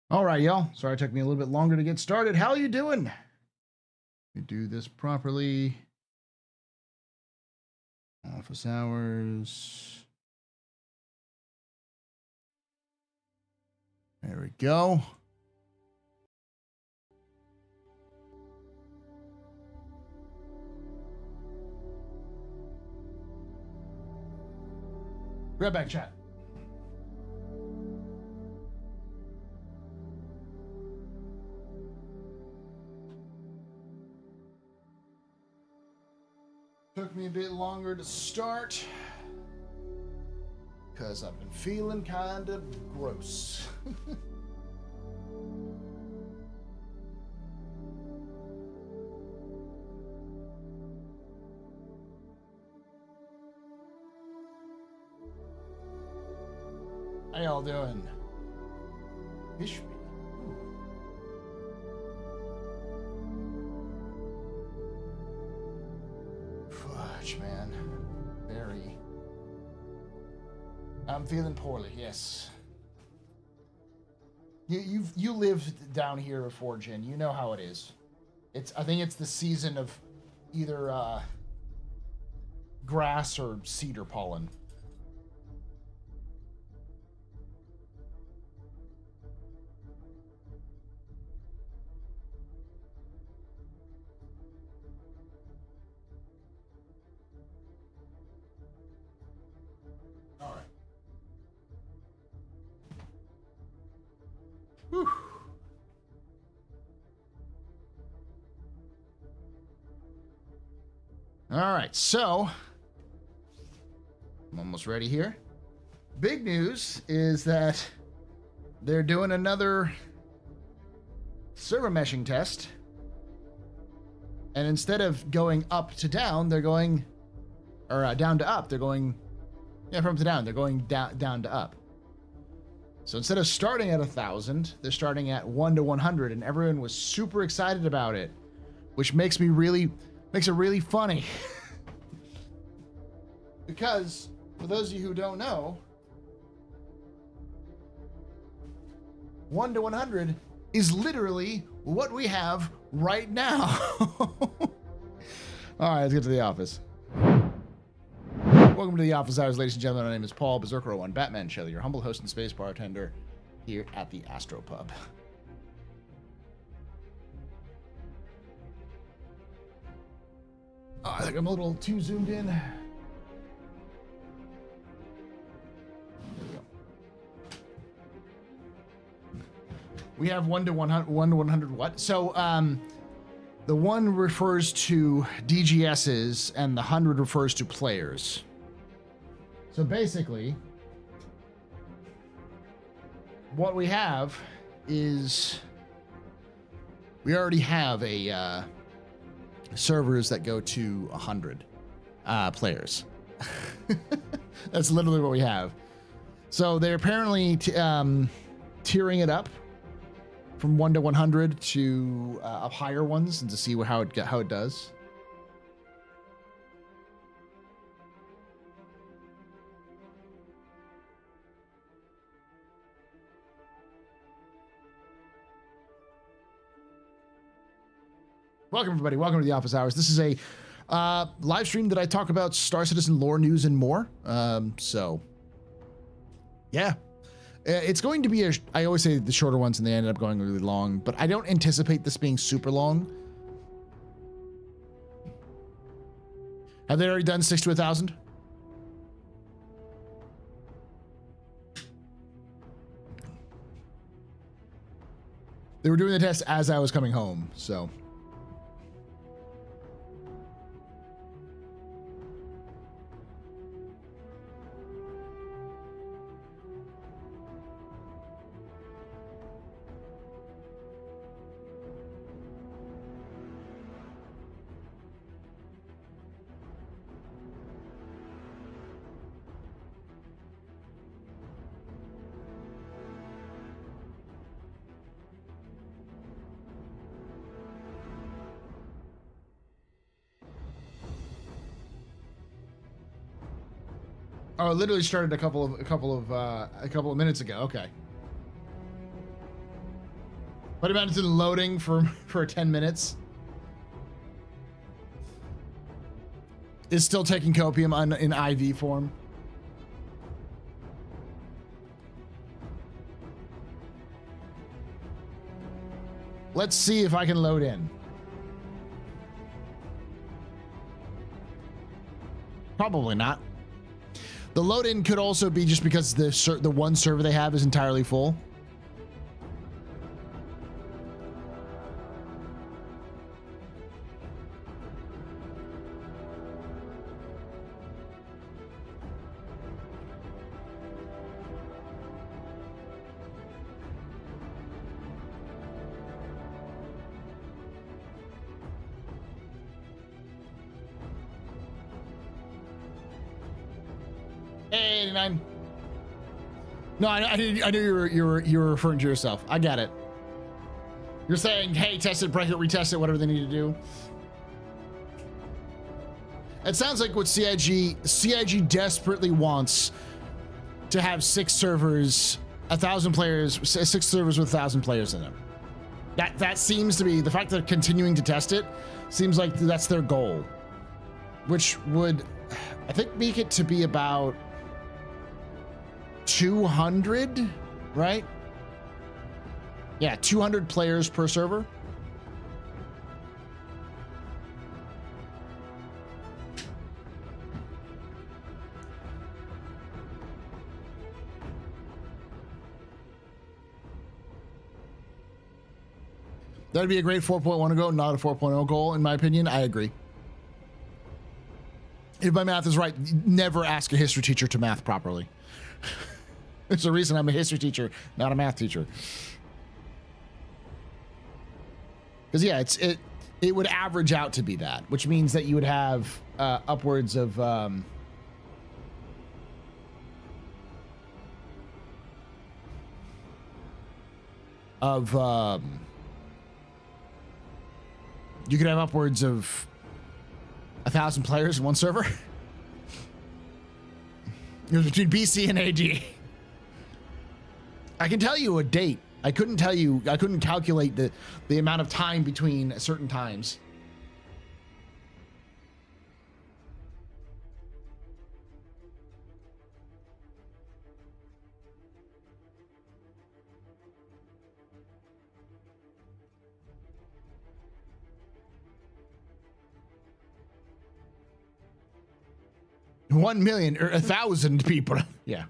All right, y'all. Sorry it took me a little bit longer to get started. How you doing? Let me do this properly. Office hours. There we go. Grab back chat. Took me a bit longer to start because I've been feeling kind of gross. How y'all doing? Fish me. Fudge, man. Very. I'm feeling poorly, yes. You lived down here before, Jen. You know how it is. I think it's the season of either grass or cedar pollen. All right. Whew. All right, so I'm almost ready here. Big news is that they're doing another server meshing test. And instead of going up to down, they're going, or down to up, they're going, yeah, from up to down, they're going down to up. So instead of starting at 1,000, they're starting at 1 to 100, and everyone was super excited about it, which makes it really funny. Because, for those of you who don't know, 1 to 100 is literally what we have right now. All right, let's get to the office. Welcome to the office hours, ladies and gentlemen. My name is Paul Berserker01 Batman Shelley, your humble host and space bartender here at the AstroPub. Oh, I think I'm a little too zoomed in. There we go. We have 1 to 100 what? So, the 1 refers to DGSs and the 100 refers to players. So basically, what we have is we already have a servers that go to 100 players. That's literally what we have. So they're apparently tiering it up from 1 to 100 to up higher ones and to see how it does. Welcome, everybody. Welcome to the office hours. This is a live stream that I talk about Star Citizen lore, news, and more. So, yeah. It's going to be I always say the shorter ones and they end up going really long, but I don't anticipate this being super long. Have they already done 6 to 1,000? They were doing the test as I was coming home, so. Oh, it literally started a couple of minutes ago. Okay. But imagine loading for 10 minutes. Is still taking copium in IV form. Let's see if I can load in. Probably not. The load in could also be just because the one server they have is entirely full. No, I knew you were referring to yourself. I get it. You're saying, hey, test it, break it, retest it, whatever they need to do. It sounds like what CIG desperately wants to have 6 servers, 1,000 players, 6 servers with 1,000 players in them. That seems to be the fact that they're continuing to test it. Seems like that's their goal, which would, I think, make it to be about 200, right? Yeah, 200 players per server. That'd be a great 4.1 goal, not a 4.0 goal, in my opinion. I agree. If my math is right, never ask a history teacher to math properly. There's a reason I'm a history teacher, not a math teacher. Because yeah, it would average out to be that, which means that you would have upwards of you could have upwards of 1,000 players in one server. It was between BC and AD. I can tell you a date. I couldn't calculate the amount of time between certain times. $1 million or 1,000 people. Yeah.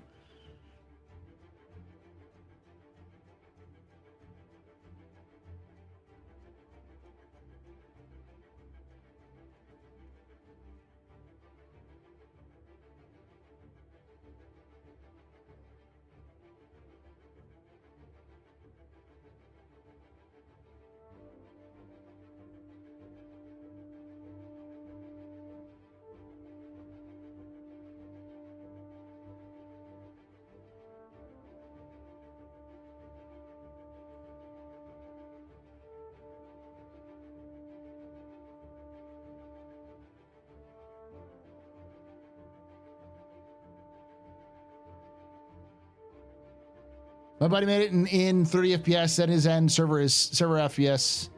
My buddy made it in 30 FPS, and his end server FPS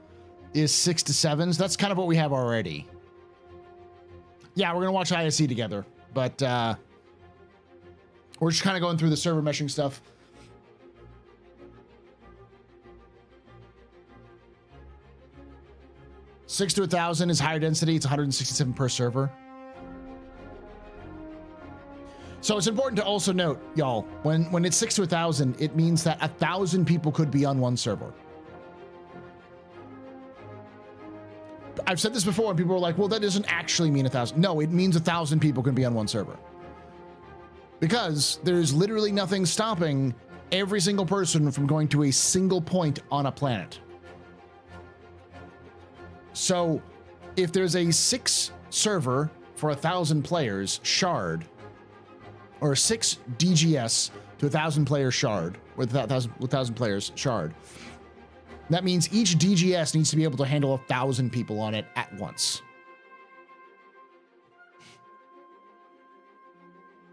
is 6 to 7. So that's kind of what we have already. Yeah, we're gonna watch ISE together, but we're just kind of going through the server meshing stuff. Six to 1,000 is higher density. It's 167 per server. So it's important to also note, y'all, when it's 6 to 1,000, it means that 1,000 people could be on one server. I've said this before, and people are like, well, that doesn't actually mean 1,000. No, it means 1,000 people can be on one server. Because there's literally nothing stopping every single person from going to a single point on a planet. So if there's a 6 server for 1,000 players shard, or 6 DGS to 1,000 player shard, with 1,000 players shard, that means each DGS needs to be able to handle 1,000 people on it at once.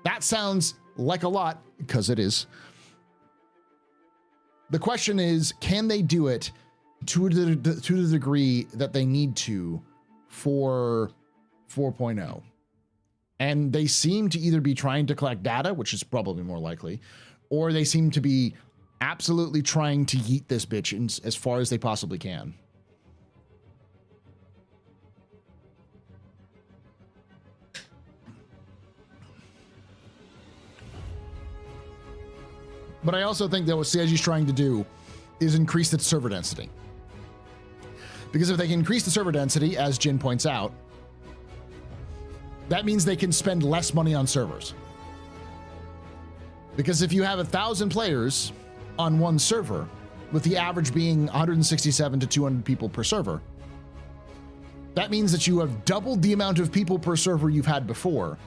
That sounds like a lot, because it is. The question is, can they do it to the degree that they need to for 4.0. And they seem to either be trying to collect data, which is probably more likely, or they seem to be absolutely trying to yeet this bitch in, as far as they possibly can. But I also think that what CIG is trying to do is increase its server density. Because if they can increase the server density, as Jin points out, that means they can spend less money on servers. Because if you have 1,000 players on one server, with the average being 167 to 200 people per server, that means that you have doubled the amount of people per server you've had before,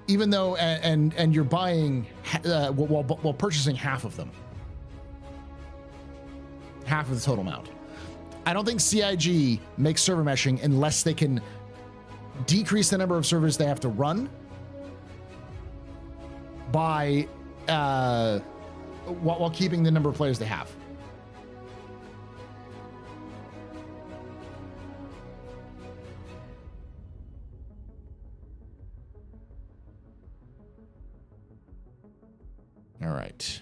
even though, and you're buying, while purchasing half of them. Half of the total amount. I don't think CIG makes server meshing unless they can decrease the number of servers they have to run by while keeping the number of players they have. All right.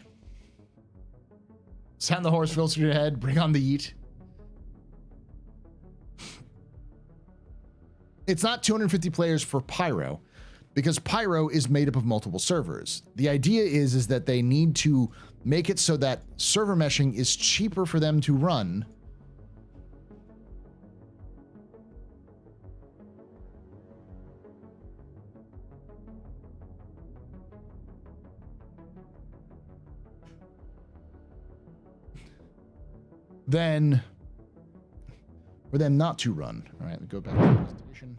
Sound the horse filter your head. Bring on the yeet. It's not 250 players for Pyro, because Pyro is made up of multiple servers. The idea is that they need to make it so that server meshing is cheaper for them to run. Then for them not to run. All right, go back to the investigation.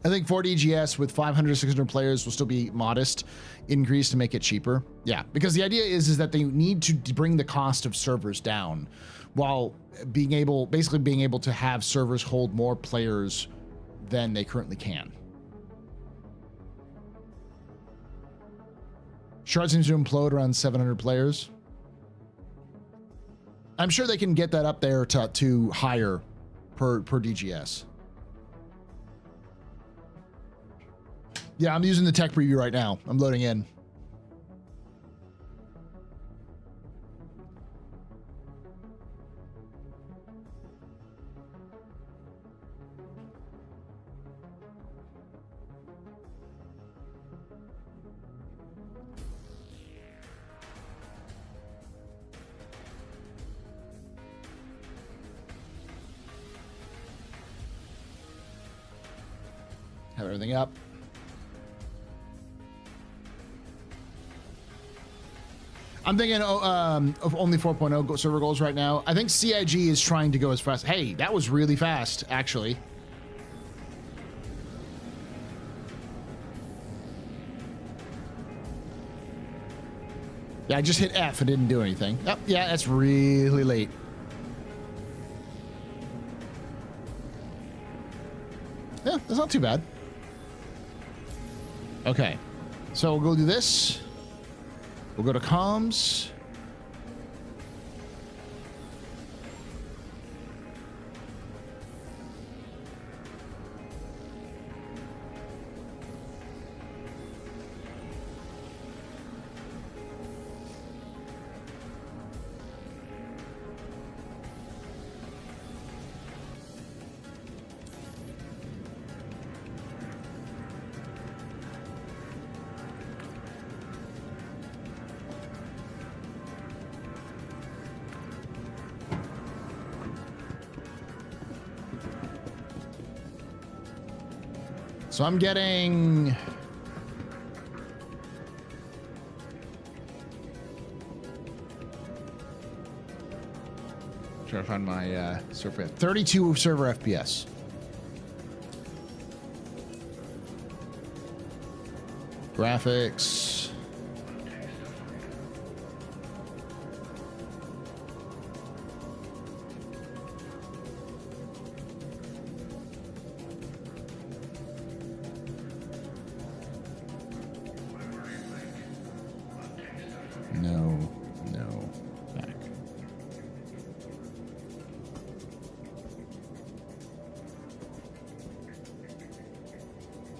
I think 4DGS with 500, 600 players will still be modest increase to make it cheaper. Yeah, because the idea is that they need to bring the cost of servers down while basically being able to have servers hold more players than they currently can. Shard seems to implode around 700 players. I'm sure they can get that up there to higher per DGS. Yeah, I'm using the tech preview right now. I'm loading in. Have everything up. I'm thinking of only 4.0 server goals right now. I think CIG is trying to go as fast. Hey, that was really fast, actually. Yeah, I just hit F and didn't do anything. Oh, yeah, that's really late. Yeah, that's not too bad. Okay, so we'll go do this. We'll go to comms. So I'm getting... Trying to find my server. 32 server FPS. Graphics.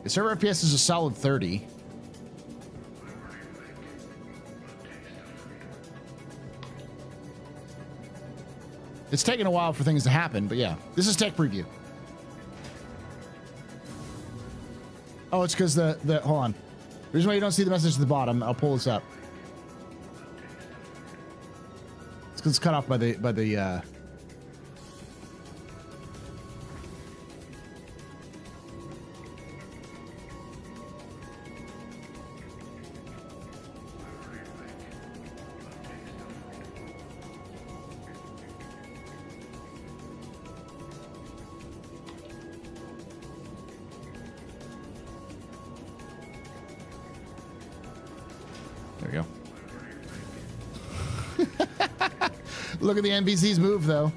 The server FPS is a solid 30. It's taking a while for things to happen, but yeah. This is tech preview. Oh, it's because the hold on. The reason why you don't see the message at the bottom, I'll pull this up. It's because it's cut off by the There we go. Look at the NPCs move, though.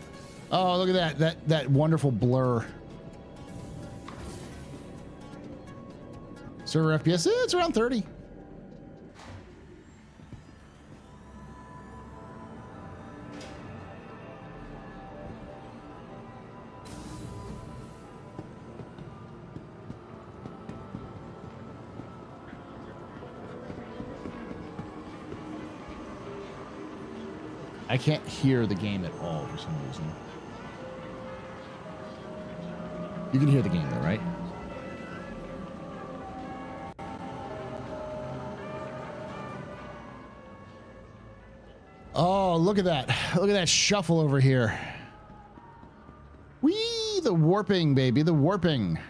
Oh, look at that wonderful blur. Server FPS, it's around 30. I can't hear the game at all for some reason. You can hear the game though, right? Oh, look at that. Look at that shuffle over here. Whee! The warping, baby. The warping.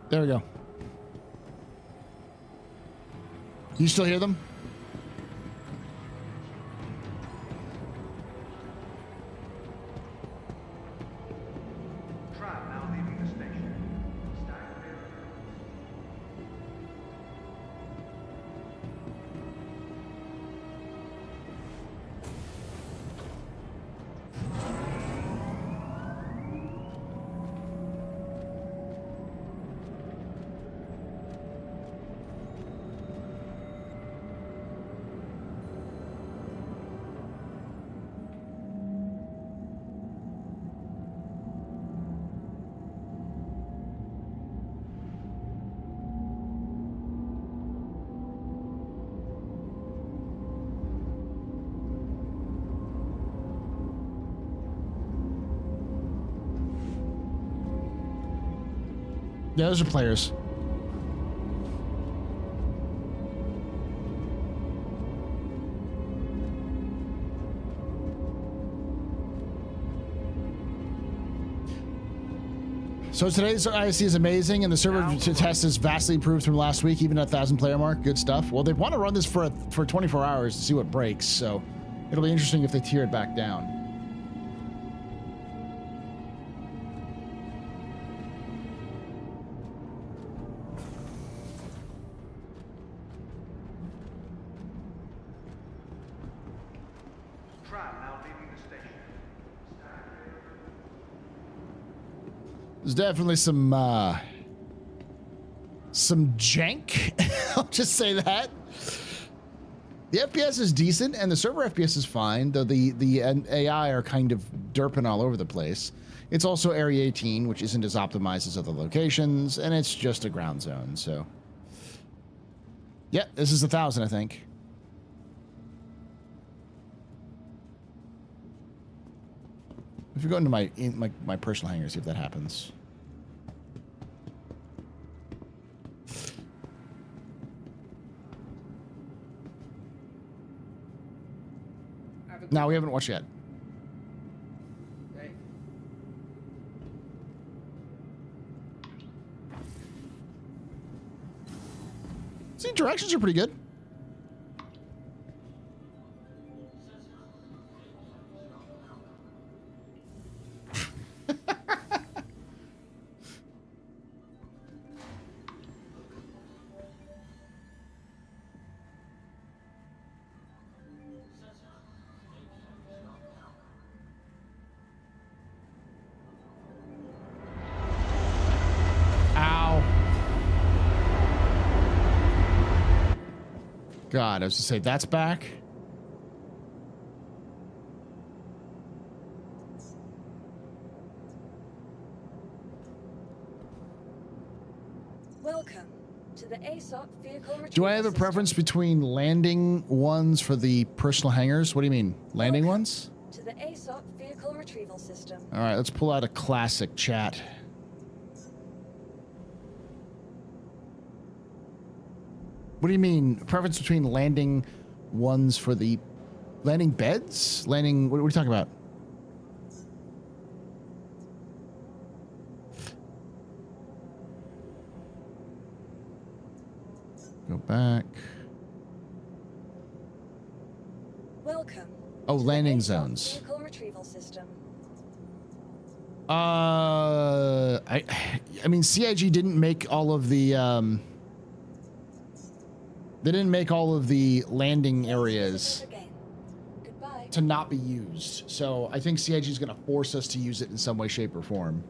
There we go. You still hear them? Tribe now leaving the station. Yeah, those are players. So today's IC is amazing, and the server test is vastly improved from last week, even at 1,000 player mark. Good stuff. Well, they want to run this for 24 hours to see what breaks, so it'll be interesting if they tear it back down. There's definitely some jank. I'll just say that. The FPS is decent, and the server FPS is fine, though the AI are kind of derping all over the place. It's also Area 18, which isn't as optimized as other locations, and it's just a ground zone, so... Yeah, this is 1,000, I think. If you go into my personal hangar, see if that happens. No, we haven't watched yet. Okay. See, directions are pretty good. God, I was to say that's back. Welcome to the ASOP vehicle retrieval Do I have a preference between landing ones for the personal hangars? What do you mean? Landing ones? To the ASOP vehicle retrieval system. All right, let's pull out a classic chat. What do you mean? Preference between landing ones for the landing beds? Landing, what are we talking about? Go back. Welcome. Oh, landing zones. Vehicle retrieval system. I mean, CIG didn't make all of the they didn't make all of the landing areas to not be used. So I think CIG is going to force us to use it in some way, shape, or form.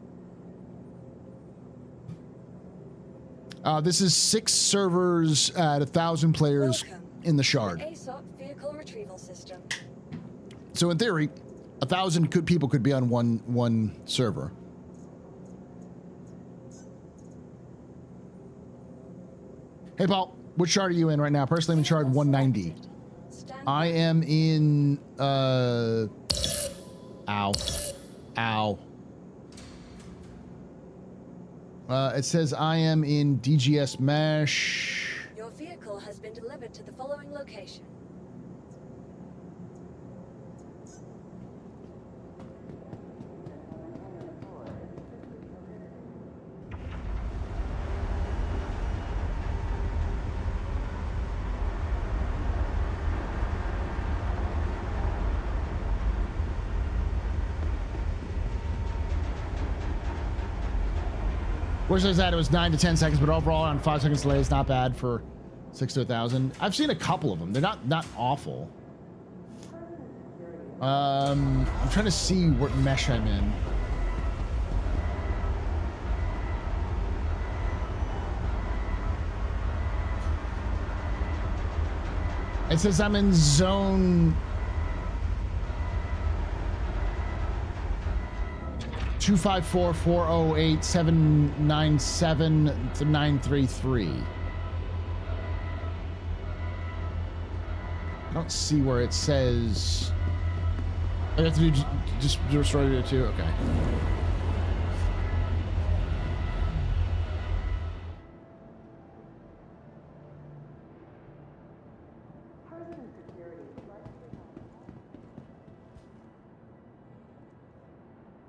This is 6 servers at 1,000 players in the shard. ASOP vehicle retrieval system. So in theory, 1,000 people could be on one server. Hey, Paul, which shard are you in right now? Personally, I'm in shard 190. I am in, ow. It says I am in DGS MASH. Your vehicle has been delivered to the following location. Where says that it was 9 to 10 seconds, but overall on 5 seconds delay is not bad for 6 to 1,000. I've seen a couple of them. They're not awful. I'm trying to see what mesh I'm in. It says I'm in zone 254-408-797-933. I don't see where it says. I have to do just destroy it too. Okay.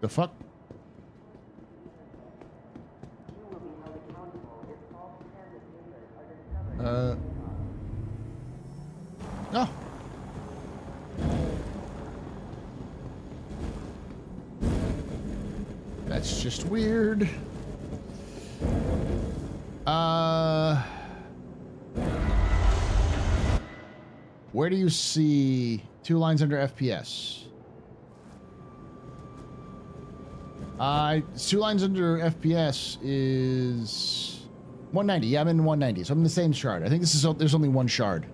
The fuck? Oh. That's just weird. Where do you see 2 lines under FPS? 2 lines under FPS is 190. Yeah, I'm in 190, so I'm in the same shard. I think this is there's only one shard.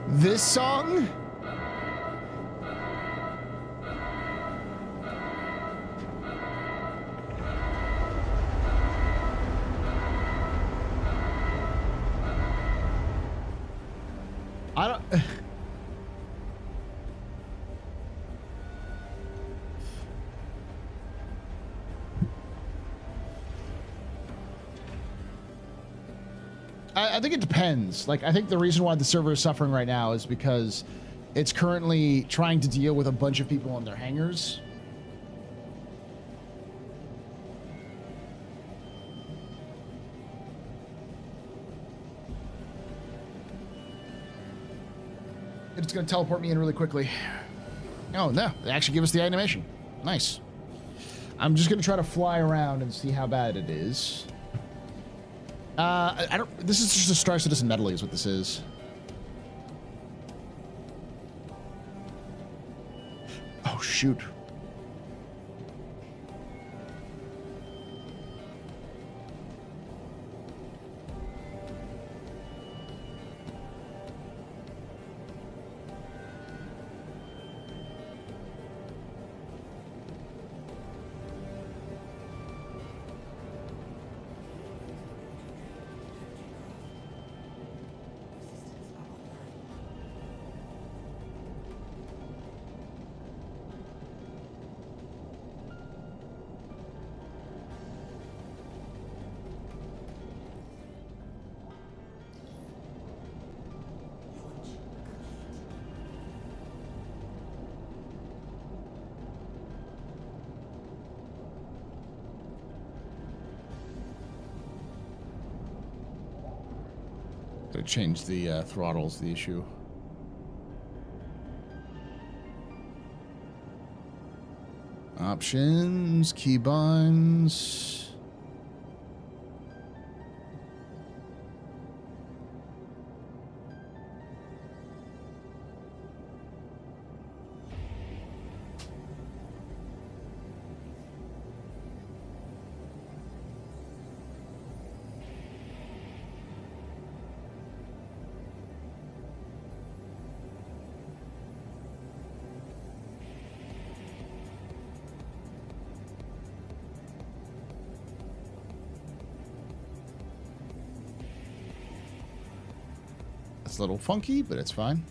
This song? I don't... I think it depends. Like, I think the reason why the server is suffering right now is because it's currently trying to deal with a bunch of people on their hangars. It's going to teleport me in really quickly. Oh, no. They actually give us the animation. Nice. I'm just going to try to fly around and see how bad it is. I don't... This is just a Star Citizen medley is what this is. Oh, shoot. Gotta change the throttles, the issue. Options, keybinds. It's a little funky, but it's fine.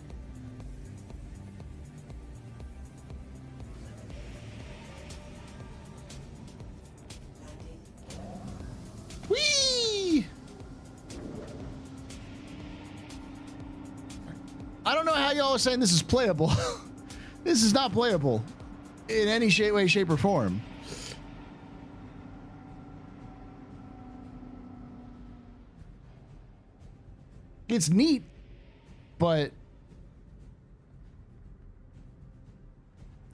Whee! I don't know how y'all are saying this is playable. This is not playable in any way, shape, or form. It's neat, but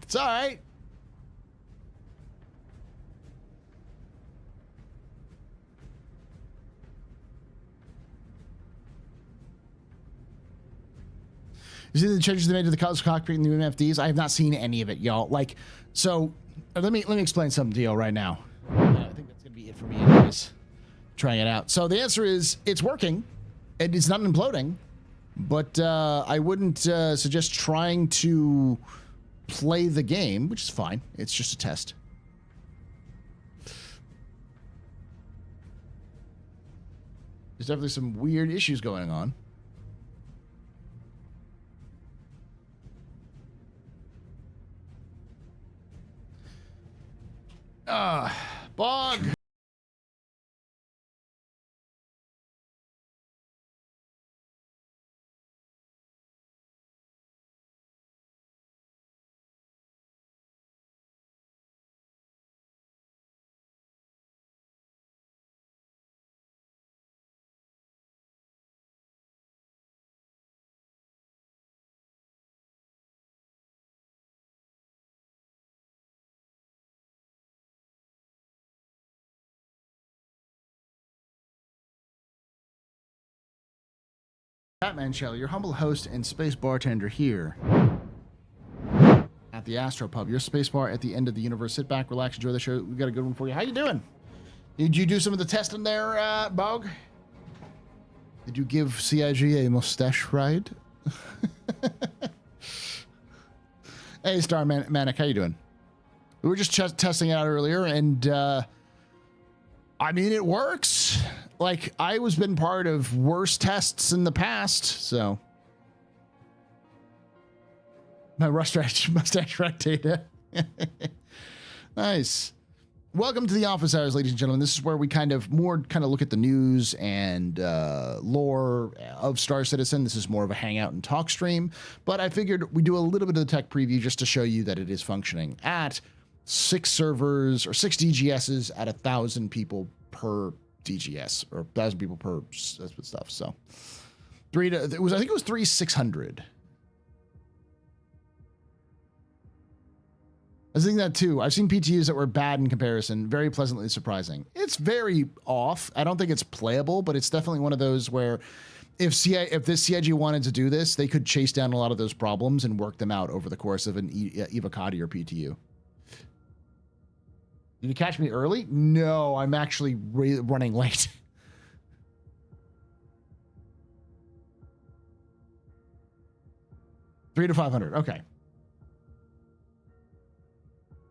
it's all right. You see the changes they made to the cockpit and the MFDs? I have not seen any of it, y'all. Like, so let me explain something to y'all right now. I think that's gonna be it for me, anyways. Trying it out. So the answer is it's working. It's not imploding, but I wouldn't suggest trying to play the game, which is fine. It's just a test. There's definitely some weird issues going on. Bog. Batman Shell, your humble host and space bartender here at the AstroPub, your space bar at the end of the universe. Sit back, relax, enjoy the show. We got a good one for you. How you doing? Did you do some of the testing there, Bog? Did you give CIG a mustache ride? Hey, Star Manic, how you doing? We were just testing it out earlier, and I mean, it works. Like, I was been part of worse tests in the past, so. My mustache right data. Nice. Welcome to the office hours, ladies and gentlemen. This is where we kind of look at the news and lore of Star Citizen. This is more of a hangout and talk stream, but I figured we do a little bit of the tech preview just to show you that it is functioning at 6 servers or 6 DGSs at 1,000 people per DGS, or 1,000 people per stuff. So I think it was 3,600. I was thinking that too. I've seen PTUs that were bad in comparison, very pleasantly surprising. It's very off. I don't think it's playable, but it's definitely one of those where if this CIG wanted to do this, they could chase down a lot of those problems and work them out over the course of an Evocati or PTU. Did you catch me early? No, I'm actually running late. $300 to $500. Okay.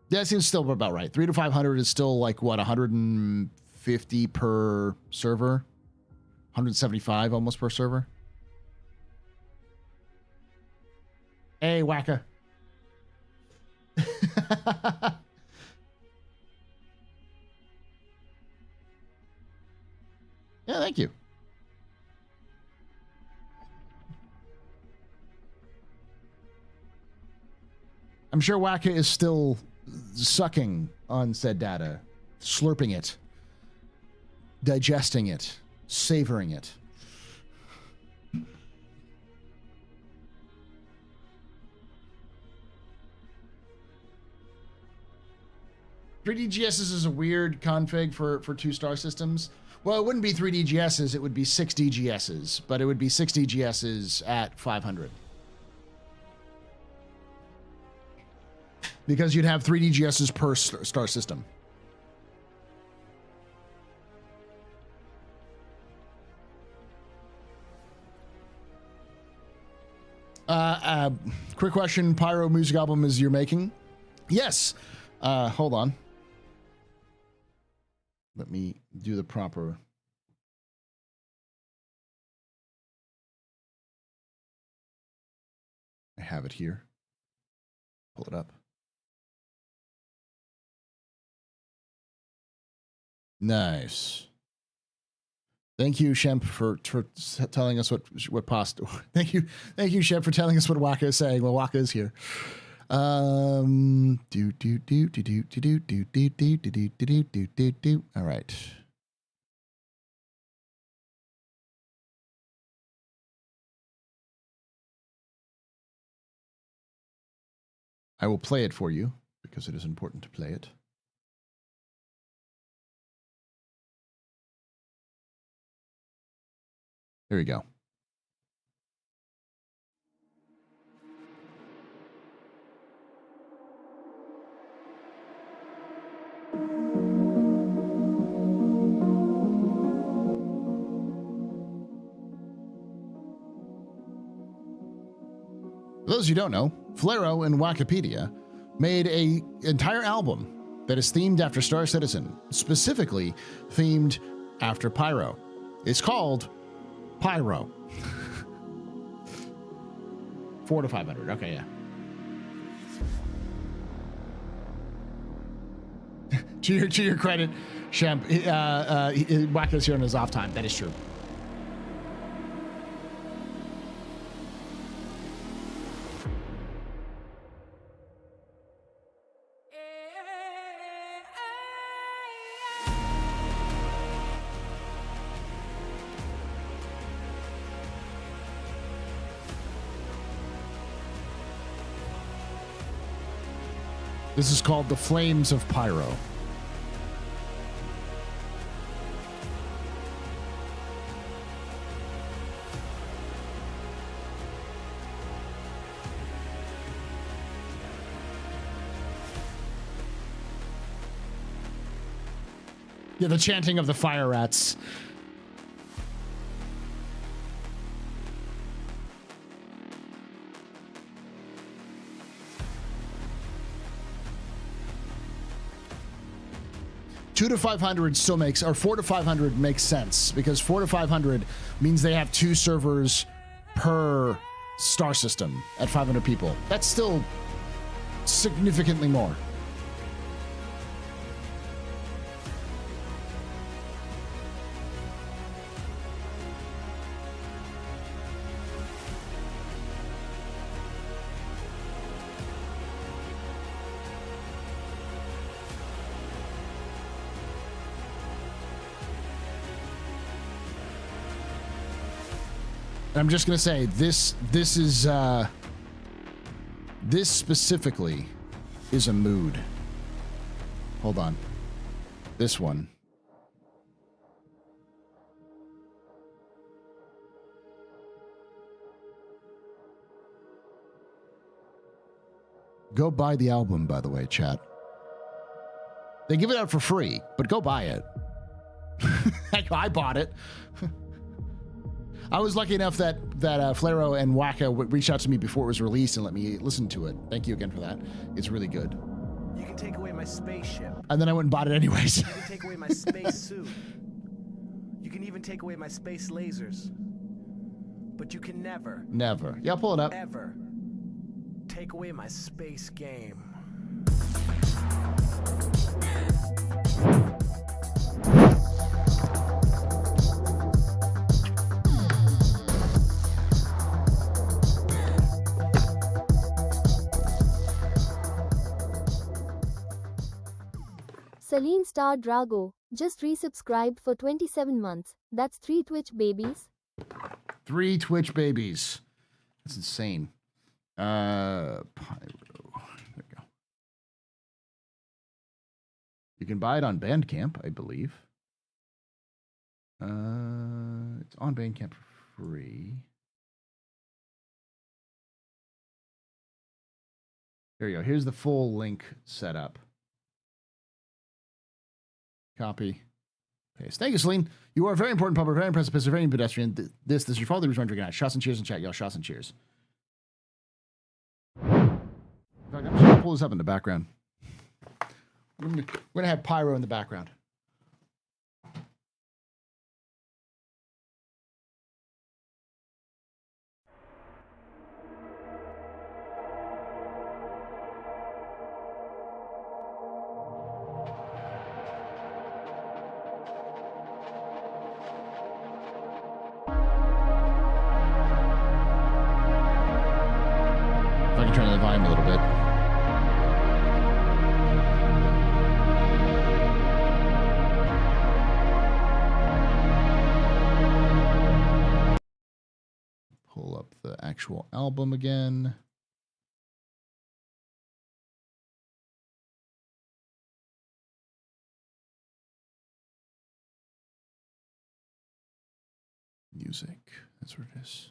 Yeah, it seems still about right. $300 to $500 is still like what, 150 per server, 175 almost per server. Hey, Wacka. Yeah, thank you. I'm sure Wacka is still sucking on said data, slurping it, digesting it, savoring it. $3DGSs is a weird config for 2-star systems. Well, it wouldn't be 3DGSs, it would be 6DGSs, but it would be 6DGSs at 500. Because you'd have 3DGSs per star system. Quick question, Pyro music album is you're making? Yes. Hold on. Let me do the proper. I have it here. Pull it up. Nice. Thank you, Shemp, for telling us what pasta. Thank you, Shemp, for telling us what Waka is saying. Well, Waka is here. All right. I will play it for you because it is important to play it. Here we go. For those who don't know, Flero and Wikipedia made an entire album that is themed after Star Citizen, specifically themed after Pyro. It's called Pyro. 400 to 500. Okay, yeah. to your credit, Shemp, Wacko's here on his off time. That is true. This is called The Flames of Pyro. Yeah, the chanting of the fire rats. $200 to $500 still makes, or $400 to $500 makes sense because $400 to $500 means they have 2 servers per star system at 500 people. That's still significantly more. I'm just going to say this specifically is a mood. Hold on. This one. Go buy the album, by the way, chat. They give it out for free, but go buy it. I bought it. I was lucky enough that Flaro and Waka reached out to me before it was released and let me listen to it. Thank you again for that. It's really good. You can take away my spaceship. And then I went and bought it anyways. You can take away my space suit. You can even take away my space lasers. But you can never. Never. Yeah, I'll pull it up. Ever take away my space game. Celine Star Drago just resubscribed for 27 months. That's 3 Twitch babies. 3 Twitch babies. That's insane. Pyro. There we go. You can buy it on Bandcamp, I believe. It's on Bandcamp for free. There you go. Here's the full link set up. Copy. Paste. Thank you, Celine. You are a very important public, very impressive, very pedestrian. This is your father who's drinking out. Shots and cheers in chat, y'all. Shots and cheers. In fact, I'm just going to pull this up in the background. We're going to have Pyro in the background. If I can turn the volume a little bit. Pull up the actual album again. Music. That's where it is.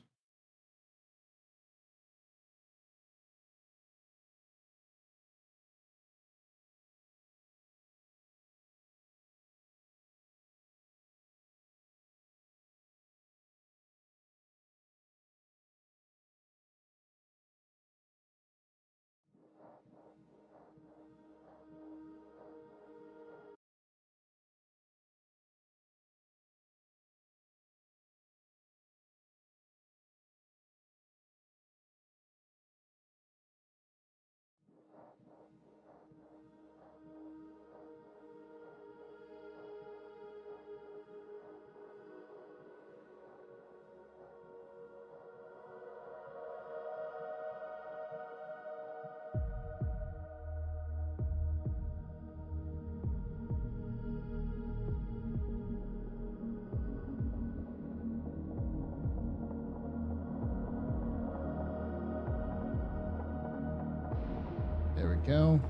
There we go.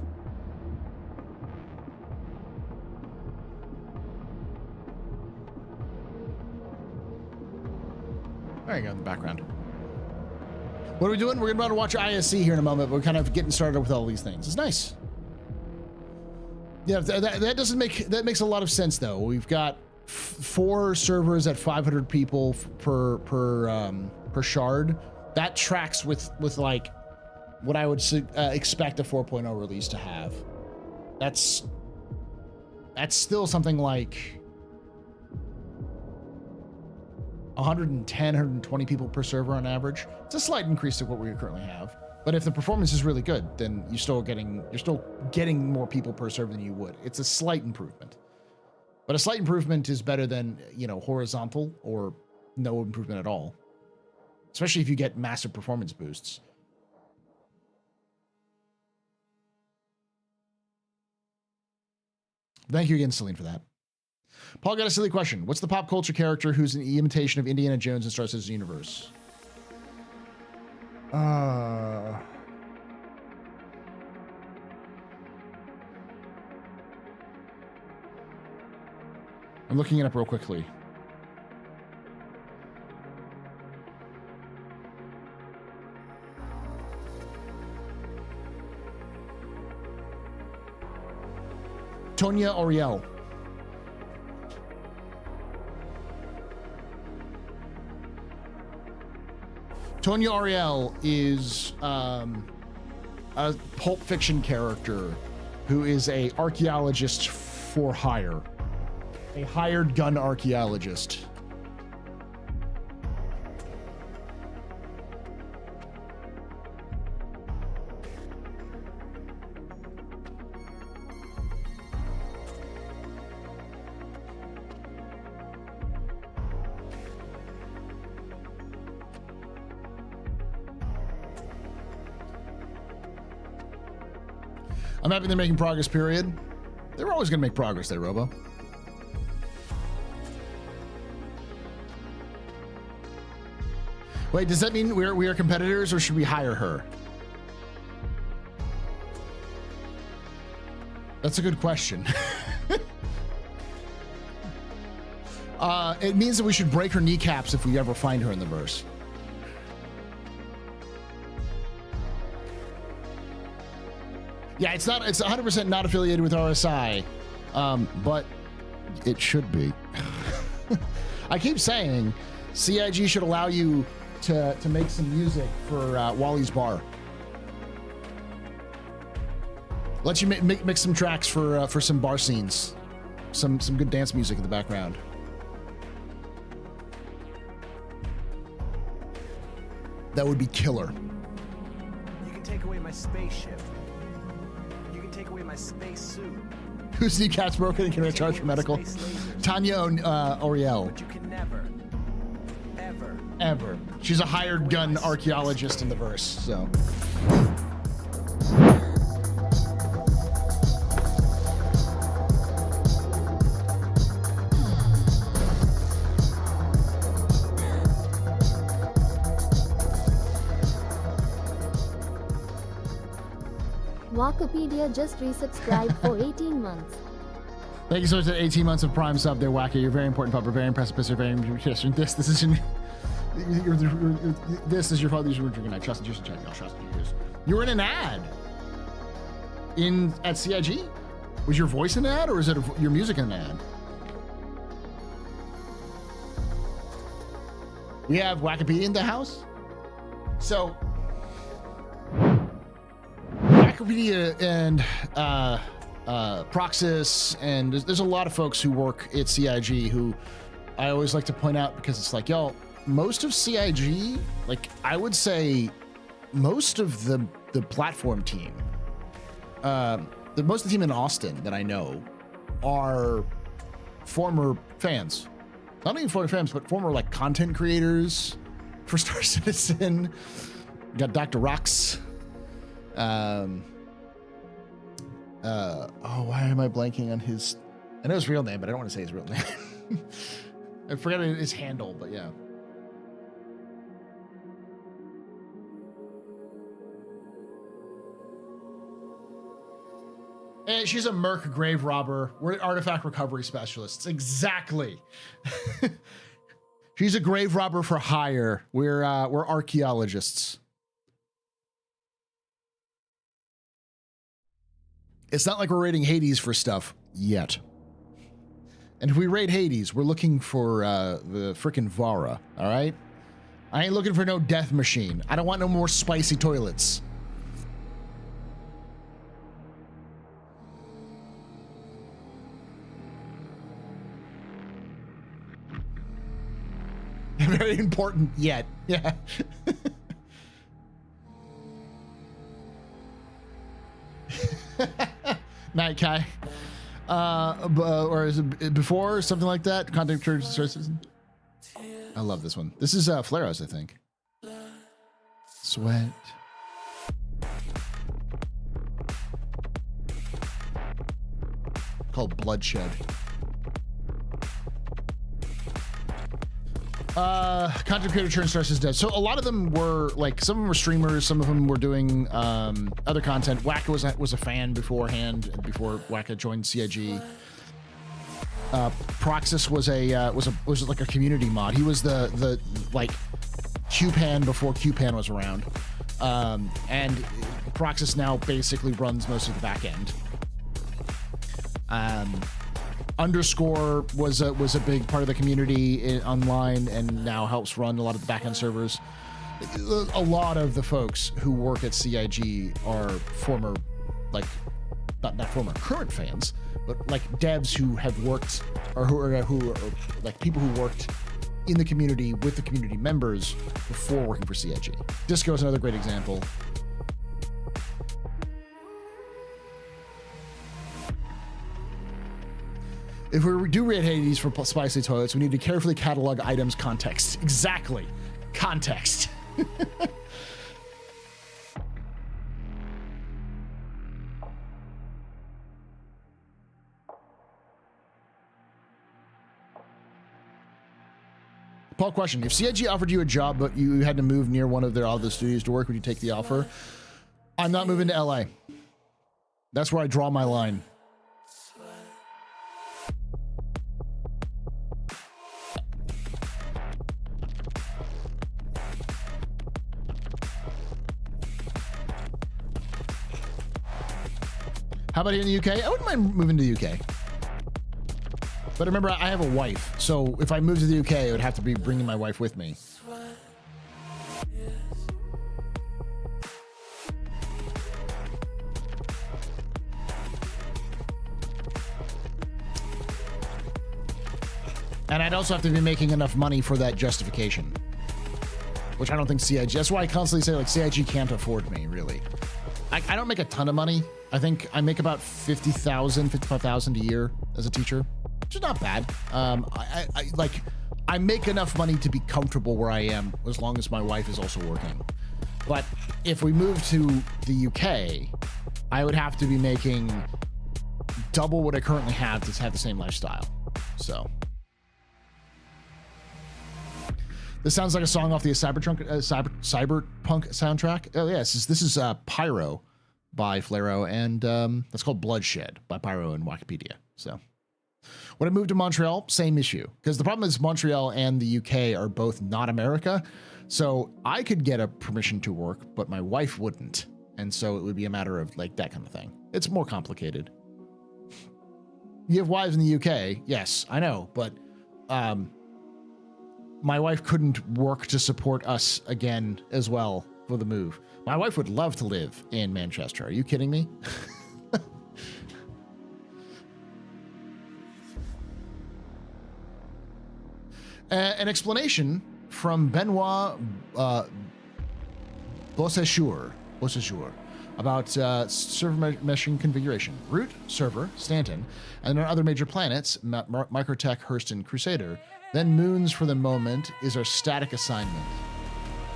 There you go in the background. What are we doing? We're about to watch ISC here in a moment. We're kind of getting started with all these things. It's nice. Yeah, that makes a lot of sense though. We've got 4 servers at 500 people per shard. That tracks with like what I would expect a 4.0 release to have. That's still something like 110, 120 people per server on average. It's a slight increase to what we currently have. But if the performance is really good, then you're still getting more people per server than you would. It's a slight improvement. But a slight improvement is better than, horizontal or no improvement at all. Especially if you get massive performance boosts. Thank you again, Celine, for that. Paul got a silly question. What's the pop culture character who's an imitation of Indiana Jones in Star Citizen universe? I'm looking it up real quickly. Tonya Oriel. Tonya Oriel is a Pulp Fiction character who is a archaeologist for hire, a hired gun archaeologist. I'm happy they're making progress, period. They were always going to make progress there, Robo. Wait, does that mean we are competitors, or should we hire her? That's a good question. It means that we should break her kneecaps if we ever find her in the verse. Yeah, it's 100% not affiliated with RSI, but it should be. I keep saying CIG should allow you to make some music for Wally's Bar. Let you mix some tracks for some bar scenes, some good dance music in the background. That would be killer. You can take away my spaceship. Take away my space suit. Whose kneecap's broken and can I charge for medical? Tanya Oriel. But you can never, ever. She's a hired gun archaeologist in the verse, so. Wikipedia just resubscribed for 18 months. Thank you so much for 18 months of Prime sub there, Wacky. You're very important, Papa. Very impressive, Mr. Very this is this is your father's drinking. I trust you. You were in an ad at CIG. Was your voice in an ad, or is it your music in an ad? We have Wikipedia in the house, so. Wikipedia and Proxys, and there's a lot of folks who work at CIG who I always like to point out, because it's like, y'all, most of CIG, like I would say most of the platform team, most of the team in Austin that I know are former fans. Not even former fans, but former like content creators for Star Citizen. You got Dr. Rox. Why am I blanking on his? I know his real name, but I don't want to say his real name. I forgot his handle, but yeah. And she's a merc grave robber. We're artifact recovery specialists. Exactly. She's a grave robber for hire. We're archaeologists. It's not like we're raiding Hades for stuff yet. And if we raid Hades, we're looking for the frickin' Vara, all right? I ain't looking for no death machine. I don't want no more spicy toilets. Very important yet. Yeah. Night Kai. Or is it before or something like that? Content Church Citizen. I love this one. This is Flarehouse, I think. Sweat. Called Bloodshed. Content creator turn starts is dead. So a lot of them were like, some of them were streamers, some of them were doing other content. Wacka was a fan beforehand, before Wacka joined CIG. Proxus was like a community mod. He was the like QPan before QPan was around, and Proxus now basically runs most of the back end. Underscore was a big part of the community online and now helps run a lot of the back end servers. A lot of the folks who work at CIG are former, like, not former, current fans, but like devs who have worked or who are like people who worked in the community with the community members before working for CIG. Disco is another great example. If we do rate Hades for spicy toilets, we need to carefully catalog items context. Exactly. Context. Paul, question. If CIG offered you a job, but you had to move near one of their other studios to work, would you take the offer? I'm not moving to LA. That's where I draw my line. How about here in the UK? I wouldn't mind moving to the UK. But remember, I have a wife, so if I moved to the UK, it would have to be bringing my wife with me. And I'd also have to be making enough money for that justification, which I don't think CIG, that's why I constantly say, like, CIG can't afford me, really. I don't make a ton of money. I think I make about 50,000, 55,000 a year as a teacher, which is not bad. I make enough money to be comfortable where I am as long as my wife is also working. But if we move to the UK, I would have to be making double what I currently have to have the same lifestyle. So this sounds like a song off the Cyberpunk soundtrack. Oh yes, this is Pyro by Flaro, and that's called Bloodshed by Pyro and Wikipedia. So when I moved to Montreal, same issue, because the problem is Montreal and the UK are both not America, so I could get a permission to work, but my wife wouldn't, and so it would be a matter of like that kind of thing. It's more complicated. You have wives in the UK, yes, I know, but my wife couldn't work to support us again as well for the move. My wife would love to live in Manchester. Are you kidding me? An explanation from Benoit Bossechur about server meshing configuration. Root, server, Stanton, and on other major planets, Microtech, Hurston, Crusader. Then moons for the moment is our static assignment.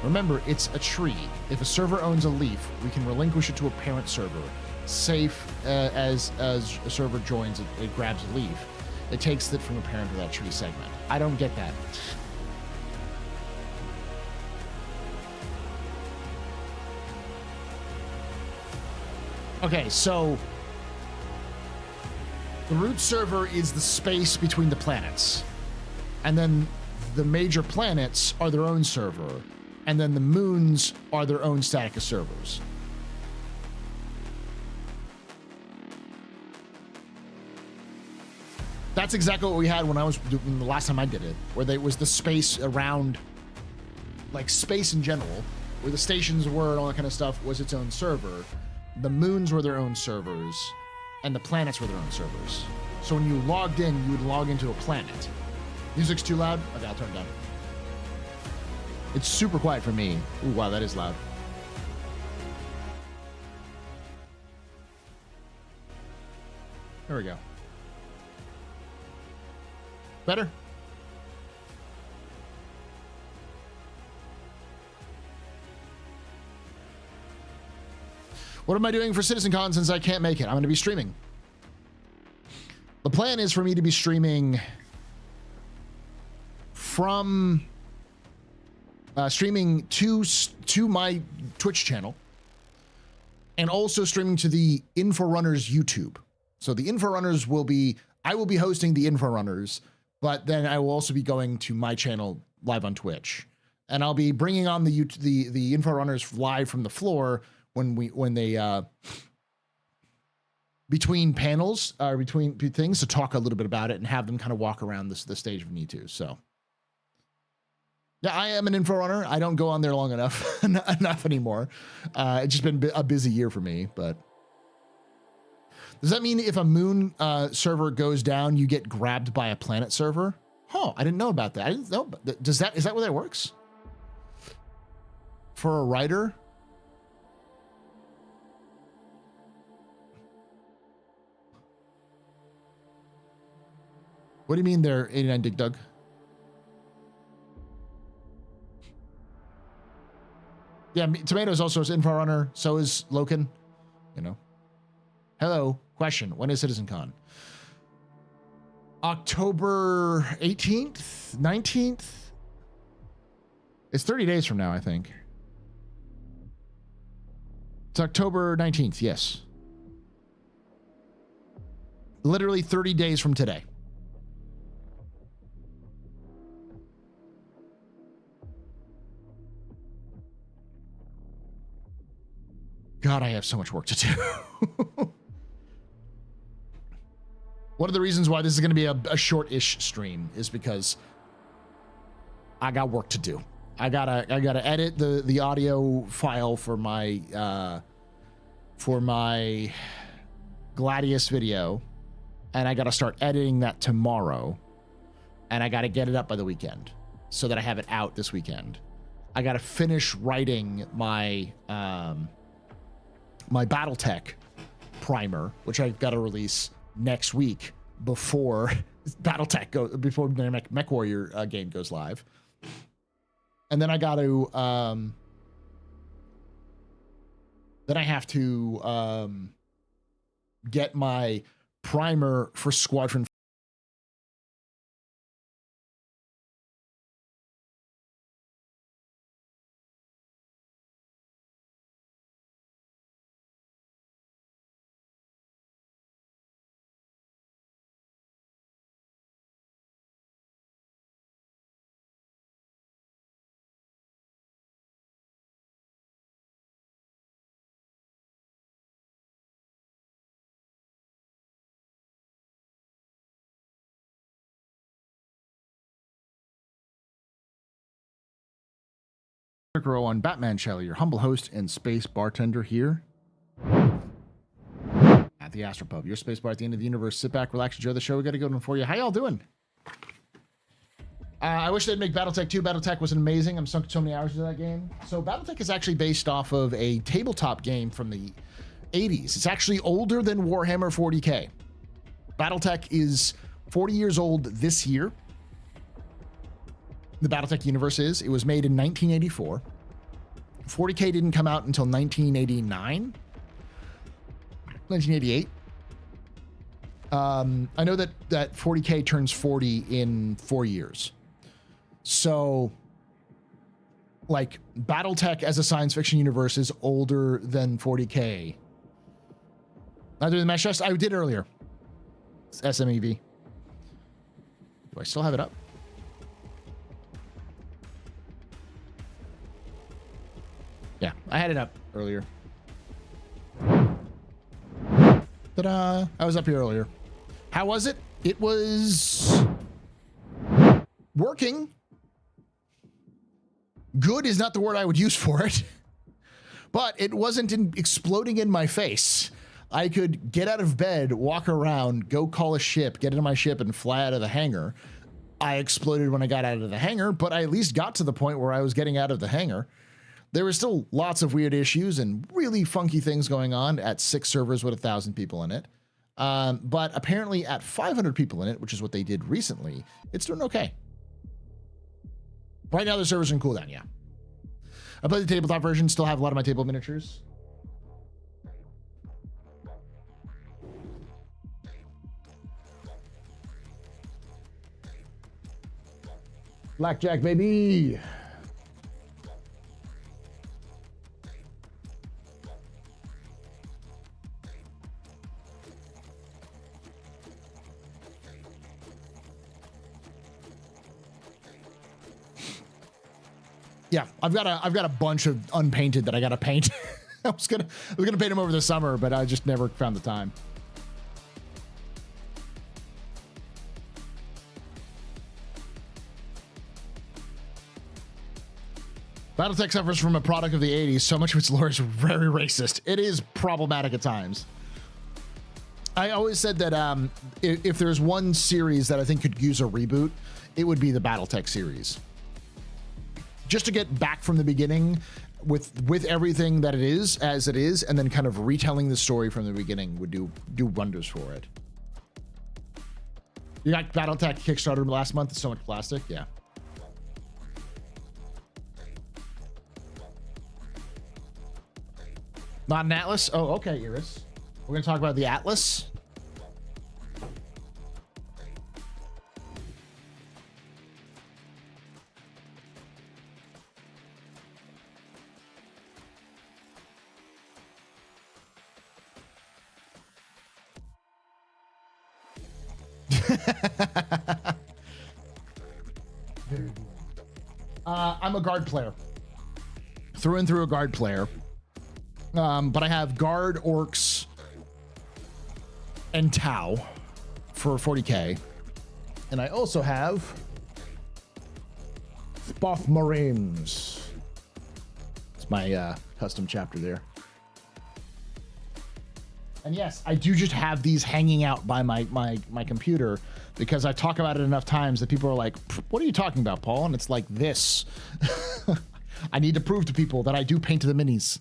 Remember, it's a tree. If a server owns a leaf, we can relinquish it to a parent server. Safe as a server joins, it grabs a leaf. It takes it from a parent to that tree segment. I don't get that. Okay, so the root server is the space between the planets. And then the major planets are their own server. And then the moons are their own static of servers. That's exactly what we had when I was doing the last time I did it, where there was the space around, like space in general, where the stations were and all that kind of stuff was its own server. The moons were their own servers, and the planets were their own servers. So when you logged in, you would log into a planet. Music's too loud? Okay, I'll turn it down. It's super quiet for me. Ooh, wow, that is loud. There we go. Better? What am I doing for CitizenCon since I can't make it? I'm going to be streaming. The plan is for me to be streaming from streaming to my Twitch channel and also streaming to the Inforunners YouTube. So the Inforunners will be I will be hosting the Inforunners, but then I will also be going to my channel live on Twitch, and I'll be bringing on the Inforunners live from the floor when they between panels between things to talk a little bit about it and have them kind of walk around the stage if we need to. So yeah, I am an Inforunner. I don't go on there long enough enough anymore. It's just been a busy year for me, but. Does that mean if a moon server goes down, you get grabbed by a planet server? Oh, I didn't know about that. I didn't know. Is that where that works? For a writer? What do you mean they're 89 Dig Dug? Yeah, Tomatoes also is Inforunner. So is Loken. You know. Hello. Question. When is CitizenCon? October 18th? 19th? It's 30 days from now, I think. It's October 19th, yes. Literally 30 days from today. God, I have so much work to do. One of the reasons why this is going to be a short-ish stream is because I got work to do. I gotta edit the audio file for my Gladius video, and I gotta start editing that tomorrow, and I gotta get it up by the weekend so that I have it out this weekend. I gotta finish writing my my BattleTech primer, which I've got to release next week before BattleTech before the MechWarrior game goes live. And then I got to then I have to get my primer for Squadron. Row on Batman Shelley, your humble host and space bartender here at the AstroPub, your space bar at the end of the universe. Sit back, relax, enjoy the show. We got a good one for you. How y'all doing? I wish they'd make BattleTech 2. BattleTech was amazing. I'm sunk so many hours into that game. So BattleTech is actually based off of a tabletop game from the 80s. It's actually older than Warhammer 40K. BattleTech is 40 years old this year. The BattleTech universe is. It was made in 1984. 40K didn't come out until 1989. 1988. I know that 40K turns 40 in 4 years. So, like, BattleTech as a science fiction universe is older than 40K. Other than Mesh, I did earlier. It's SMEV. Do I still have it up? Yeah, I had it up earlier. Ta-da! I was up here earlier. How was it? It was working. Good is not the word I would use for it, but it wasn't exploding in my face. I could get out of bed, walk around, go call a ship, get into my ship, and fly out of the hangar. I exploded when I got out of the hangar, but I at least got to the point where I was getting out of the hangar. There were still lots of weird issues and really funky things going on at 6 servers with 1,000 people in it. But apparently at 500 people in it, which is what they did recently, it's doing okay. Right now the servers are in cooldown, yeah. I played the tabletop version, still have a lot of my table miniatures. Blackjack, baby! Yeah, I've got a bunch of unpainted that I got to paint. I was gonna paint them over the summer, but I just never found the time. Battletech suffers from a product of the 80s. So much of its lore is very racist. It is problematic at times. I always said that if there's one series that I think could use a reboot, it would be the Battletech series. Just to get back from the beginning with everything that it is as it is, and then kind of retelling the story from the beginning would do wonders for it. You got Battletech Kickstarter last month. It's so much plastic. Yeah. Not an Atlas? Oh, okay, Iris. We're going to talk about the Atlas. I'm a guard player. Through and through a guard player. But I have guard, orcs, and Tau for 40k. And I also have Spoth Marines. It's my custom chapter there. And yes, I do just have these hanging out by my computer because I talk about it enough times that people are like, what are you talking about, Paul? And it's like this. I need to prove to people that I do paint the minis.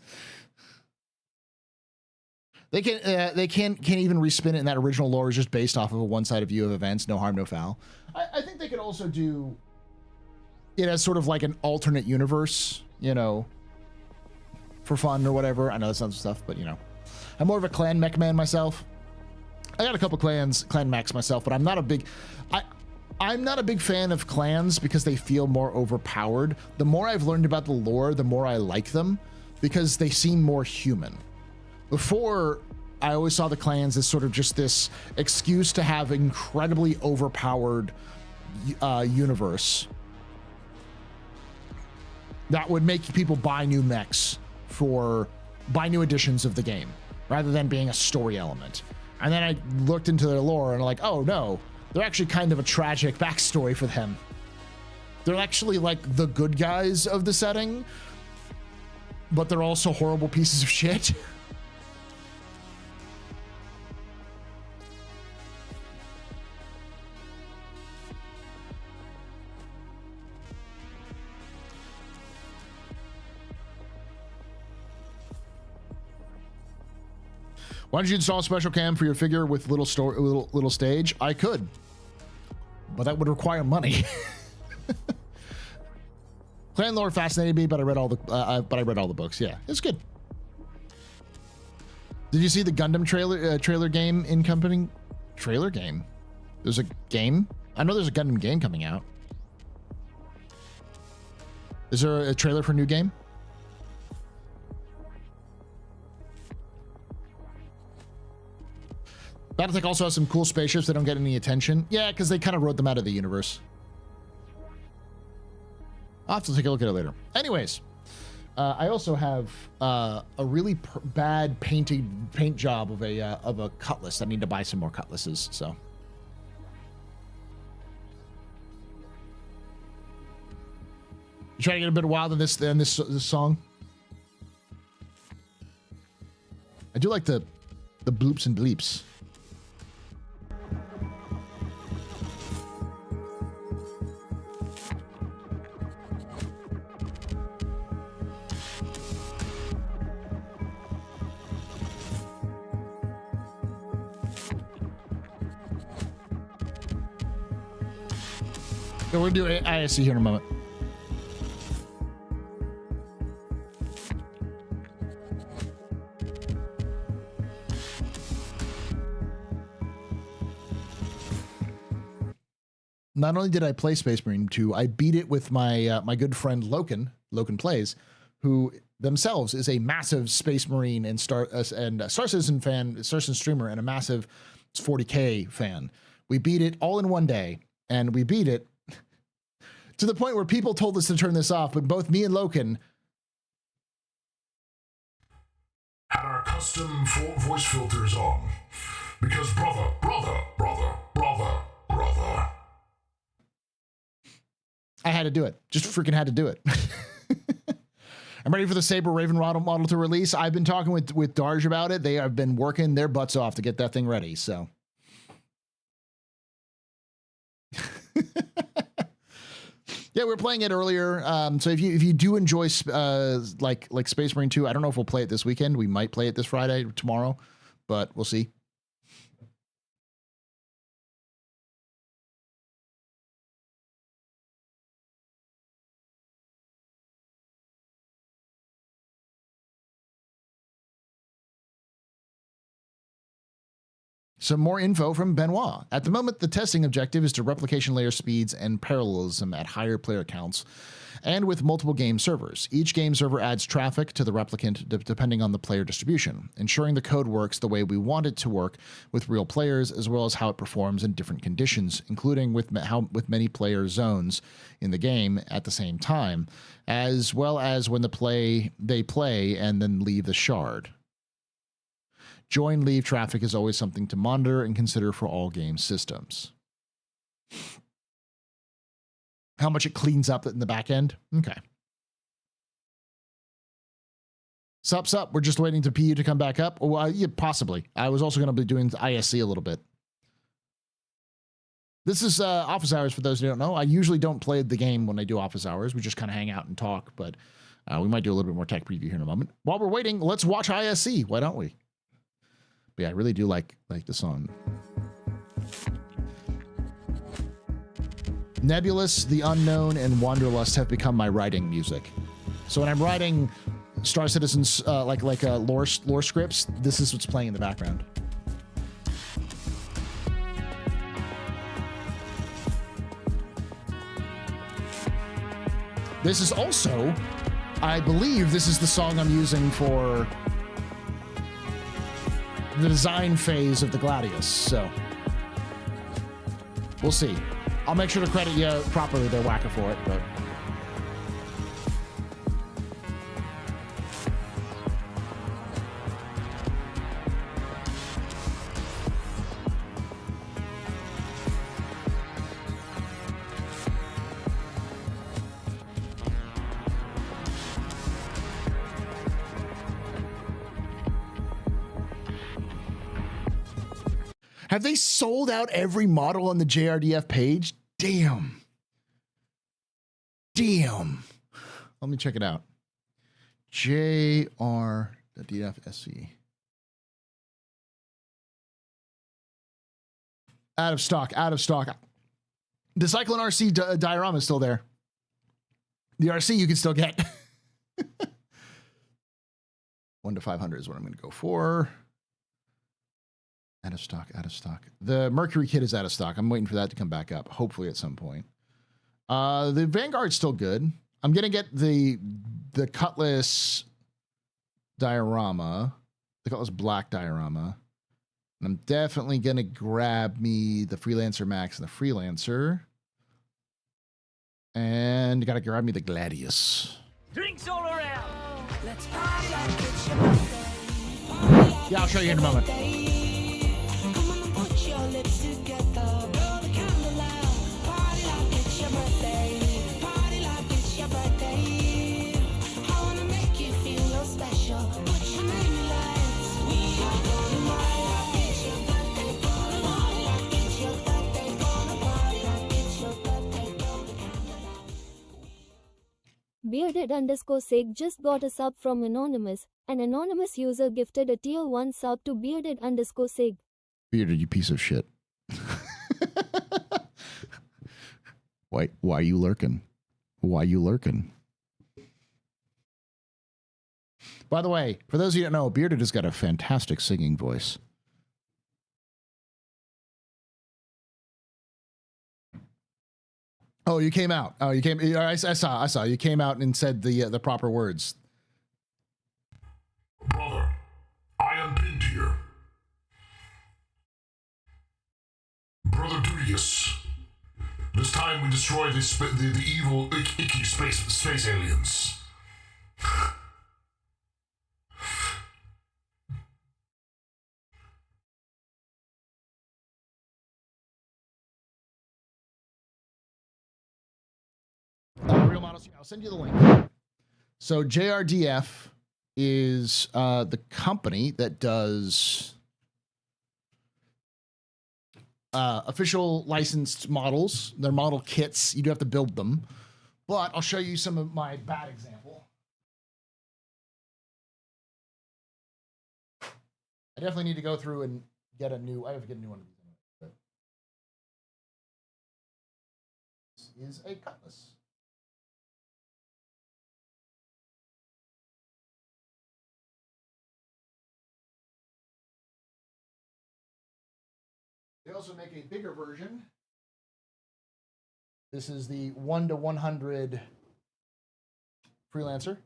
They can't even respin it, and that original lore is just based off of a one-sided view of events, no harm, no foul. I think they could also do it as sort of like an alternate universe, you know, for fun or whatever. I know that's some stuff, but you know, I'm more of a clan mech man myself. I got a couple clan mechs myself, but I'm not a big fan of clans because they feel more overpowered. The more I've learned about the lore, the more I like them because they seem more human. Before, I always saw the clans as sort of just this excuse to have incredibly overpowered universe that would make people buy new mechs buy new editions of the game rather than being a story element. And then I looked into their lore and I'm like, oh no, they're actually kind of a tragic backstory for them. They're actually like the good guys of the setting, but they're also horrible pieces of shit. Why don't you install a special cam for your figure with little stage? I could, but that would require money. Clan lore fascinated me, but I read all the books. Yeah, it's good. Did you see the Gundam trailer game incoming? Trailer game? There's a game? I know there's a Gundam game coming out. Is there a trailer for a new game? Battletech also has some cool spaceships that don't get any attention. Yeah, because they kind of wrote them out of the universe. I'll have to take a look at it later. Anyways, I also have a really bad paint job of a cutlass. I need to buy some more cutlasses. So, you trying to get a bit wild in this song? I do like the bloops and bleeps. So we're going to do ISC here in a moment. Not only did I play Space Marine 2, I beat it with my my good friend Loken Plays, who themselves is a massive Space Marine and Star Citizen fan, Star Citizen streamer, and a massive 40K fan. We beat it all in one day, and we beat it To the point where people told us to turn this off, but both me and Loken had our custom voice filters on. Because brother. I had to do it. Just freaking had to do it. I'm ready for the Saber Raven model to release. I've been talking with Darj about it. They have been working their butts off to get that thing ready. So, yeah, we were playing it earlier. So if you do enjoy like Space Marine 2, I don't know if we'll play it this weekend. We might play it this Friday, tomorrow, but we'll see. Some more info from Benoit. At the moment, the testing objective is to replication layer speeds and parallelism at higher player counts and with multiple game servers. Each game server adds traffic to the replicant depending on the player distribution, ensuring the code works the way we want it to work with real players, as well as how it performs in different conditions, including with many player zones in the game at the same time, as well as when they play and then leave the shard. Join-leave traffic is always something to monitor and consider for all game systems. How much it cleans up in the back end? Okay. Sup. We're just waiting to PU to come back up. Well, yeah, possibly. I was also going to be doing ISC a little bit. This is office hours for those who don't know. I usually don't play the game when I do office hours. We just kind of hang out and talk, but we might do a little bit more tech preview here in a moment. While we're waiting, let's watch ISC. Why don't we? But yeah, I really do like the song. Nebulous, The Unknown, and Wanderlust have become my writing music. So when I'm writing Star Citizen's lore scripts, this is what's playing in the background. This is also, I believe, this is the song I'm using for the design phase of the Gladius, so we'll see. I'll make sure to credit you properly there, Whacker, for it, but have they sold out every model on the JRDF page? Damn. Let me check it out. JRDF.SC. Out of stock. The Cyclone RC diorama is still there. The RC you can still get. 1 to 500 is what I'm going to go for. Out of stock. The Mercury kit is out of stock. I'm waiting for that to come back up, hopefully at some point. The Vanguard's still good. I'm going to get the Cutlass diorama, the Cutlass Black diorama. And I'm definitely going to grab me the Freelancer Max and the Freelancer. And got to grab me the Gladius. Drinks all around. Let's party like it's your birthday. Yeah, I'll show you in a moment. Come on and put your lips together. Blow the candle out. Party like it's your birthday. Party like it's your birthday. I wanna make you feel real special. Put your name in lights. We are gonna party like it's your birthday. Gonna party like it's your birthday. Gonna party like it's your birthday. Blow the candle out. Bearded_sig just got a sub from Anonymous. An anonymous user gifted a tier 1 sub to Bearded_sig. Bearded, you piece of shit. Why you lurking? By the way, for those of you who don't know, Bearded has got a fantastic singing voice. Oh, you came out. Oh, you came. I saw. You came out and said the proper words. Brother, I am pinned here. Brother Dudius, This time we destroy the evil, icky space aliens. Real models. I'll send you the link. So JRDF is the company that does official licensed models. They're model kits. You do have to build them. But I'll show you some of my bad example. I definitely need to go through and get a new. I have to get a new one of these. But this is a cutlass. They also make a bigger version. This is the 1 to 100 freelancer.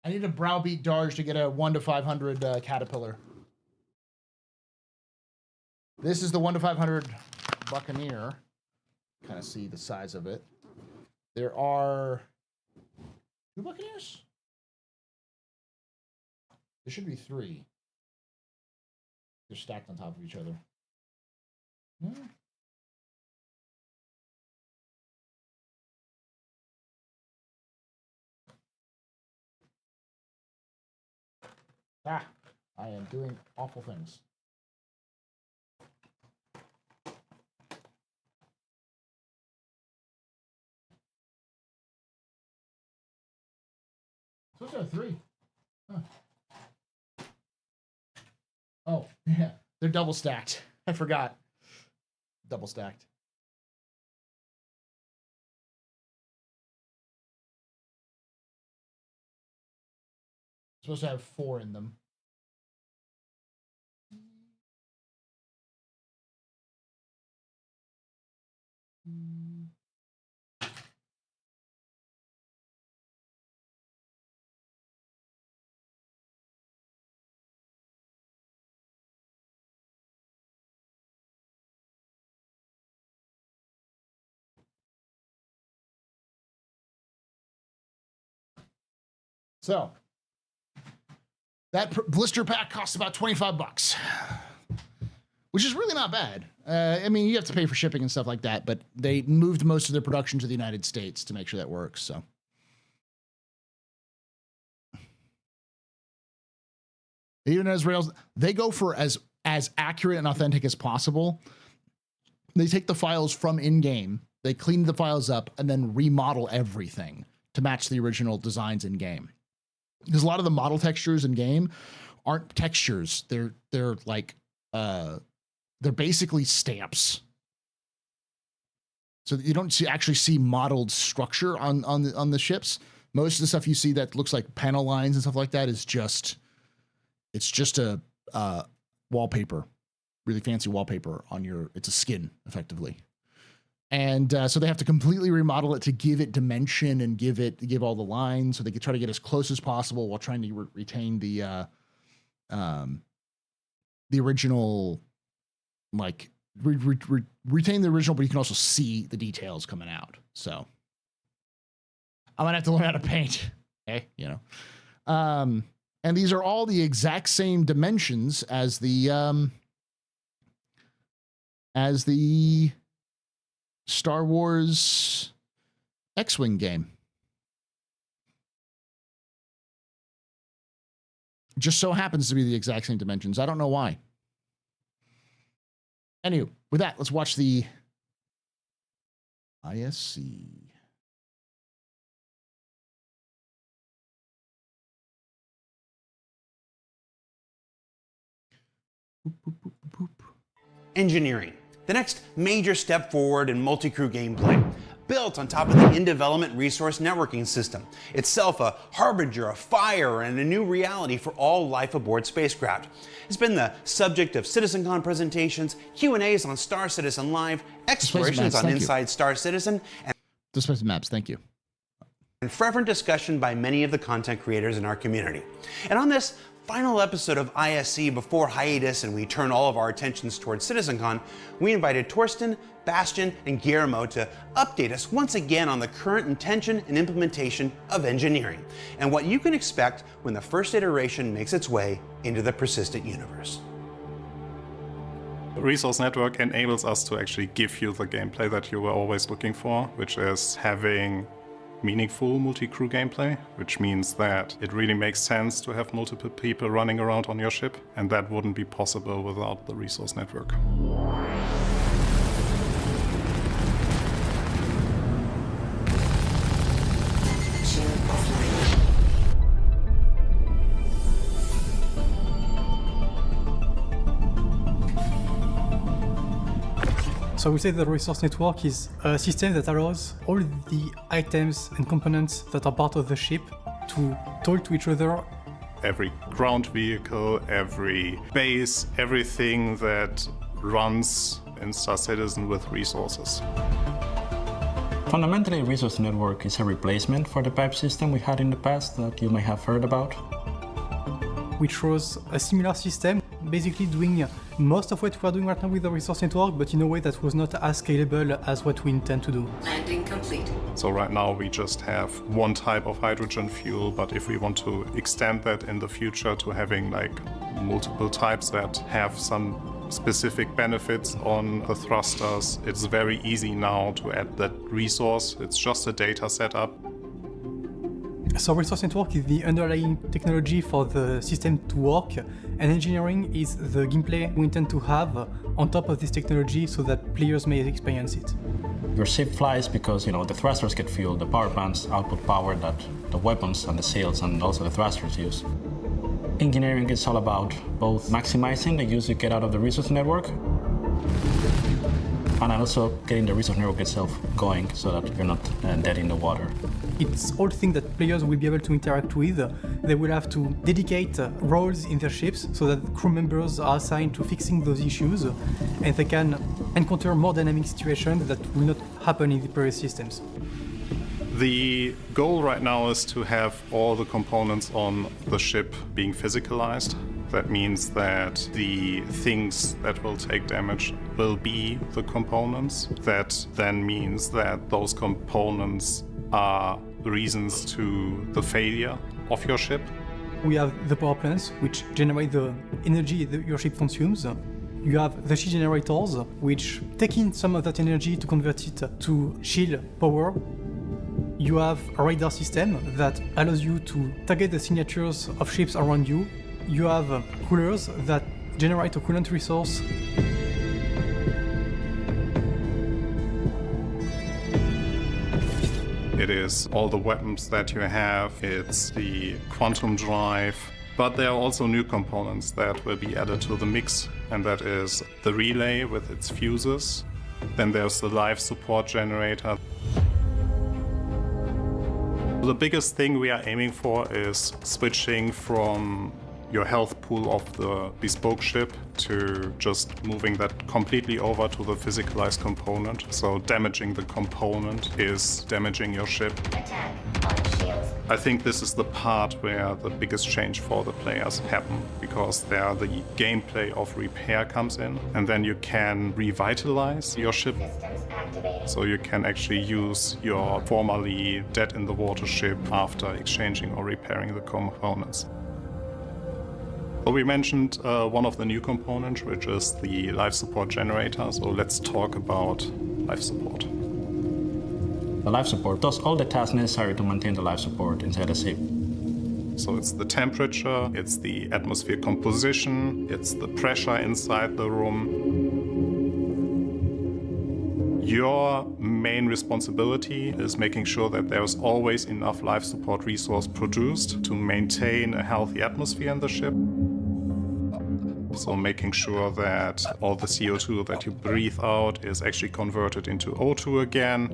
I need a browbeat Darge to get a 1 to 500 Caterpillar. This is the 1 to 500 Buccaneer. Kind of see the size of it. There are 2 Buccaneers? There should be 3. They're stacked on top of each other. Hmm. Ah, I am doing awful things. Supposed to have 3. Huh. Oh, yeah. They're double stacked. I forgot. Double stacked. Supposed to have 4 in them. So that blister pack costs about $25, which is really not bad. I mean, you have to pay for shipping and stuff like that, but they moved most of their production to the United States to make sure that works. So even as Rails, they go for as accurate and authentic as possible. They take the files from in-game, they clean the files up, and then remodel everything to match the original designs in-game. Because a lot of the model textures in game aren't textures. They're like they're basically stamps. So you don't actually see modeled structure on the ships. Most of the stuff you see that looks like panel lines and stuff like that is just a wallpaper, really fancy wallpaper on your. It's a skin effectively. And so they have to completely remodel it to give it dimension and give all the lines, so they could try to get as close as possible while trying to retain the original, like retain the original, but you can also see the details coming out. So I'm gonna have to learn how to paint. Okay, you know. And these are all the exact same dimensions as the Star Wars X-Wing game. Just so happens to be the exact same dimensions. I don't know why. Anyway, with that, let's watch the ISC. Boop, boop, boop, boop. Engineering, the next major step forward in multi-crew gameplay. built on top of the in-development resource networking system, itself a harbinger of fire and a new reality for all life aboard spacecraft. It's been the subject of CitizenCon presentations, Q&As on StarCitizenLive, explorations on Inside Star Citizen, and Displacement maps, thank you. and fervent discussion by many of the content creators in our community. And on this final episode of ISC before hiatus and we turn all of our attentions towards CitizenCon, we invited Torsten, Bastian, and Guillermo to update us once again on the current intention and implementation of engineering, and what you can expect when the first iteration makes its way into the persistent universe. The resource network enables us to actually give you the gameplay that you were always looking for, which is having meaningful multi-crew gameplay, which means that it really makes sense to have multiple people running around on your ship, and that wouldn't be possible without the resource network. So I would say the resource network is a system that allows all the items and components that are part of the ship to talk to each other. Every ground vehicle, every base, everything that runs in Star Citizen with resources. Fundamentally, Resource Network is a replacement for the pipe system we had in the past that you may have heard about. Which was a similar system, basically doing most of what we are doing right now with the resource network, but in a way that was not as scalable as what we intend to do. Landing complete. So right now we just have one type of hydrogen fuel, but if we want to extend that in the future to having like multiple types that have some specific benefits on the thrusters, it's very easy now to add that resource. It's just a data setup. So resource network is the underlying technology for the system to work, and engineering is the gameplay we intend to have on top of this technology so that players may experience it. Your ship flies because, the thrusters get fueled, the power plants output power that the weapons and the sails and also the thrusters use. Engineering is all about both maximizing the use you get out of the resource network and also getting the resource network itself going so that you're not dead in the water. It's all things that players will be able to interact with. They will have to dedicate roles in their ships so that crew members are assigned to fixing those issues, and they can encounter more dynamic situations that will not happen in the previous systems. The goal right now is to have all the components on the ship being physicalized. That means that the things that will take damage will be the components. That then means that those components are reasons to the failure of your ship. We have the power plants, which generate the energy that your ship consumes. You have the shield generators, which take in some of that energy to convert it to shield power. You have a radar system that allows you to target the signatures of ships around you. You have coolers that generate a coolant resource. It is all the weapons that you have, it's the quantum drive, but there are also new components that will be added to the mix, and that is the relay with its fuses. Then there's the life support generator. The biggest thing we are aiming for is switching from your health pool of the bespoke ship to just moving that completely over to the physicalized component. So damaging the component is damaging your ship. Attack on shields. I think this is the part where the biggest change for the players happen, because there the gameplay of repair comes in, and then you can revitalize your ship. Systems activated. So you can actually use your formerly dead in the water ship after exchanging or repairing the components. Well, we mentioned one of the new components, which is the life support generator. So let's talk about life support. The life support does all the tasks necessary to maintain the life support inside the ship. So it's the temperature, it's the atmosphere composition, it's the pressure inside the room. Your main responsibility is making sure that there's always enough life support resource produced to maintain a healthy atmosphere in the ship. So making sure that all the CO2 that you breathe out is actually converted into O2 again.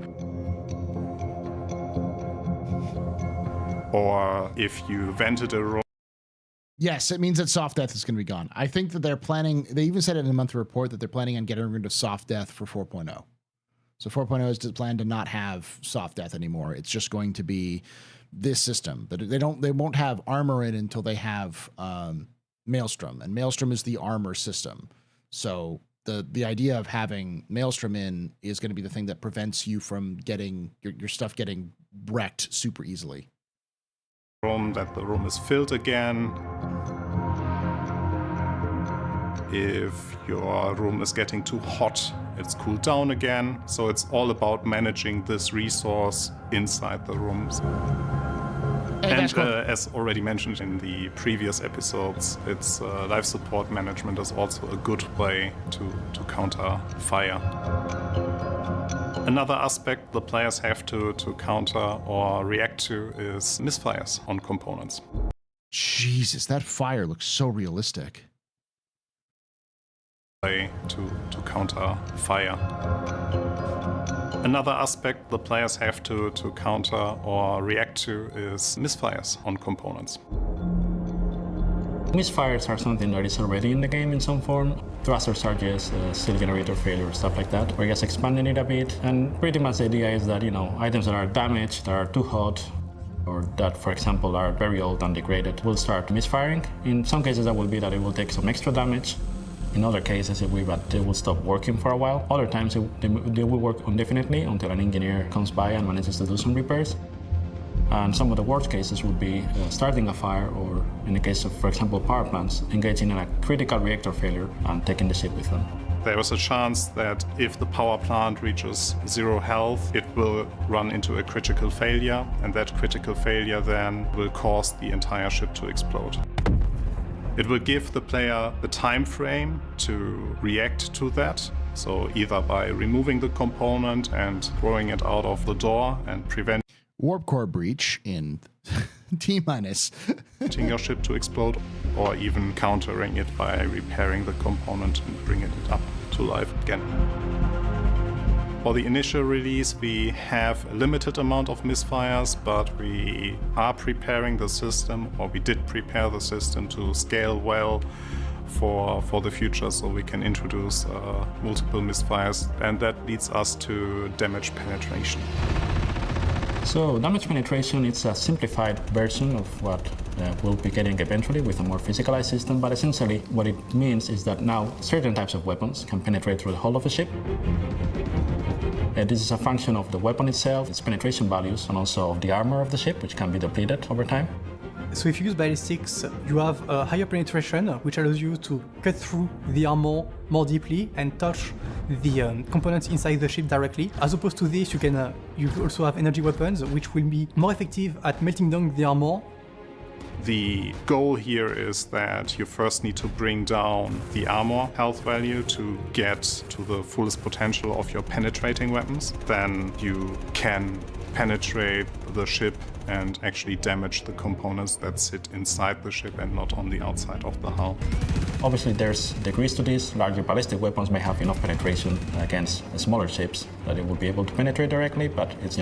Or if you vented a room. Yes, it means that soft death is going to be gone. I think that they're planning, they even said it in the monthly report that they're planning on getting rid of soft death for 4.0. So 4.0 is to plan to not have soft death anymore. It's just going to be this system. But they won't have armor in until they have Maelstrom, and Maelstrom is the armor system. So the idea of having Maelstrom in is going to be the thing that prevents you from getting your stuff getting wrecked super easily. That the room is filled again. If your room is getting too hot, it's cooled down again. So it's all about managing this resource inside the rooms. And as already mentioned in the previous episodes, its life support management is also a good way to counter fire. Another aspect the players have to counter or react to is misfires on components. Jesus, that fire looks so realistic. Way to counter fire. Another aspect the players have to counter or react to is misfires on components. Misfires are something that is already in the game in some form. Thruster charges, seal generator failure, stuff like that. We're just expanding it a bit, and pretty much the idea is that, items that are damaged, that are too hot, or that, for example, are very old and degraded, will start misfiring. In some cases, that will be that it will take some extra damage. In other cases, it will be that they will stop working for a while. Other times, they will work indefinitely until an engineer comes by and manages to do some repairs. And some of the worst cases would be starting a fire, or in the case of, for example, power plants, engaging in a critical reactor failure and taking the ship with them. There is a chance that if the power plant reaches 0 health, it will run into a critical failure, and that critical failure then will cause the entire ship to explode. It will give the player the time frame to react to that. So either by removing the component and throwing it out of the door and preventing warp core breach in T-minus. your ship to explode, or even countering it by repairing the component and bringing it up to life again. For the initial release, we have a limited amount of misfires, but we are preparing the system, or we did prepare the system to scale well for the future, so we can introduce multiple misfires, and that leads us to damage penetration. So damage penetration is a simplified version of what we'll be getting eventually with a more physicalized system, but essentially what it means is that now certain types of weapons can penetrate through the hull of a ship. This is a function of the weapon itself, its penetration values, and also of the armor of the ship, which can be depleted over time. So if you use ballistics, you have a higher penetration, which allows you to cut through the armor more deeply and touch the components inside the ship directly. As opposed to this, you also have energy weapons, which will be more effective at melting down the armor. The goal here is that you first need to bring down the armor health value to get to the fullest potential of your penetrating weapons. Then you can penetrate the ship and actually damage the components that sit inside the ship and not on the outside of the hull. Obviously, there's degrees to this. Larger ballistic weapons may have enough penetration against smaller ships that it will be able to penetrate directly, but it's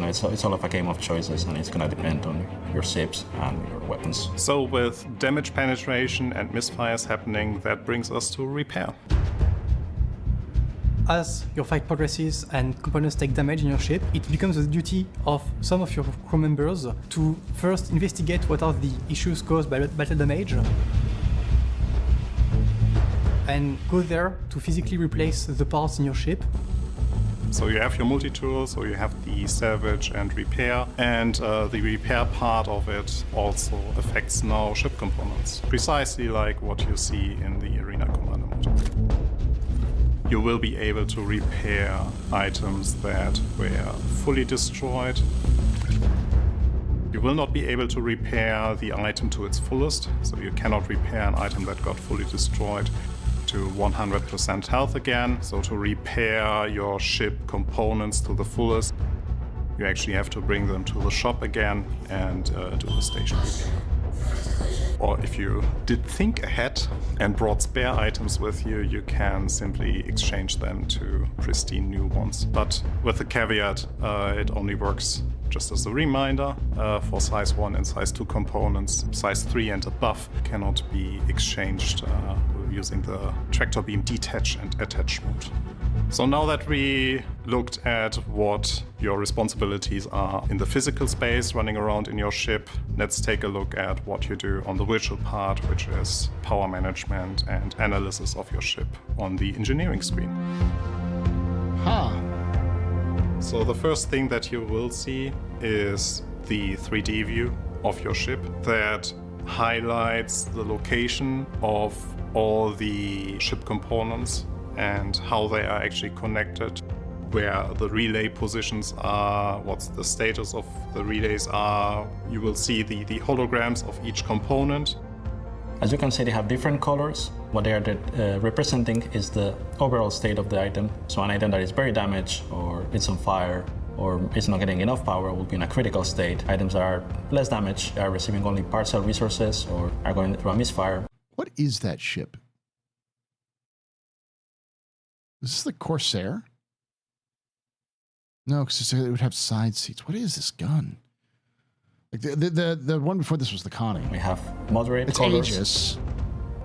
all of a game of choices, and it's going to depend on your ships and your weapons. So with damage penetration and misfires happening, that brings us to repair. As your fight progresses and components take damage in your ship, it becomes the duty of some of your crew members to first investigate what are the issues caused by battle damage and go there to physically replace the parts in your ship. So you have your multi-tool, so you have the salvage and repair, and the repair part of it also affects now ship components, precisely like what you see in the Arena Commander mode. You will be able to repair items that were fully destroyed. You will not be able to repair the item to its fullest, so you cannot repair an item that got fully destroyed to 100% health again. So to repair your ship components to the fullest, you actually have to bring them to the shop again and do the station repair. Or if you did think ahead and brought spare items with you, you can simply exchange them to pristine new ones. But with the caveat, it only works Just as a reminder, for size 1 and size 2 components, size 3 and above cannot be exchanged using the tractor beam detach and attach mode. So now that we looked at what your responsibilities are in the physical space running around in your ship, let's take a look at what you do on the virtual part, which is power management and analysis of your ship on the engineering screen. So the first thing that you will see is the 3D view of your ship that highlights the location of all the ship components and how they are actually connected, where the relay positions are, what's the status of the relays are. You will see the holograms of each component. As you can see, they have different colors. What they are representing is the overall state of the item. So an item that is very damaged, or it's on fire, or it's not getting enough power will be in a critical state. Items that are less damaged are receiving only partial resources or are going through a misfire. What is that ship? Is this the Corsair? No, because it would have side seats. What is this gun? Like the one before this was the Connie. We have moderate it's colors. Aegis.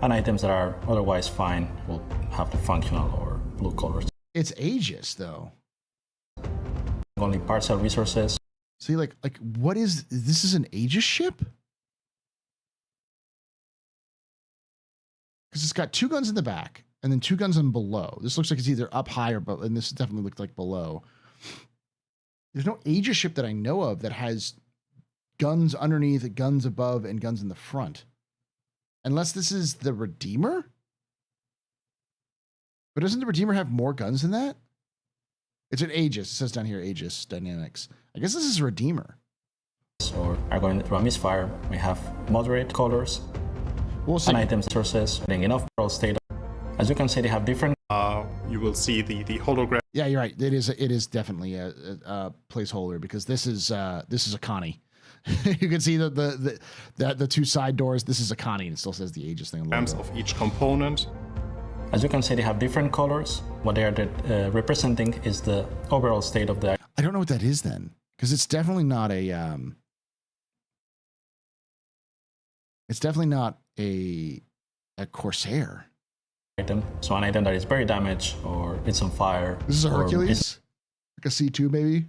And items that are otherwise fine will have the functional or blue colors. It's Aegis, though. Only partial resources. See, like what is this? Is an Aegis ship? Because it's got 2 guns in the back and then 2 guns on below. This looks like it's either up high or below, and this definitely looked like below. There's no Aegis ship that I know of that has guns underneath, guns above, and guns in the front. Unless this is the Redeemer? But doesn't the Redeemer have more guns than that? It's an Aegis. It says down here, Aegis Dynamics. I guess this is Redeemer. Or are going through a misfire. We have moderate colors. We'll see. And items sources getting enough overall state. As you can see, they have different. You will see the hologram. Yeah, you're right. It is definitely a placeholder because this is a Connie. You can see the 2 side doors. This is a Connie, and it still says the Aegis thing. Of each component. As you can see, they have different colors. What they are representing is the overall state of the. I don't know what that is then, because it's definitely not a. It's definitely not a Corsair. Item. So an item that is very damaged or it's on fire. This is a Hercules, like a C2 maybe.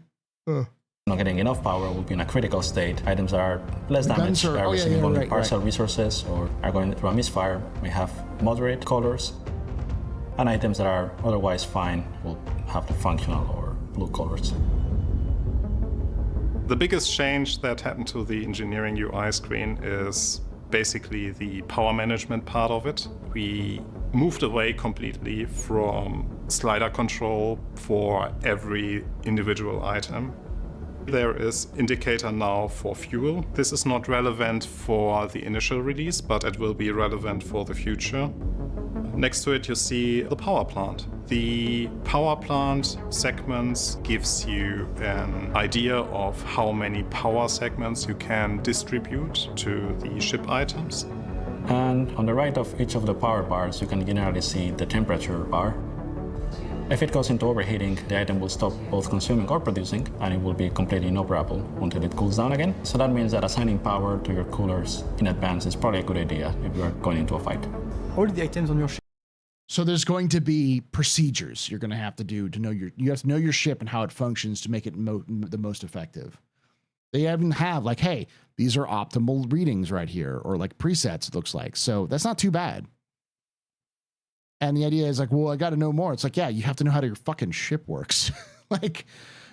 Not getting enough power will be in a critical state. Items that are less damaged are receiving only partial resources or are going through a misfire. We have moderate colors. And items that are otherwise fine will have the functional or blue colors. The biggest change that happened to the engineering UI screen is basically the power management part of it. We moved away completely from slider control for every individual item. There is indicator now for fuel. This is not relevant for the initial release, but it will be relevant for the future. Next to it, you see the power plant. The power plant segments gives you an idea of how many power segments you can distribute to the ship items. And on the right of each of the power bars, you can generally see the temperature bar. If it goes into overheating, the item will stop both consuming or producing, and it will be completely inoperable until it cools down again. So that means that assigning power to your coolers in advance is probably a good idea if you are going into a fight. All the items on your ship. So there's going to be procedures you're going to have to do to know you have to know your ship and how it functions to make it the most effective. They even have like, hey, these are optimal readings right here, or like presets, it looks like. So that's not too bad. And the idea is like, well, I got to know more. It's like, yeah, you have to know how your fucking ship works. Like,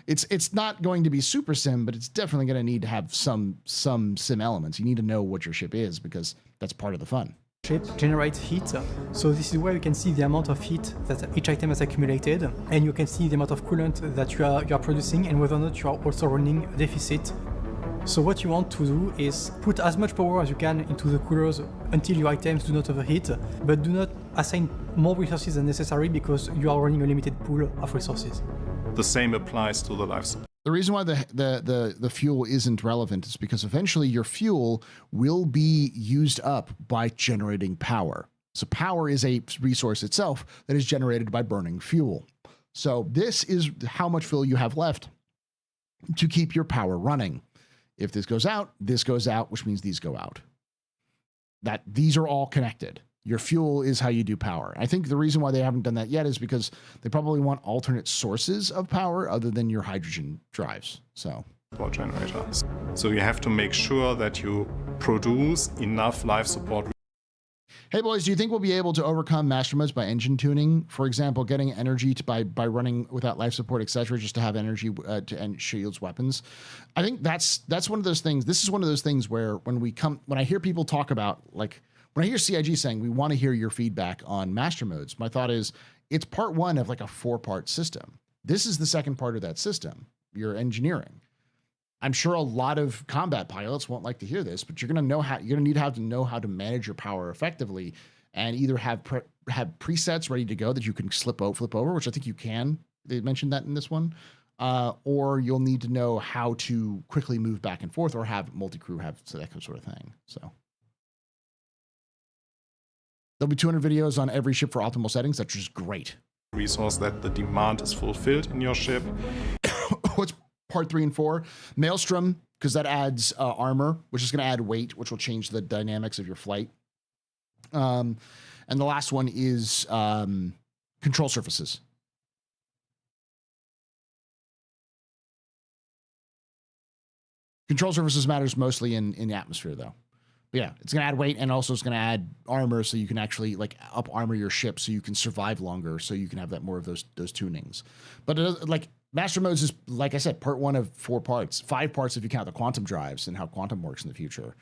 it's not going to be super sim, but it's definitely going to need to have some sim elements. You need to know what your ship is because that's part of the fun. Ship generates heat, so this is where you can see the amount of heat that each item has accumulated, and you can see the amount of coolant that you are producing and whether or not you are also running a deficit. So what you want to do is put as much power as you can into the coolers until your items do not overheat, but do not assign more resources than necessary because you are running a limited pool of resources. The same applies to the life support. The reason why the fuel isn't relevant is because eventually your fuel will be used up by generating power. So power is a resource itself that is generated by burning fuel. So this is how much fuel you have left to keep your power running. If this goes out, which means these go out. That these are all connected. Your fuel is how you do power. I think the reason why they haven't done that yet is because they probably want alternate sources of power other than your hydrogen drives. So generators. So you have to make sure that you produce enough life support. Hey boys, do you think we'll be able to overcome master modes by engine tuning? For example, getting energy by running without life support, etc., just to have energy to end shields weapons. I think that's one of those things. This is one of those things where when I hear people talk about, like when I hear CIG saying we want to hear your feedback on master modes, my thought is it's part one of like a 4-part system. This is the second part of that system, your engineering. I'm sure a lot of combat pilots won't like to hear this, but you're going to need to know how to manage your power effectively, and either have presets ready to go that you can flip over, which I think you can. They mentioned that in this one, or you'll need to know how to quickly move back and forth, or have multi-crew have that sort of thing. So there'll be 200 videos on every ship for optimal settings. That's just great. Resource that the demand is fulfilled in your ship. What's part 3 and 4? Maelstrom, because that adds armor, which is going to add weight, which will change the dynamics of your flight. And the last one is control surfaces. Control surfaces matters mostly in the atmosphere, though. But yeah, it's going to add weight, and also it's going to add armor, so you can actually like up armor your ship, so you can survive longer, so you can have that more of those tunings. But like master modes is, like I said, part 1 of 4 parts, 5 parts if you count the quantum drives and how quantum works in the future,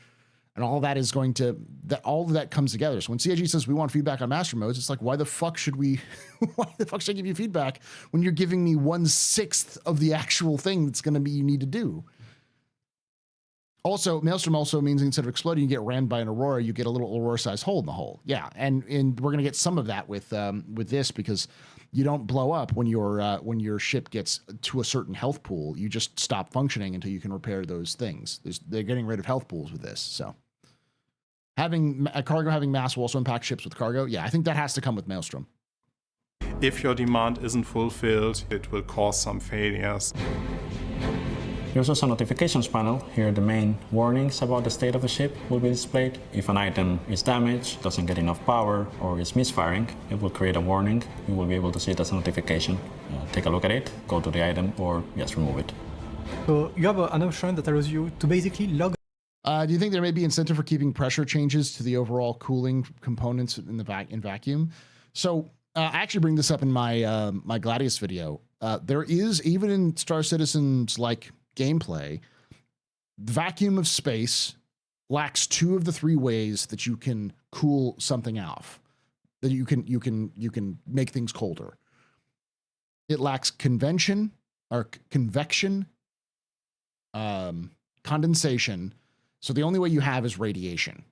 and all that is going to all of that comes together. So when CIG says we want feedback on master modes, it's like, why the fuck should I give you feedback when you're giving me 1/6 of the actual thing that's going to be you need to do? Also, Maelstrom also means instead of exploding, you get rammed by an Aurora, you get a little Aurora-sized hole in the hull. Yeah, and we're going to get some of that with this, because you don't blow up when your ship gets to a certain health pool. You just stop functioning until you can repair those things. They're getting rid of health pools with this. So having a cargo having mass will also impact ships with cargo. Yeah, I think that has to come with Maelstrom. If your demand isn't fulfilled, it will cause some failures. There's also a notifications panel. Here the main warnings about the state of the ship will be displayed. If an item is damaged, doesn't get enough power, or is misfiring, it will create a warning. You will be able to see it as a notification. Take a look at it, go to the item, or just remove it. So you have an option that allows you to basically log. Do you think there may be incentive for keeping pressure changes to the overall cooling components in vacuum? So I actually bring this up in my my Gladius video. There is, even in Star Citizen's like gameplay, the vacuum of space lacks 2 of the 3 ways that you can cool something off, that you can make things colder. It lacks convection, condensation. So the only way you have is radiation.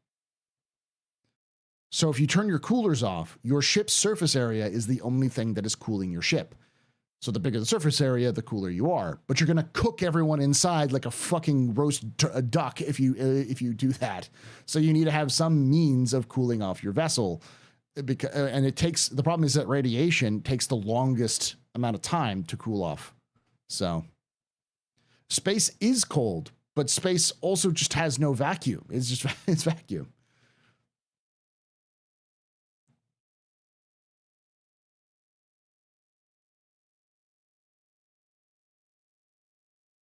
So if you turn your coolers off, your ship's surface area is the only thing that is cooling your ship. So the bigger the surface area, the cooler you are. But you're going to cook everyone inside like a fucking roast duck if you do that. So you need to have some means of cooling off your vessel. And the problem is that radiation takes the longest amount of time to cool off. So space is cold, but space also just has no vacuum. It's vacuum.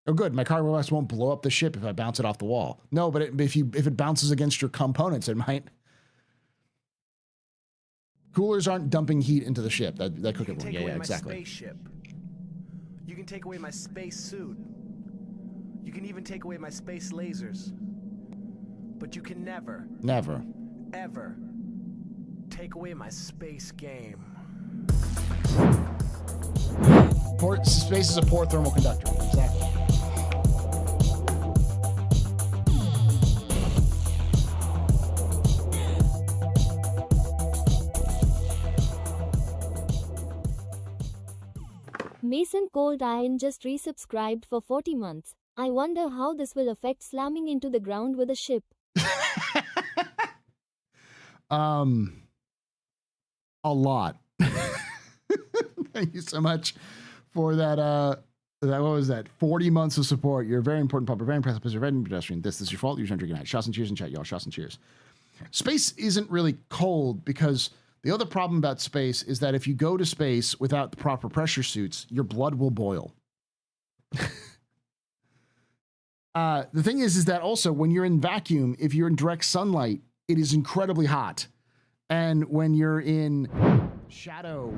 Oh, good. My cargo blast won't blow up the ship if I bounce it off the wall. No, but if it bounces against your components, it might. Coolers aren't dumping heat into the ship. That cook it. Yeah, exactly. Spaceship. You can take away my space suit. You can even take away my space lasers. But you can never, ever take away my space game. Space is a poor thermal conductor. Exactly. Mason Cold Iron just resubscribed for 40 months. I wonder how this will affect slamming into the ground with a ship. A lot. Thank you so much for that What was that? 40 months of support. You're a very important public, very impressive, you're very pedestrian. This is your fault. You're trying to drink night. Shots and cheers in chat, y'all. Shots and cheers. Space isn't really cold because the other problem about space is that if you go to space without the proper pressure suits, your blood will boil. The thing is that also when you're in vacuum, if you're in direct sunlight, it is incredibly hot. And when you're in shadow,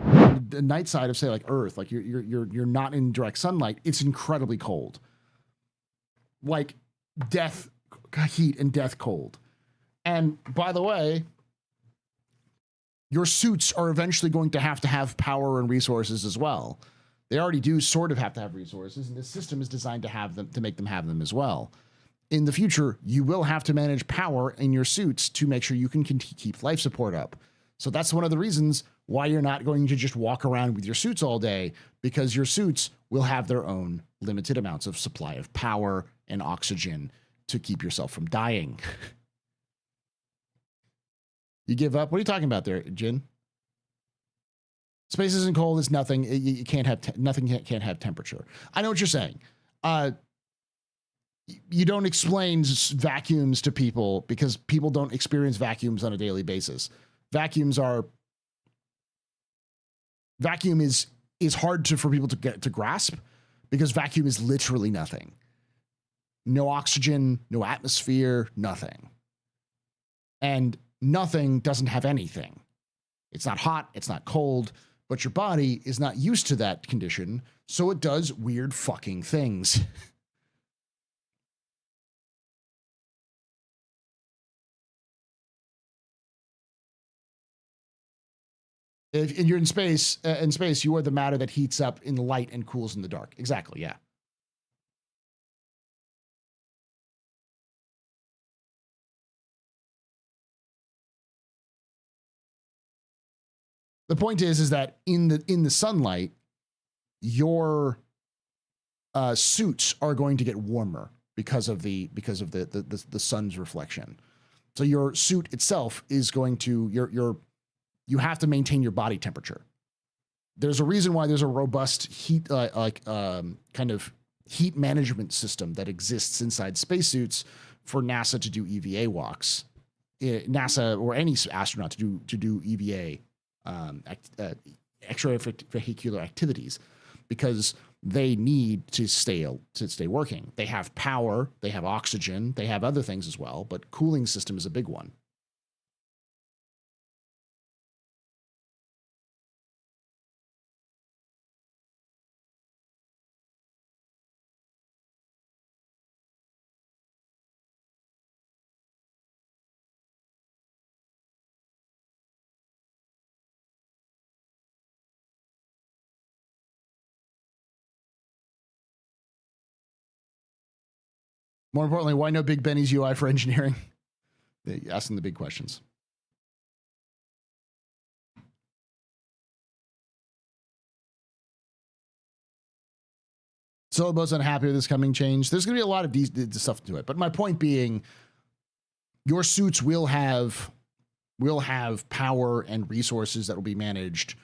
the night side of say like Earth, like you're not in direct sunlight, it's incredibly cold. Like death heat and death cold. And by the way, your suits are eventually going to have power and resources as well. They already do sort of have to have resources, and this system is designed to have them, to make them have them as well. In the future, you will have to manage power in your suits to make sure you can keep life support up. So that's one of the reasons why you're not going to just walk around with your suits all day, because your suits will have their own limited amounts of supply of power and oxygen to keep yourself from dying. You give up? What are you talking about there, Jin? Space isn't cold. It's nothing. You can't have nothing. Can't have temperature. I know what you're saying. You don't explain vacuums to people because people don't experience vacuums on a daily basis. Vacuum is hard for people to get to grasp because vacuum is literally nothing. No oxygen, no atmosphere, nothing. And nothing doesn't have anything. It's not hot, it's not cold, but your body is not used to that condition, so it does weird fucking things. If you're in space, you are the matter that heats up in the light and cools in the dark. Exactly, yeah. The point is that in the sunlight, your suits are going to get warmer because of the sun's reflection. So your suit itself is going to you have to maintain your body temperature. There's a reason why there's a robust heat kind of heat management system that exists inside spacesuits for NASA to do EVA walks. NASA or any astronaut to do EVA. Extravehicular activities, because they need to stay working. They have power, they have oxygen, they have other things as well, but cooling system is a big one. More importantly, why no Big Benny's UI for engineering? Asking the big questions. Syllabus unhappy with this coming change. There's going to be a lot of these stuff to it. But my point being, your suits will have power and resources that will be managed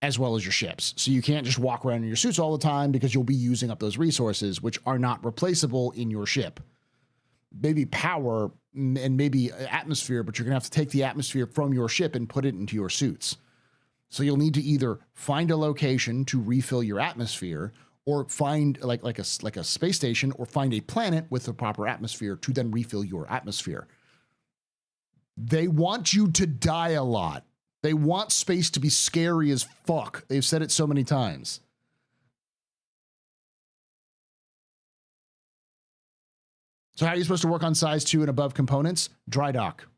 as well as your ships. So you can't just walk around in your suits all the time because you'll be using up those resources, which are not replaceable in your ship. Maybe power and maybe atmosphere, but you're going to have to take the atmosphere from your ship and put it into your suits. So you'll need to either find a location to refill your atmosphere, or find like a space station, or find a planet with the proper atmosphere to then refill your atmosphere. They want you to die a lot. They want space to be scary as fuck. They've said it so many times. So how are you supposed to work on size 2 and above components? Dry dock.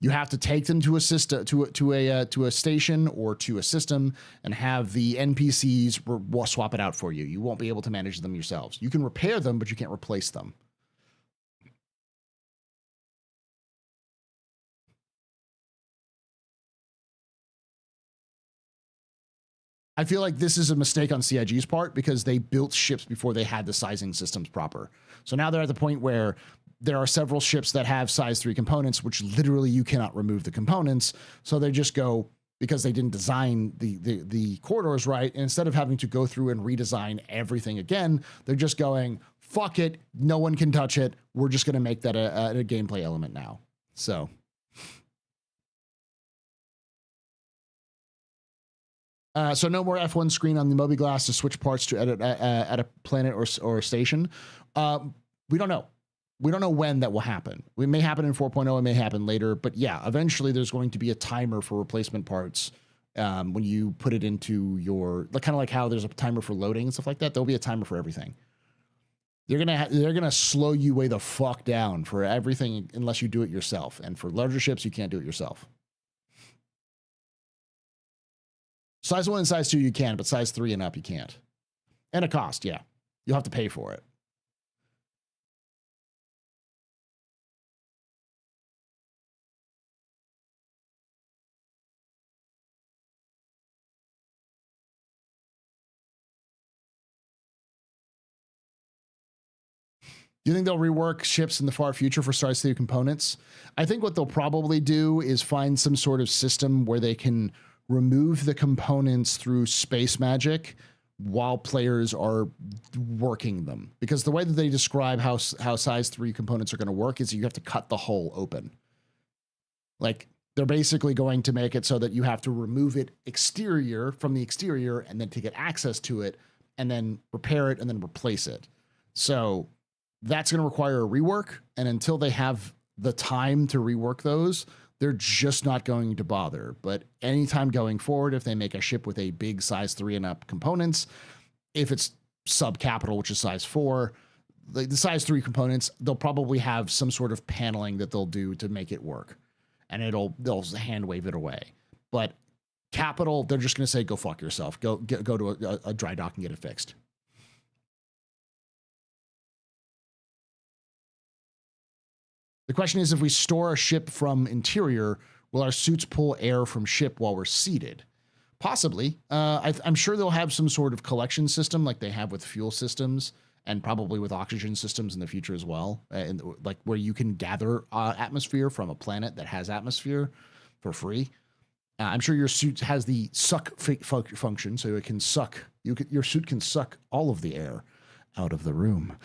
You have to take them to a system, to a station or to a system, and have the NPCs swap it out for you. You won't be able to manage them yourselves. You can repair them, but you can't replace them. I feel like this is a mistake on CIG's part because they built ships before they had the sizing systems proper. So now they're at the point where there are several ships that have size 3 components, which literally you cannot remove the components. So they just go, because they didn't design the corridors right. And instead of having to go through and redesign everything again, they're just going, fuck it, no one can touch it. We're just going to make that a gameplay element now. So no more F1 screen on the mobiGlas to switch parts to at a planet or a station. We don't know. We don't know when that will happen. It may happen in 4.0. It may happen later. But yeah, eventually there's going to be a timer for replacement parts when you put it into your, kind of like how there's a timer for loading and stuff like that. There'll be a timer for everything. They're gonna slow you way the fuck down for everything unless you do it yourself. And for larger ships, you can't do it yourself. Size 1 and size 2 you can, but size 3 and up you can't. And a cost, yeah. You'll have to pay for it. Do you think they'll rework ships in the far future for size 3 components? I think what they'll probably do is find some sort of system where they can remove the components through space magic while players are working them. Because the way that they describe how size 3 components are going to work is you have to cut the hole open. Like, they're basically going to make it so that you have to remove it from the exterior and then to get access to it and then repair it and then replace it. So that's going to require a rework. And until they have the time to rework those, they're just not going to bother. But anytime going forward, if they make a ship with a big size 3 and up components, if it's sub-capital, which is size 4, the size 3 components, they'll probably have some sort of paneling that they'll do to make it work. And they'll hand wave it away. But capital, they're just going to say, go fuck yourself. Go to a dry dock and get it fixed. The question is, if we store a ship from interior, will our suits pull air from ship while we're seated? Possibly. I'm sure they'll have some sort of collection system like they have with fuel systems and probably with oxygen systems in the future as well. And like where you can gather atmosphere from a planet that has atmosphere for free. I'm sure your suit has the suck function, so it can suck. Your suit can suck all of the air out of the room.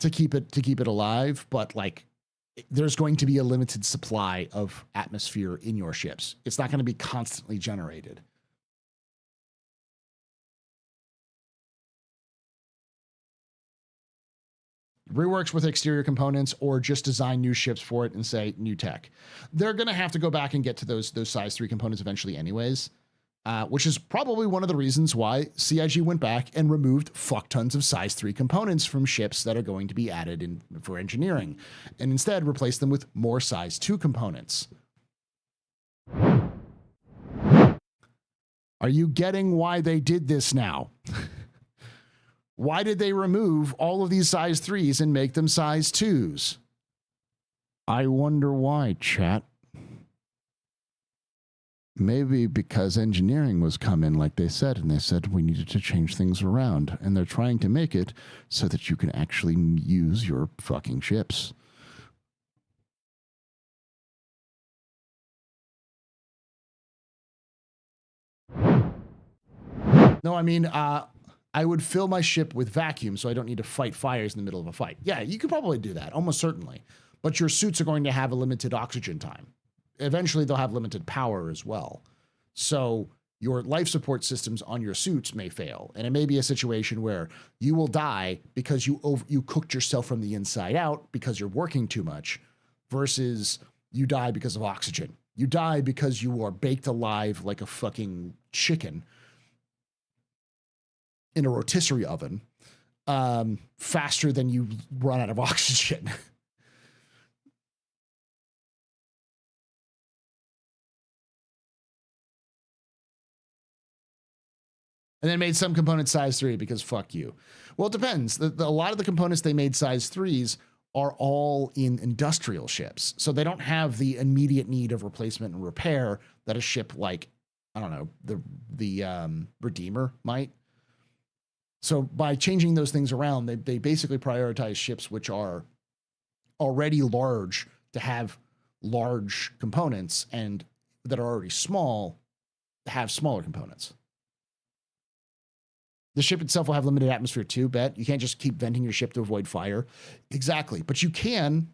To keep it alive, but like there's going to be a limited supply of atmosphere in your ships. It's not going to be constantly generated. Reworks with exterior components or just design new ships for it and say new tech. They're going to have to go back and get to those size 3 components eventually anyways. Which is probably one of the reasons why CIG went back and removed fuck tons of size 3 components from ships that are going to be added in for engineering, and instead replaced them with more size 2 components. Are you getting why they did this now? Why did they remove all of these size 3s and make them size 2s? I wonder why, chat. Maybe because engineering was coming, like they said, and they said we needed to change things around, and they're trying to make it so that you can actually use your fucking ships. No, I mean, I would fill my ship with vacuum so I don't need to fight fires in the middle of a fight. Yeah, you could probably do that, almost certainly. But your suits are going to have a limited oxygen time. Eventually, they'll have limited power as well. So your life support systems on your suits may fail. And it may be a situation where you will die because you cooked yourself from the inside out because you're working too much, versus you die because of oxygen. You die because you are baked alive like a fucking chicken in a rotisserie oven faster than you run out of oxygen. And then made some components size 3 because fuck you. Well, it depends. A lot of the components they made size 3s are all in industrial ships. So they don't have the immediate need of replacement and repair that a ship like, I don't know, the Redeemer might. So by changing those things around, they basically prioritize ships which are already large to have large components and that are already small have smaller components. The ship itself will have limited atmosphere too, Bet. You can't just keep venting your ship to avoid fire. Exactly. But you can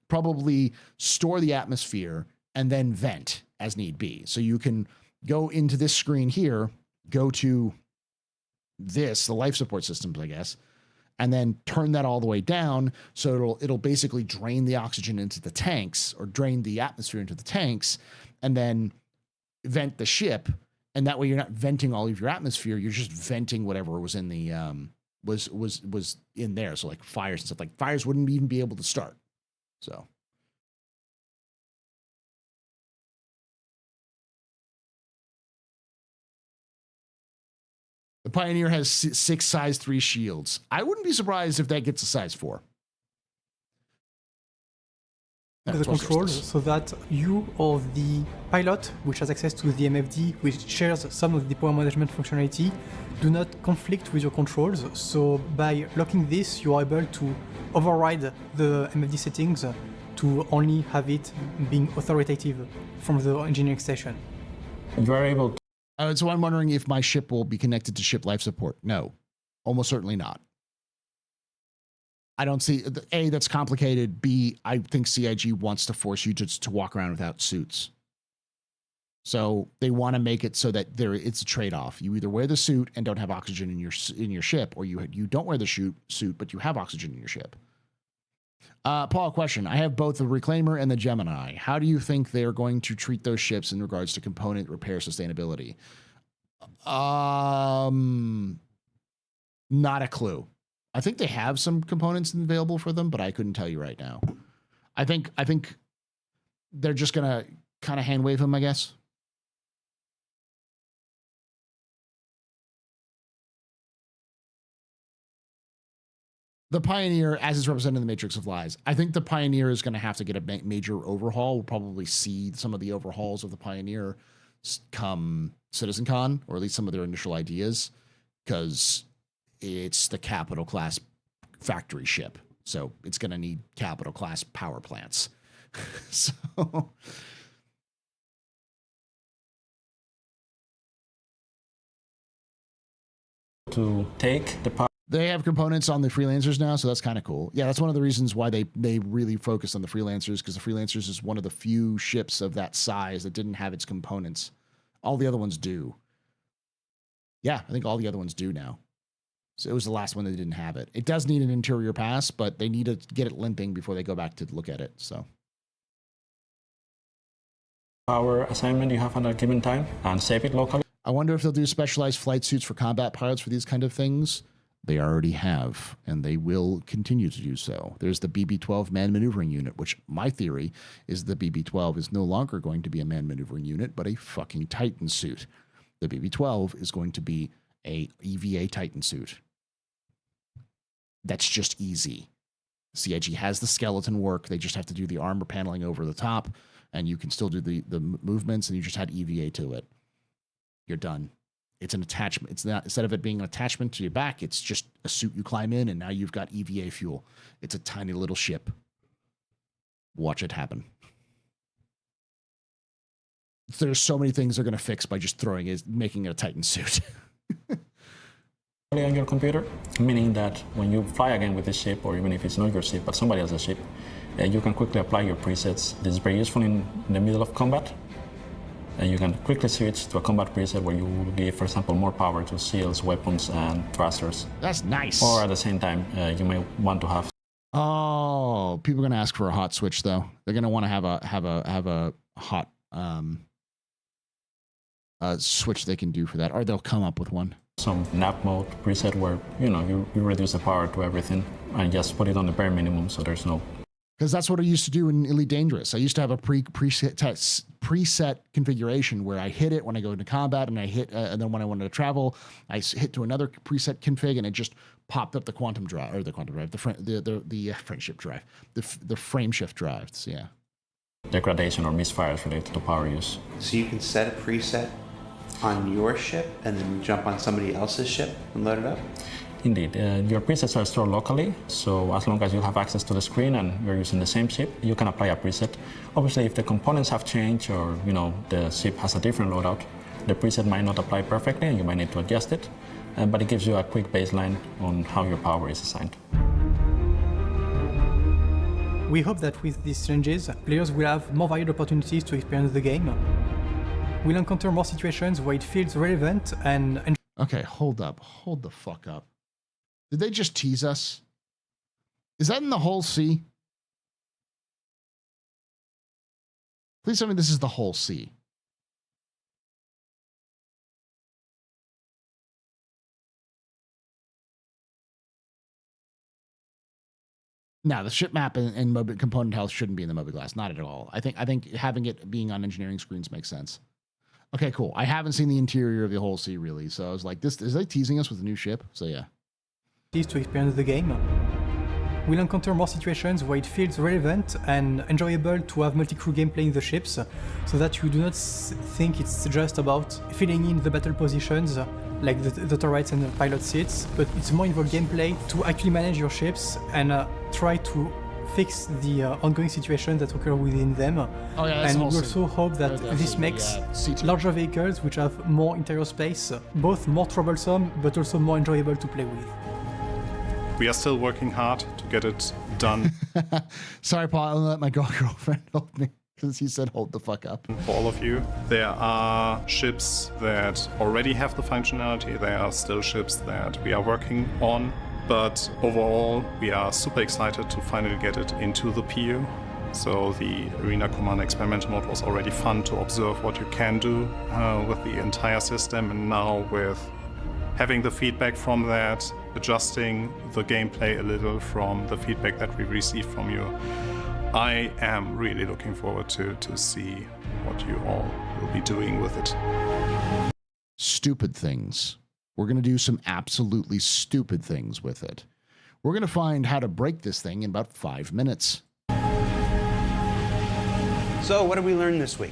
probably store the atmosphere and then vent as need be. So you can go into this screen here, go to this, the life support systems, I guess, and then turn that all the way down. So it'll basically drain the oxygen into the tanks, or drain the atmosphere into the tanks, and then vent the ship. And that way you're not venting all of your atmosphere. You're just venting whatever was in the, was in there. So like fires and stuff, like fires wouldn't even be able to start. So. The Pioneer has 6 size 3 shields. I wouldn't be surprised if that gets a size 4. The controls, so that you or the pilot, which has access to the MFD, which shares some of the power management functionality, do not conflict with your controls. So by locking this, you are able to override the MFD settings to only have it being authoritative from the engineering station. You are able to. So I'm wondering if my ship will be connected to ship life support. No, almost certainly not. I don't see, A, that's complicated. B, I think CIG wants to force you to walk around without suits. So they want to make it so that it's a trade-off. You either wear the suit and don't have oxygen in your ship, or you don't wear the suit, but you have oxygen in your ship. Paul, question. I have both the Reclaimer and the Gemini. How do you think they're going to treat those ships in regards to component repair sustainability? Not a clue. I think they have some components available for them, but I couldn't tell you right now. I think they're just gonna kind of hand wave him, I guess. The Pioneer, as is represented in the Matrix of Lies, I think the Pioneer is going to have to get a major overhaul. We'll probably see some of the overhauls of the Pioneer come CitizenCon, or at least some of their initial ideas, because it's the capital class factory ship. So it's going to need capital class power plants. So to take the power. They have components on the freelancers now, so that's kind of cool. Yeah, that's one of the reasons why they really focused on the freelancers, because the freelancers is one of the few ships of that size that didn't have its components. All the other ones do. Yeah, I think all the other ones do now. So it was the last one that didn't have it. It does need an interior pass, but they need to get it limping before they go back to look at it. So Power assignment you have at a given time and save it locally. I wonder if they'll do specialized flight suits for combat pilots for these kind of things. They already have, and they will continue to do so. There's the BB-12 manned maneuvering unit, which my theory is the BB-12 is no longer going to be a manned maneuvering unit, but a fucking Titan suit. The BB-12 is going to be a EVA Titan suit. That's just easy. CIG has the skeleton work. They just have to do the armor paneling over the top, and you can still do the movements, and you just add EVA to it. You're done. It's an attachment. It's not, instead of it being an attachment to your back, it's just a suit you climb in, and now you've got EVA fuel. It's a tiny little ship. Watch it happen. There's so many things they're going to fix by just making it a Titan suit. On your computer, meaning that when you fly again with this ship, or even if it's not your ship but somebody else's ship, you can quickly apply your presets. This is very useful in the middle of combat. And you can quickly switch to a combat preset where you will give, for example, more power to shields, weapons, and thrusters. That's nice. Or at the same time, you may want to have. Oh, people are going to ask for a hot switch, though. They're going to want to have a hot switch they can do for that, or they'll come up with one. Some nap mode preset where you reduce the power to everything and just put it on the bare minimum, so there's no. Because that's what I used to do in Elite Dangerous. I used to have a preset configuration where I hit it when I go into combat, and I hit, and then when I wanted to travel, I hit to another preset config, and it just popped up the quantum drive, or the quantum drive, the friendship drive, the frame shift drives. Yeah. Degradation or misfires related to power use. So you can set a preset on your ship and then jump on somebody else's ship and load it up? Indeed. Your presets are stored locally, so as long as you have access to the screen and you're using the same chip, you can apply a preset. Obviously, if the components have changed or the chip has a different loadout, the preset might not apply perfectly and you might need to adjust it, but it gives you a quick baseline on how your power is assigned. We hope that with these changes, players will have more varied opportunities to experience the game. We'll encounter more situations where it feels relevant and... Okay, hold up. Hold the fuck up. Did they just tease us? Is that in the whole sea? Please tell me this is the whole sea. No, the ship map and component health shouldn't be in the mobiGlas. Not at all. I think having it being on engineering screens makes sense. Okay, cool. I haven't seen the interior of the whole sea really, so I was like, this is they teasing us with a new ship? So yeah. To experience the game. We'll encounter more situations where it feels relevant and enjoyable to have multi-crew gameplay in the ships, so that you do not think it's just about filling in the battle positions like the turrets and the pilot seats, but it's more involved gameplay to actually manage your ships and try to fix the ongoing situations that occur within them. Oh, yeah, and we also hope that this makes larger vehicles which have more interior space, both more troublesome but also more enjoyable to play with. We are still working hard to get it done. Sorry, Paul, I'll let my girlfriend hold me because he said hold the fuck up. For all of you, there are ships that already have the functionality. There are still ships that we are working on. But overall, we are super excited to finally get it into the PU. So the Arena Command experimental mode was already fun to observe what you can do with the entire system. And now with having the feedback from that, adjusting the gameplay a little from the feedback that we received from you, I am really looking forward to see what you all will be doing with it. Stupid things. We're going to do some absolutely stupid things with it. We're going to find how to break this thing in about 5 minutes. So what did we learn this week?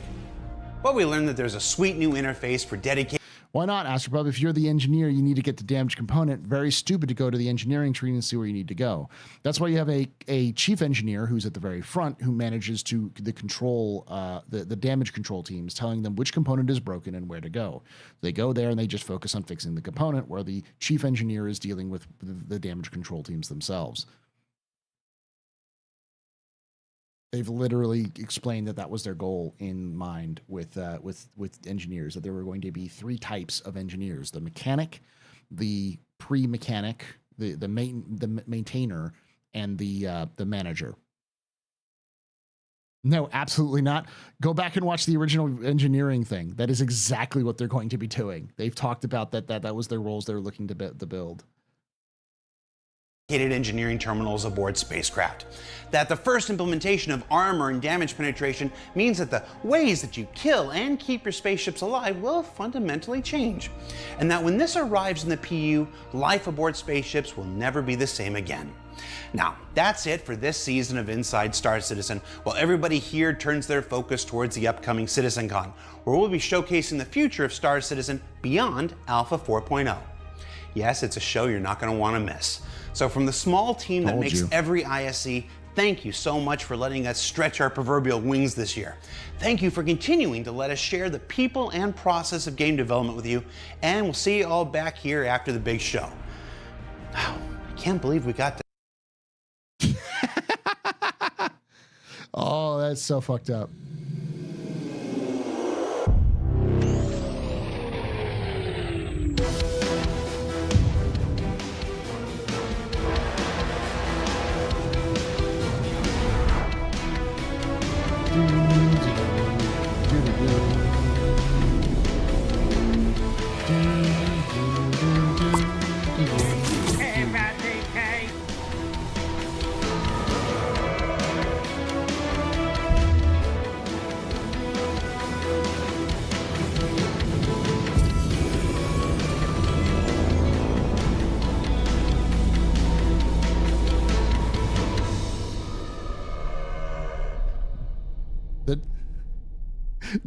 Well, we learned that there's a sweet new interface for dedicated... Why not, AstroPub? If you're the engineer, you need to get the damaged component. Very stupid to go to the engineering tree and see where you need to go. That's why you have a chief engineer who's at the very front who manages to control the damage control teams, telling them which component is broken and where to go. They go there and they just focus on fixing the component, where the chief engineer is dealing with the damage control teams themselves. They've literally explained that was their goal in mind with engineers, that there were going to be 3 types of engineers: the mechanic, the pre-mechanic, the maintainer, and the manager. No, absolutely not. Go back and watch the original engineering thing. That is exactly what they're going to be doing. They've talked about that was their roles they were looking to build. Engineering terminals aboard spacecraft. That the first implementation of armor and damage penetration means that the ways that you kill and keep your spaceships alive will fundamentally change. And that when this arrives in the PU, life aboard spaceships will never be the same again. Now, that's it for this season of Inside Star Citizen, while everybody here turns their focus towards the upcoming CitizenCon, where we'll be showcasing the future of Star Citizen beyond Alpha 4.0. Yes, it's a show you're not going to want to miss. So from the small team that makes every ISC, thank you so much for letting us stretch our proverbial wings this year. Thank you for continuing to let us share the people and process of game development with you, and we'll see you all back here after the big show. Wow, I can't believe we got to... Oh, that's so fucked up.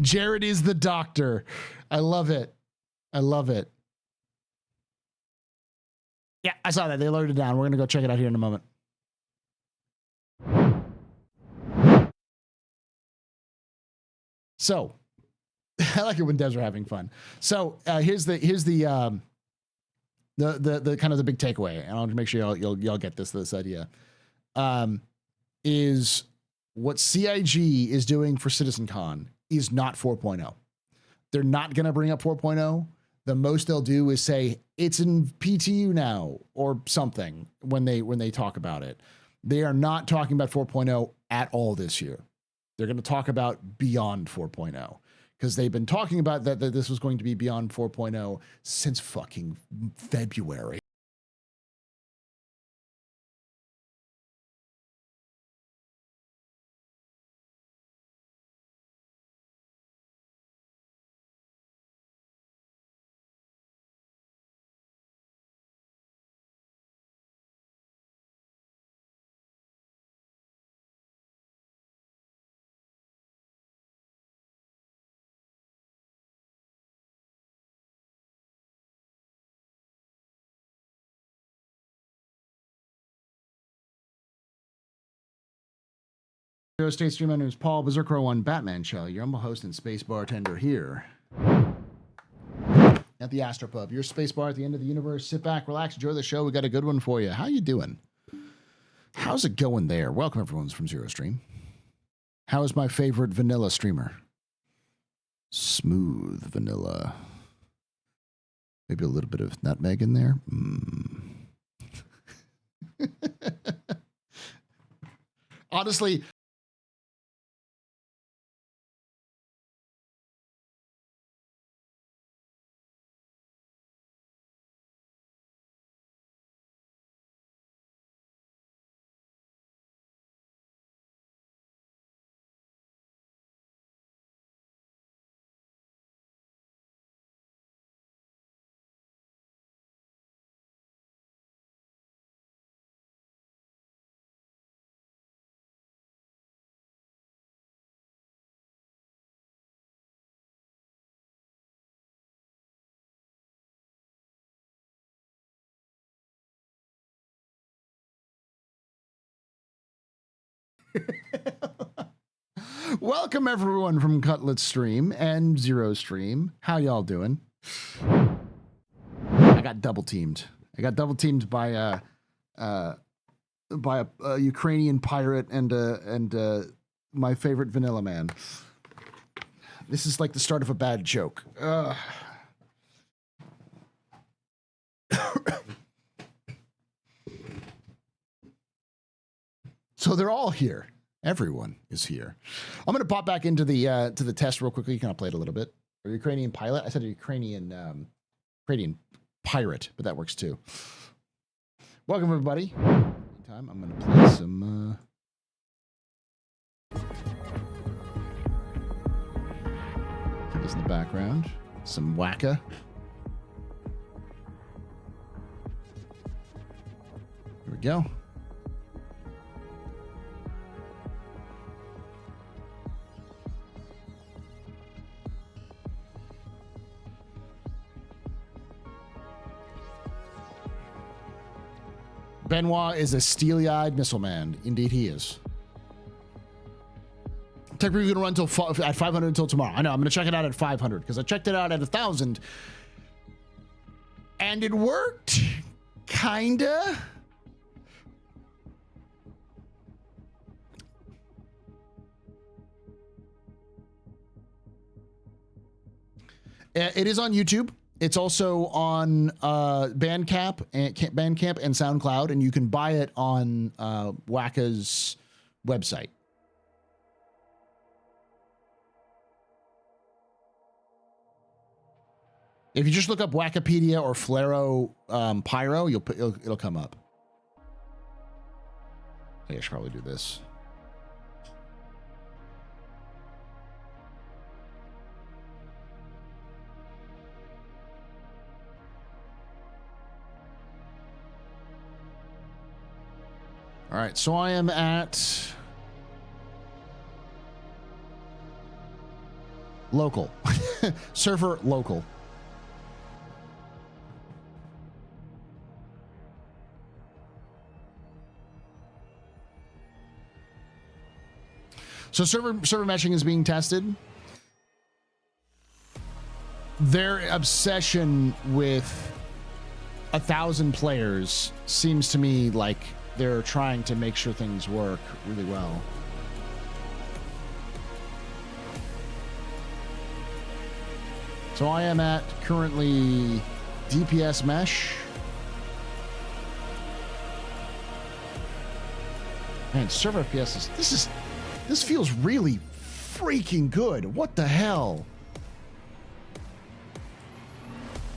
Jared is the doctor. I love it. I love it. Yeah, I saw that. They loaded it down. We're going to go check it out here in a moment. So, I like it when devs are having fun. So, here's the kind of the big takeaway, and I'll make sure y'all get this idea. Is what CIG is doing for CitizenCon is not 4.0. They're not going to bring up 4.0. The most they'll do is say it's in PTU now or something when they talk about it. They are not talking about 4.0 at all this year. They're going to talk about beyond 4.0 because they've been talking about that this was going to be beyond 4.0 since fucking February. State stream, my name is Paul Berserker One Batman Show, your humble host and space bartender here at the AstroPub, your space bar at the end of the universe. Sit back, relax, enjoy the show. We got a good one for you. How you doing? How's it going there? Welcome everyone's from Zero Stream. How is my favorite vanilla streamer? Smooth vanilla. Maybe a little bit of nutmeg in there. Honestly, welcome everyone from Cutlet Stream and Zero Stream. How y'all doing? I got double teamed. I got double teamed by a Ukrainian pirate and my favorite vanilla man. This is like the start of a bad joke. So they're all here. Everyone is here. I'm going to pop back into the to the test real quickly. Can I play it a little bit? A Ukrainian pilot? I said a Ukrainian pirate, but that works too. Welcome everybody. Meantime, I'm going to play some. Keep this in the background. Some wacka. Here we go. Benoit is a steely-eyed missile man. Indeed, he is. Tech review gonna run at 500 until tomorrow. I know. I'm gonna check it out at 500 because I checked it out at 1,000, and it worked, kinda. It is on YouTube. It's also on Bandcamp and SoundCloud, and you can buy it on Wacka's website. If you just look up Wackapedia or Flaro Pyro, it'll come up. I should probably do this. All right, so I am at local. Server local. So server meshing is being tested. Their obsession with 1,000 players seems to me like they're trying to make sure things work really well. So I am at currently DPS mesh. Man, server FPS this feels really freaking good. What the hell?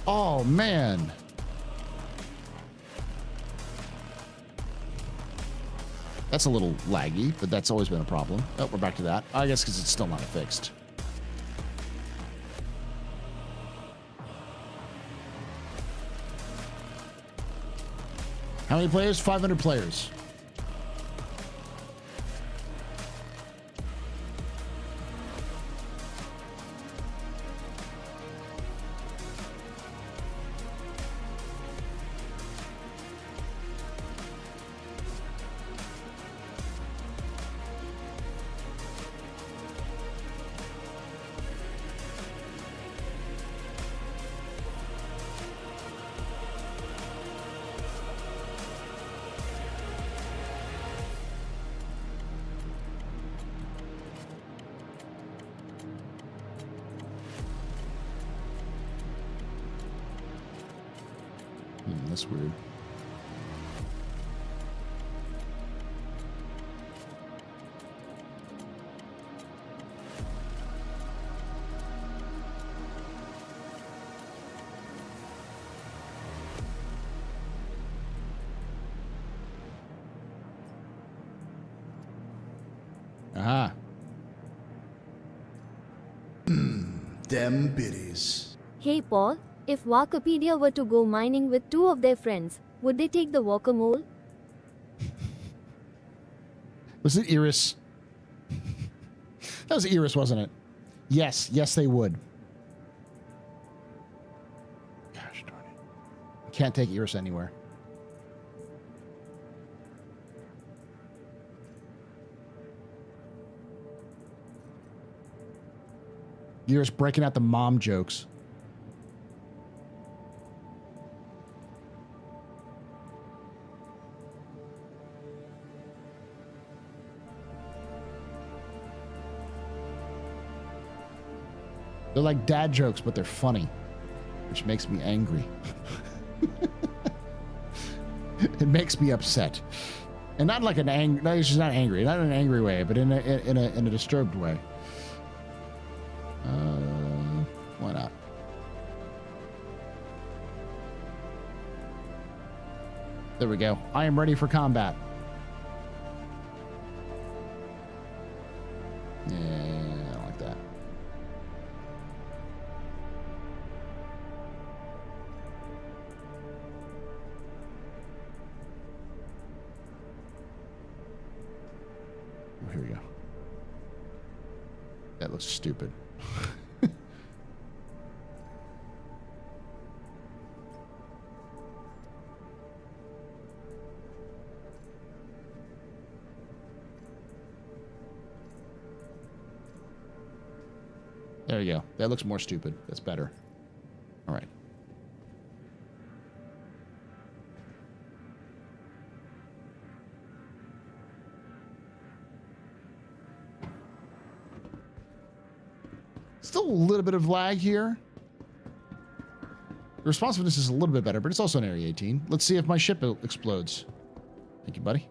Oh man. That's a little laggy, but that's always been a problem. Oh, we're back to that. I guess because it's still not fixed. How many players? 500 players. That's weird. Aha. Them biddies. Hey Paul, if Wikipedia were to go mining with two of their friends, would they take the Walker-Mole? Was it Iris? That was Iris, wasn't it? Yes, yes they would. Gosh darn it. Can't take Iris anywhere. Iris breaking out the mom jokes. They're like dad jokes, but they're funny, which makes me angry. It makes me upset, and not like an angry. No, she's not angry, not in an angry way, but in a disturbed way. Why not? There we go. I am ready for combat. Yeah, I don't like that. Oh, here we go. That looks stupid. There you go. That looks more stupid. That's better. All right. Still a little bit of lag here. The responsiveness is a little bit better, but it's also an Area 18. Let's see if my ship explodes. Thank you, buddy.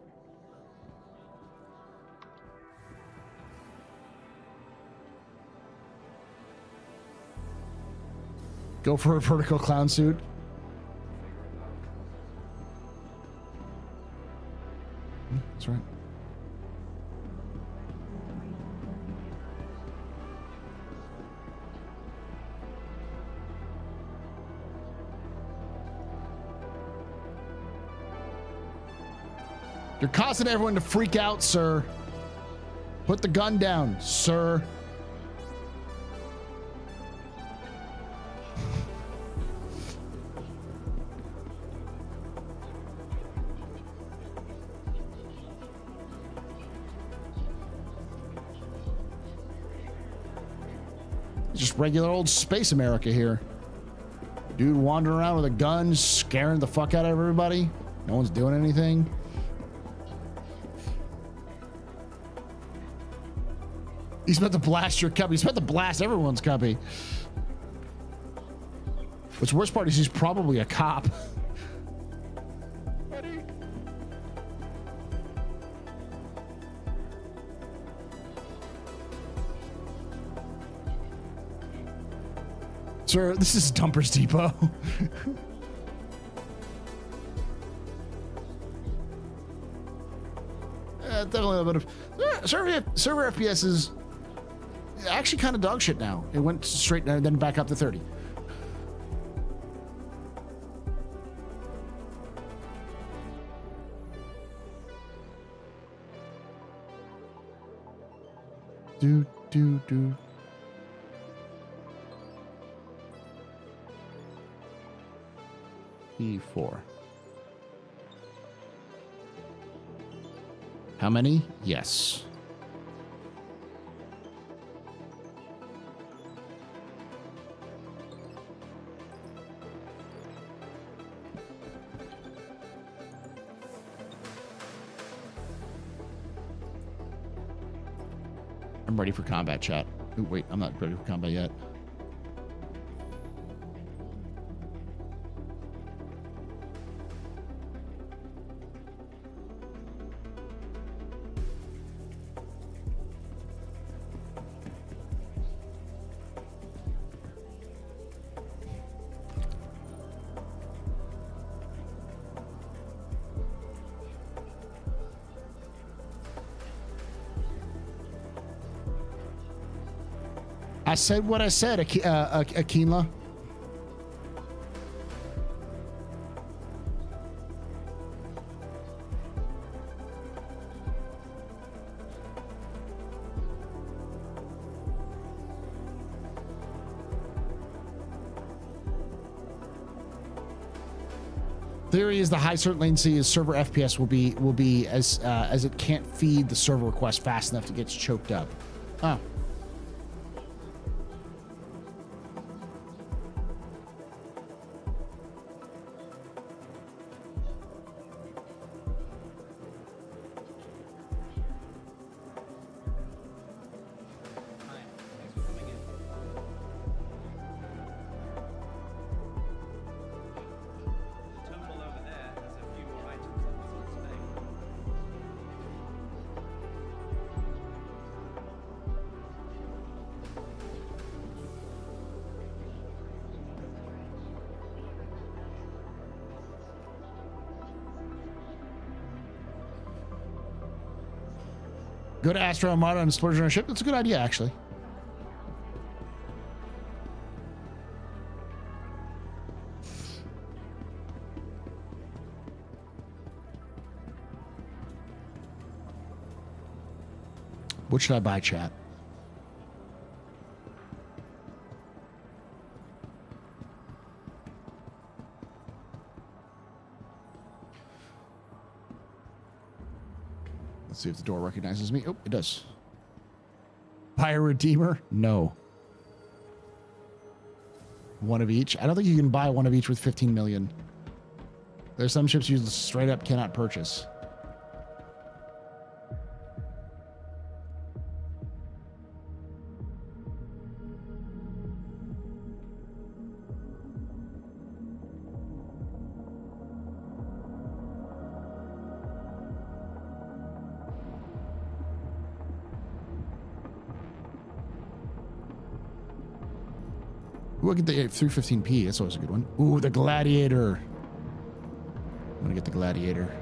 Go for a vertical clown suit. That's right. You're causing everyone to freak out, sir. Put the gun down, sir. just regular old space America here. Dude wandering around with a gun, scaring the fuck out of everybody. No one's doing anything. He's about to blast your cubby. He's about to blast everyone's cubby. What's the worst part is he's probably a cop. Sir, this is Dumper's Depot. Definitely a bit of server FPS is actually kind of dog shit now. It went straight and then back up to 30. Do. E4. How many? Yes. I'm ready for combat, chat. Ooh, wait, I'm not ready for combat yet. I said what I said, Akinla. Theory is the high cert latency is server FPS will be as it can't feed the server request fast enough to get choked up. Oh. Go to Astro Armada and splurge on a ship. That's a good idea, actually. What should I buy, chat? Let's see if the door recognizes me. Oh, it does. Buy a Redeemer? No. One of each? I don't think you can buy one of each with 15 million. There's some ships you straight up cannot purchase. Look at the 315p. That's always a good one. Ooh, the Gladiator. I'm gonna get the Gladiator.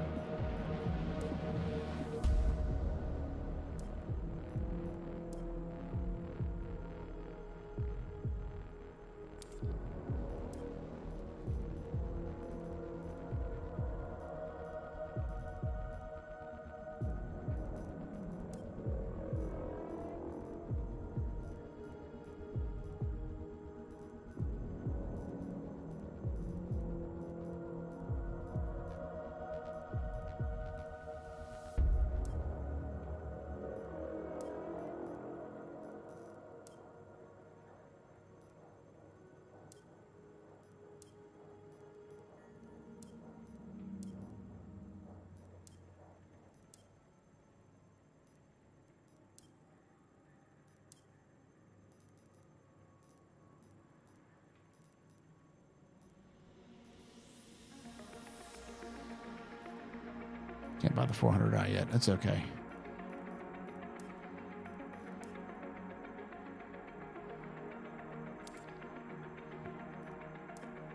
Can't buy the 400i yet. That's okay.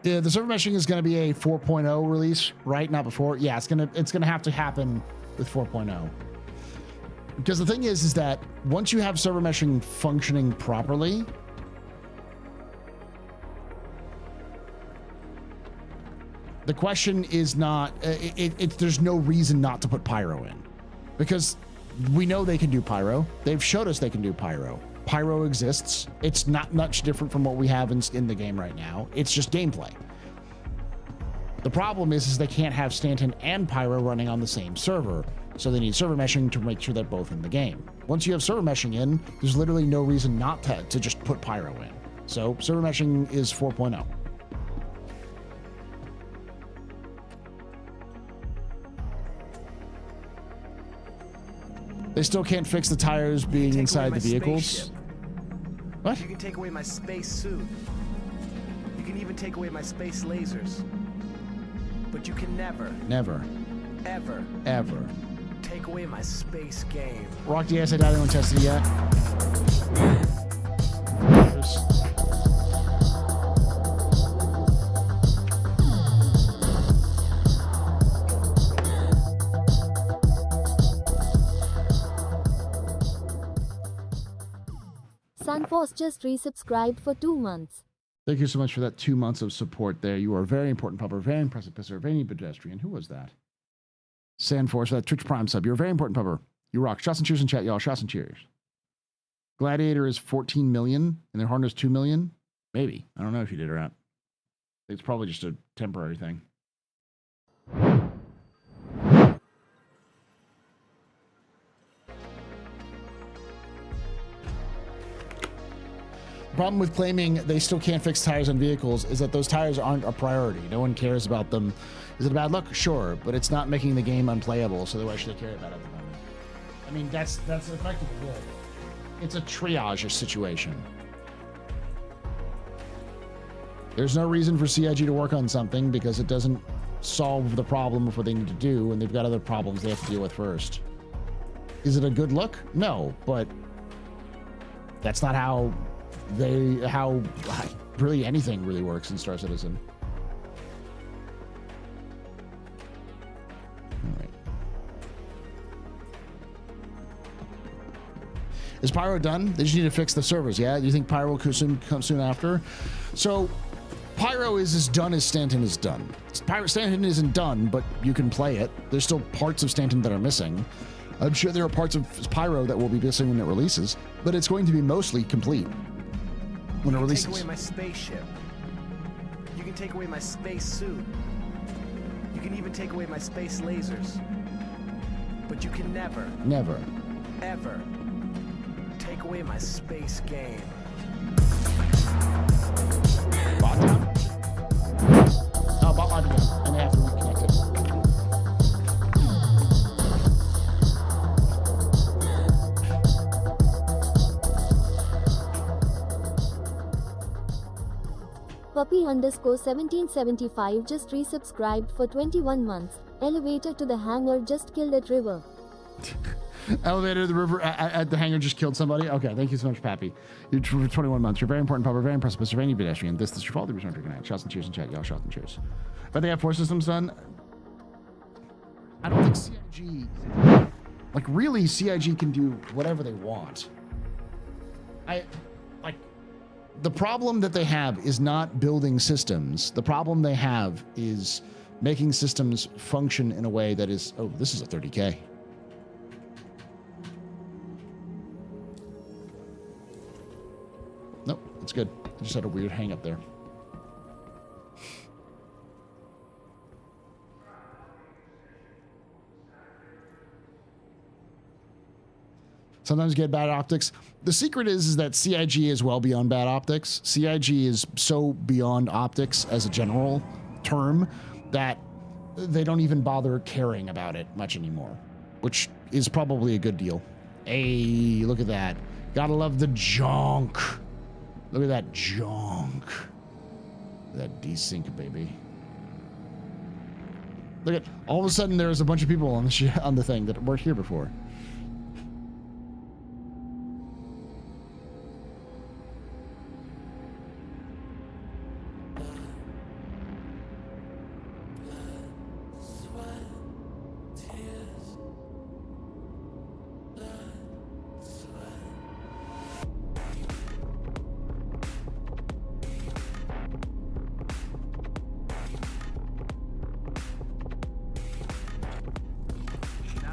Yeah, the server meshing is going to be a 4.0 release, right? Not before. Yeah, it's gonna have to happen with 4.0. Because the thing is that once you have server meshing functioning properly, the question is not, there's no reason not to put pyro in, because we know they can do pyro. They've showed us they can do pyro. Pyro exists. It's not much different from what we have in the game right now. It's just gameplay. The problem is they can't have Stanton and pyro running on the same server. So they need server meshing to make sure they're both in the game. Once you have server meshing in, there's literally no reason not to just put pyro in. So server meshing is 4.0. They still can't fix the tires being inside the vehicles. What? You can take away my space suit. You can even take away my space lasers. But you can never, ever take away my space game. Rock the ass, I doubt anyone tested it yet. Sunforce just resubscribed for 2 months. Thank you so much for that 2 months of support there. You are a very important pupper, very impressive pisser, very pedestrian. Who was that? Sandforce for that Twitch Prime sub. You're a very important pupper. You rock. Shots and cheers in chat, y'all. Shots and cheers. Gladiator is 14 million and their Hornet is 2 million. Maybe. I don't know if you did or not. It's probably just a temporary thing. The problem with claiming they still can't fix tires on vehicles is that those tires aren't a priority. No one cares about them. Is it a bad look? Sure, but it's not making the game unplayable, so why should they care about it at the moment? I mean, that's effectively it. It's a triage situation. There's no reason for CIG to work on something because it doesn't solve the problem of what they need to do, and they've got other problems they have to deal with first. Is it a good look? No, but that's not how really anything really works in Star Citizen. All right. Is Pyro done? They just need to fix the servers, yeah? Do you think Pyro will come soon after? So Pyro is as done as Stanton is done. Stanton isn't done, but you can play it. There's still parts of Stanton that are missing. I'm sure there are parts of Pyro that will be missing when it releases, but it's going to be mostly complete when it releases. You can take away my spaceship. You can take away my space suit. You can even take away my space lasers. But you can never, ever take away my space game. Bot down. Oh, bot line again. And they have to reconnect it. Puppy_1775 just resubscribed for 21 months. Elevator to the hangar just killed at river. Elevator to the river at the hangar just killed somebody. Okay, thank you so much, Pappy. You're for 21 months. You're very important, pupper, very impressive, Mr. Rainy pedestrian. This is your fault. Return to connect. Shots and cheers in chat, y'all. Shots and cheers. But they have 4 systems done. I don't think CIG, like really, CIG can do whatever they want. The problem that they have is not building systems. The problem they have is making systems function in a way that is, oh, this is a 30K. Nope, it's good. I just had a weird hang up there. Sometimes you get bad optics. The secret is that CIG is well beyond bad optics. CIG is so beyond optics as a general term that they don't even bother caring about it much anymore, which is probably a good deal. Hey, look at that. Gotta love the junk. Look at that junk. That desync, baby. Look at all of a sudden there's a bunch of people on the thing that weren't here before.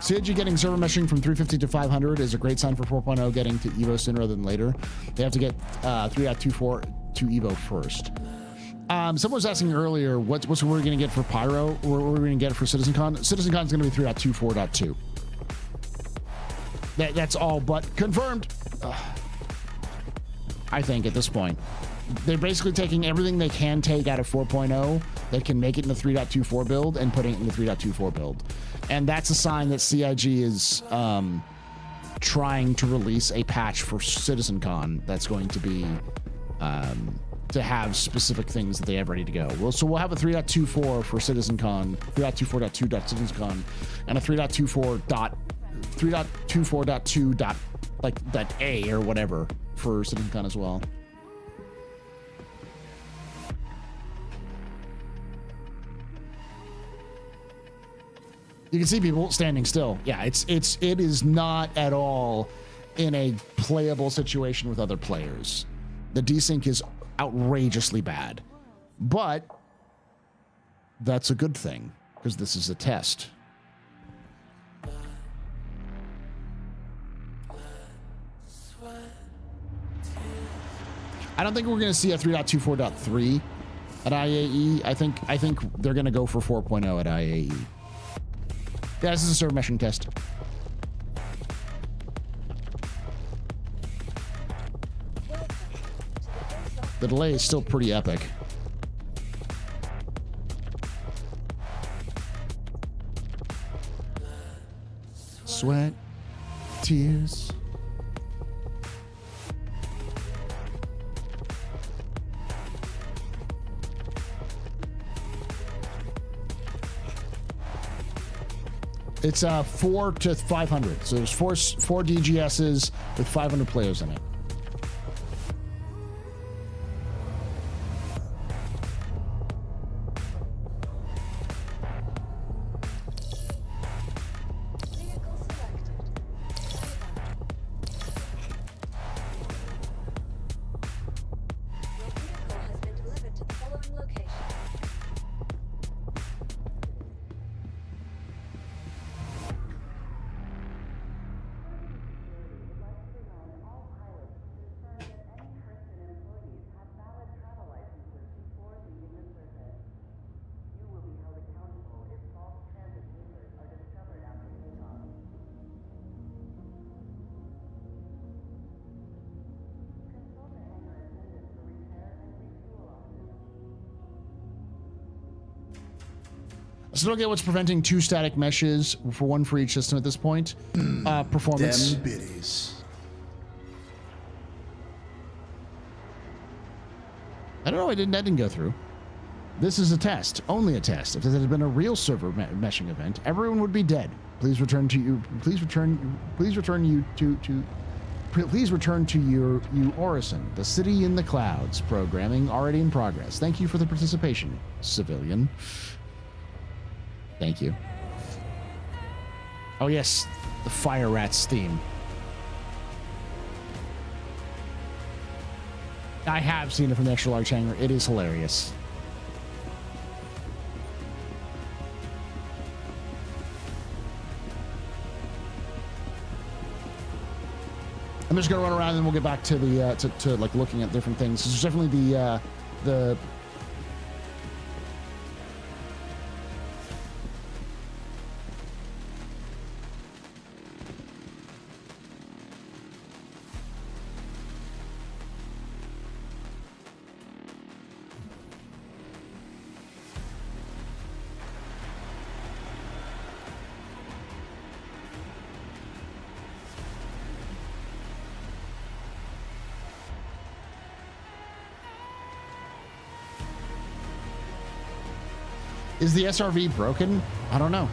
CIG getting server meshing from 350 to 500 is a great sign for 4.0 getting to Evo sooner rather than later. They have to get 3.24 to Evo first. Someone was asking earlier, what's we're going to get for Pyro? What we're going to get for CitizenCon? CitizenCon is going to be 3.24.2. That's all but confirmed. I think at this point. They're basically taking everything they can take out of 4.0 that can make it in the 3.24 build and putting it in the 3.24 build. And that's a sign that CIG is trying to release a patch for CitizenCon that's going to be to have specific things that they have ready to go. Well, so we'll have a 3.24 for CitizenCon, 3.24.2.CitizenCon, and a 3.24.2 like that A or whatever for CitizenCon as well. You can see people standing still. Yeah, it is not at all in a playable situation with other players. The desync is outrageously bad, but that's a good thing because this is a test. I don't think we're going to see a 3.24.3 at IAE. I think they're going to go for 4.0 at IAE. Yeah, this is a server meshing test. The delay is still pretty epic. Sweat, tears. It's 4 to 500. So there's four DGSs with 500 players in it. I still don't get what's preventing two static meshes for one for each system at this point. Performance. Them biddies. I don't know. That didn't go through. This is a test, only a test. If this had been a real server meshing event, everyone would be dead. Please return to you. Please return to your Orison, the city in the clouds. Programming already in progress. Thank you for the participation, civilian. Thank you. Oh yes, the Fire Rats theme. I have seen it from the extra large hangar. It is hilarious. I'm just gonna run around and then we'll get back to the to like looking at different things. There's definitely the Is the SRV broken? I don't know.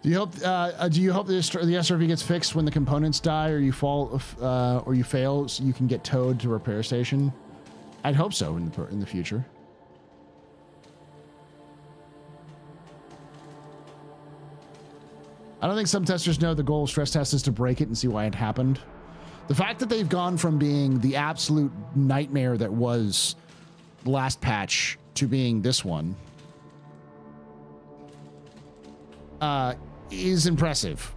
Do you hope the SRV gets fixed when the components die, or you fall, or you fail, so you can get towed to a repair station? I'd hope so in the future. I don't think some testers know the goal of stress test is to break it and see why it happened. The fact that they've gone from being the absolute nightmare that was the last patch to being this one is impressive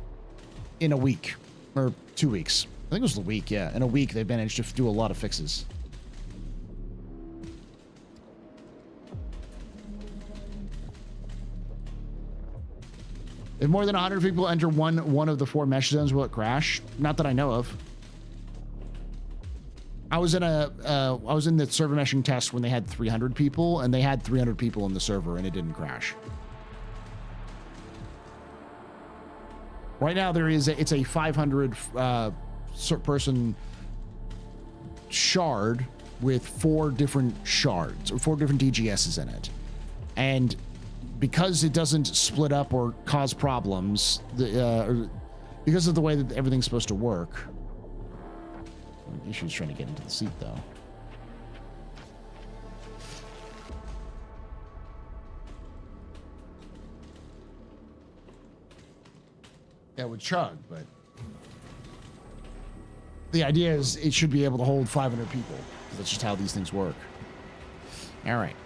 in a week or 2 weeks. I think it was a week, yeah. In a week, they've managed to do a lot of fixes. If more than 100 people enter one of the 4 mesh zones, will it crash? Not that I know of. I was in the server meshing test when they had 300 people, and they had 300 people in the server, and it didn't crash. Right now, it's a 500 person shard with 4 different shards or 4 different DGSs in it, and because it doesn't split up or cause problems, because of the way that everything's supposed to work. Issue's trying to get into the seat though. Yeah, it would chug, but the idea is it should be able to hold 500 people. That's just how these things work. All right.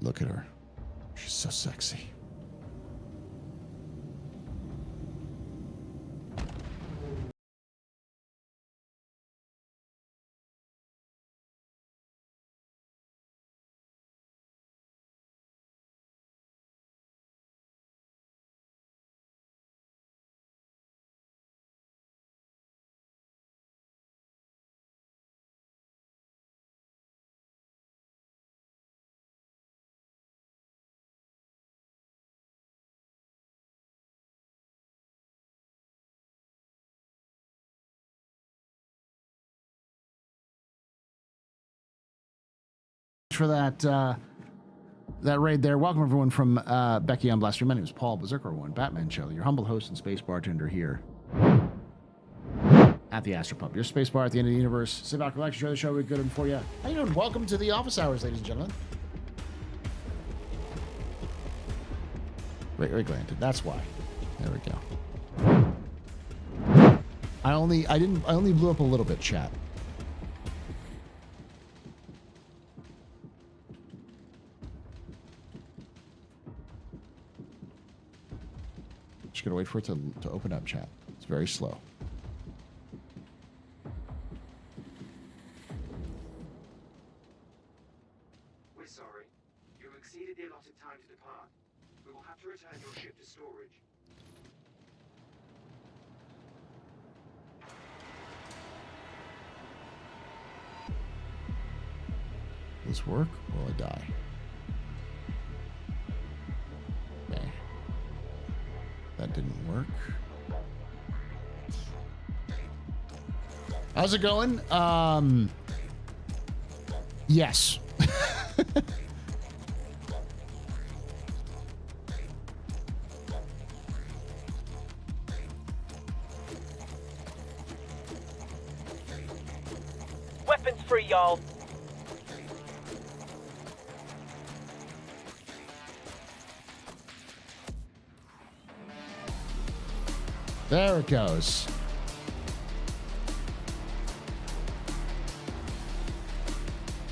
Look at her. She's so sexy. For that raid there. Welcome everyone from Becky on Blaster. My name is Paul Berserker One, Batman Show, your humble host and space bartender here at the AstroPub, your space bar at the end of the universe. Sit back, relax, enjoy the show. We're good one for you. How you doing? Welcome to the office hours, ladies and gentlemen. Very granted. That's why. There we go. I only blew up a little bit, chat. Just gotta wait for it to open up, chat. It's very slow. to return your ship to storage. This work? Will I die? Okay. That didn't work. How's it going? Yes. Weapons free, y'all. There it goes.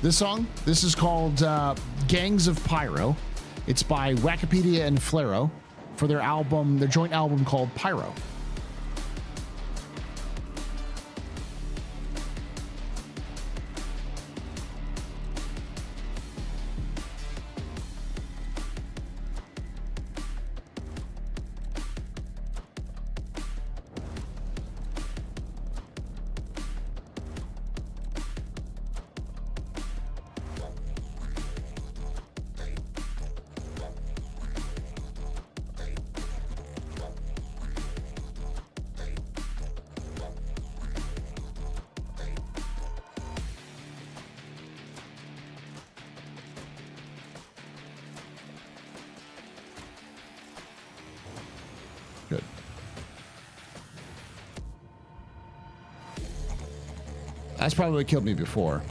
This song, this is called Gangs of Pyro. It's by Wikipedia and Flaro for their album, their joint album called Pyro. Good. That's probably what killed me before.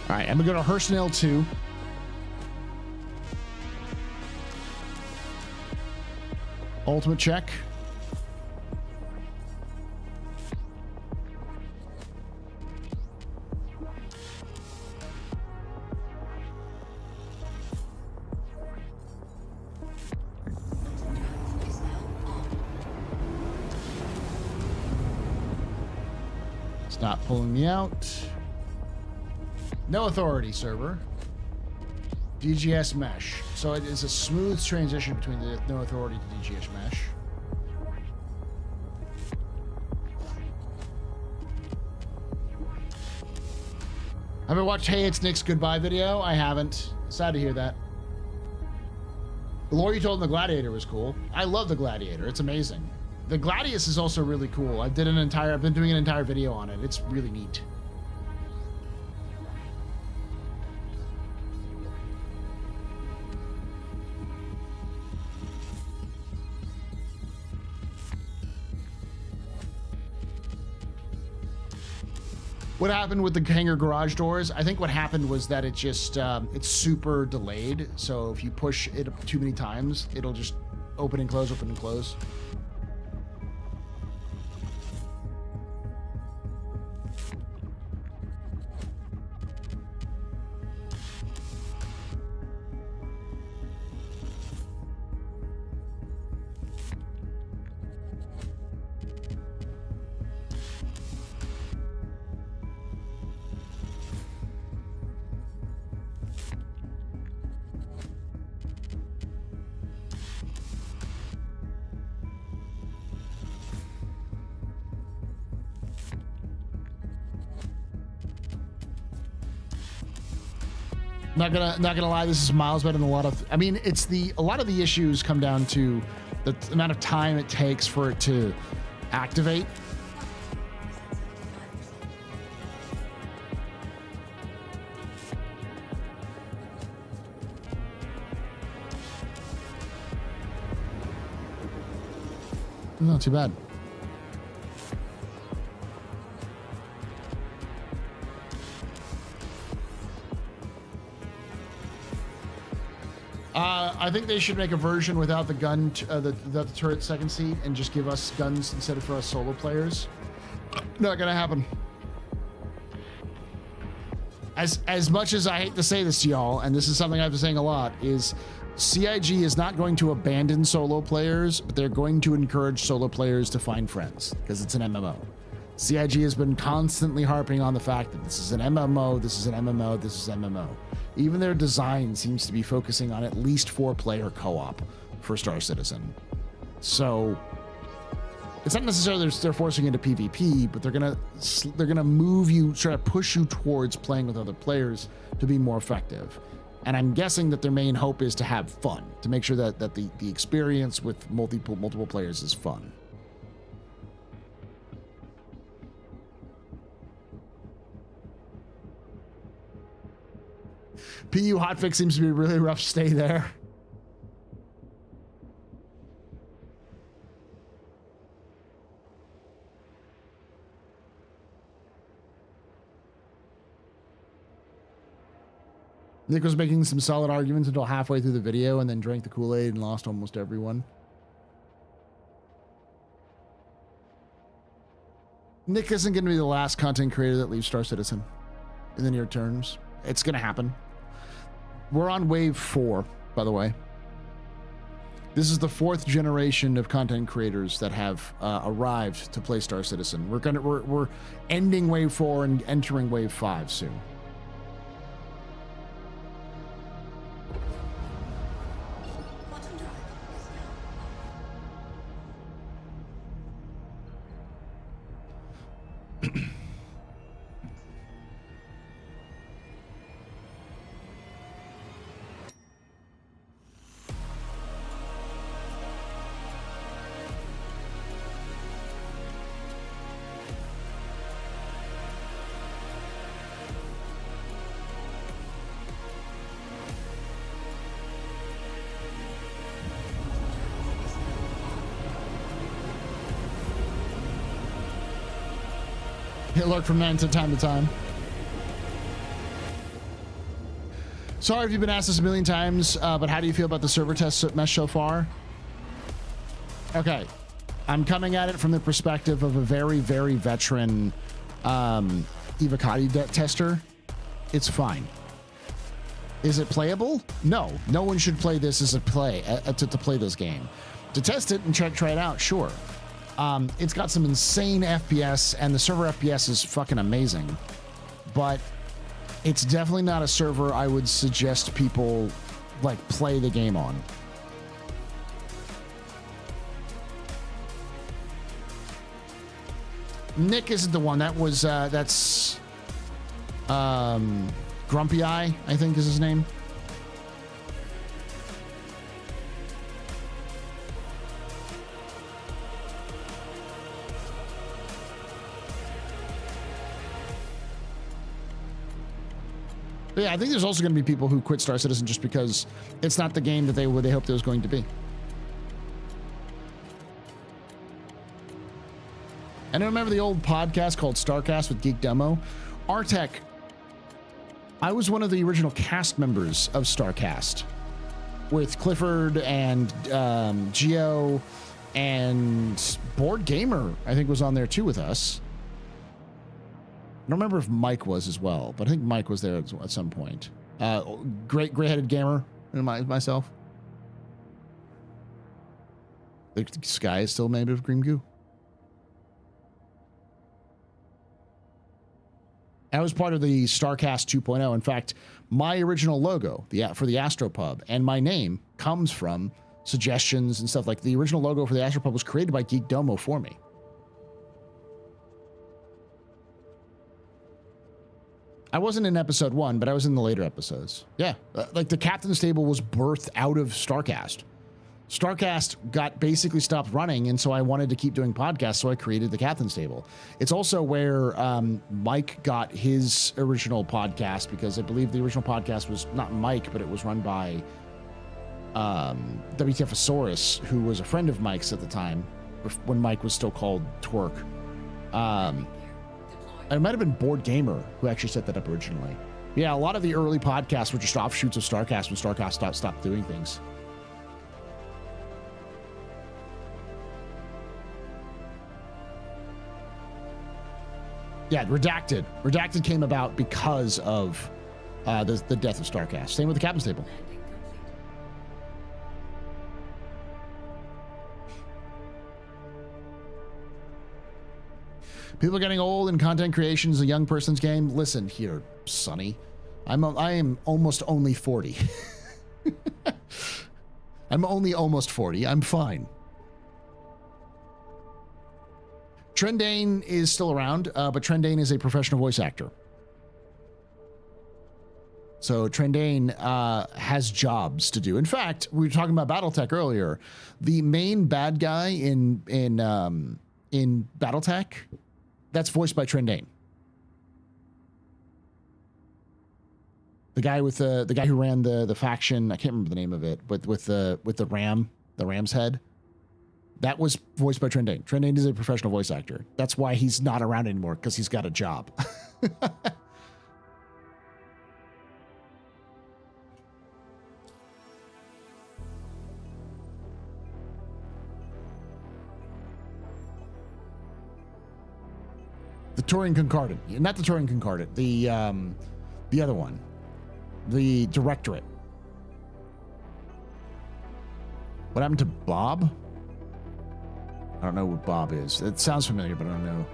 All right, I'm gonna go to Hurston L2. Ultimate check. It's not pulling me out. No authority server. DGS mesh. So it is a smooth transition between the no authority to DGS mesh. Haven't watched Hey It's Nick's Goodbye video? I haven't. Sad to hear that. The lore you told in the Gladiator was cool. I love the Gladiator. It's amazing. The Gladius is also really cool. I've been doing an entire video on it. It's really neat. What happened with the hangar garage doors? I think what happened was that it just, it's super delayed. So if you push it too many times, it'll just open and close, open and close. Not gonna lie, this is miles better than a lot of. I mean, a lot of the issues come down to the amount of time it takes for it to activate. Not too bad. I think they should make a version without the gun, without the turret second seat, and just give us guns instead of for us solo players. Not gonna happen. As much as I hate to say this to y'all, and this is something I've been saying a lot, is CIG is not going to abandon solo players, but they're going to encourage solo players to find friends because it's an MMO. CIG has been constantly harping on the fact that this is an MMO, this is an MMO, this is MMO. Even their design seems to be focusing on at least 4-player co-op for Star Citizen. So it's not necessarily they're forcing into PvP, but they're gonna move you, try to push you towards playing with other players to be more effective. And I'm guessing that their main hope is to have fun, to make sure that the experience with multiple players is fun. PU hotfix seems to be a really rough stay there. Nick was making some solid arguments until halfway through the video and then drank the Kool-Aid and lost almost everyone. Nick isn't going to be the last content creator that leaves Star Citizen in the near terms. It's going to happen. We're on wave 4, by the way. This is the 4th generation of content creators that have arrived to play Star Citizen. We're ending wave 4 and entering wave 5 soon. It lurked from time to time. Sorry if you've been asked this a million times, but how do you feel about the server test mesh so far? Okay, I'm coming at it from the perspective of a very, very veteran Evocati tester. It's fine. Is it playable? No. No one should play this as a play to play this game. To test it and try it out, sure. It's got some insane FPS, and the server FPS is fucking amazing. But it's definitely not a server I would suggest people like play the game on. Nick isn't the one. That was that's Grumpy Eye, I think is his name. But yeah, I think there's also going to be people who quit Star Citizen just because it's not the game that they hoped it was going to be. And I remember the old podcast called Starcast with Geek Demo. Artec, I was one of the original cast members of Starcast with Clifford and Geo, and Board Gamer, I think, was on there too with us. I don't remember if Mike was as well, but I think Mike was there at some point. Gray-headed gamer and myself. The sky is still made of green goo. I was part of the Starcast 2.0. In fact, my original logo for the AstroPub and my name comes from suggestions and stuff. Like the original logo for the AstroPub was created by Geek Domo for me. I wasn't in episode 1, but I was in the later episodes. Yeah, like the captain's table was birthed out of StarCast. StarCast got basically stopped running, and so I wanted to keep doing podcasts, so I created the captain's table. It's also where Mike got his original podcast, because I believe the original podcast was not Mike, but it was run by WTFosaurus, who was a friend of Mike's at the time, when Mike was still called Twerk. It might have been Board Gamer who actually set that up originally. Yeah, a lot of the early podcasts were just offshoots of StarCast when StarCast stopped doing things. Yeah, Redacted. Redacted came about because of the death of StarCast. Same with the Captain's Table. People are getting old and content creation is a young person's game. Listen here, Sonny. I am almost only 40. I'm only almost 40. I'm fine. Trendane is still around, but Trendane is a professional voice actor. So Trendane has jobs to do. In fact, we were talking about BattleTech earlier. The main bad guy in BattleTech, that's voiced by Trendane. The guy with the guy who ran the faction, I can't remember the name of it, but with the ram's head. That was voiced by Trendane. Trendane is a professional voice actor. That's why he's not around anymore, because he's got a job. The Turing Concordant. Not the Turing Concordant. The other one. The Directorate. What happened to Bob? I don't know what Bob is. It sounds familiar, but I don't know.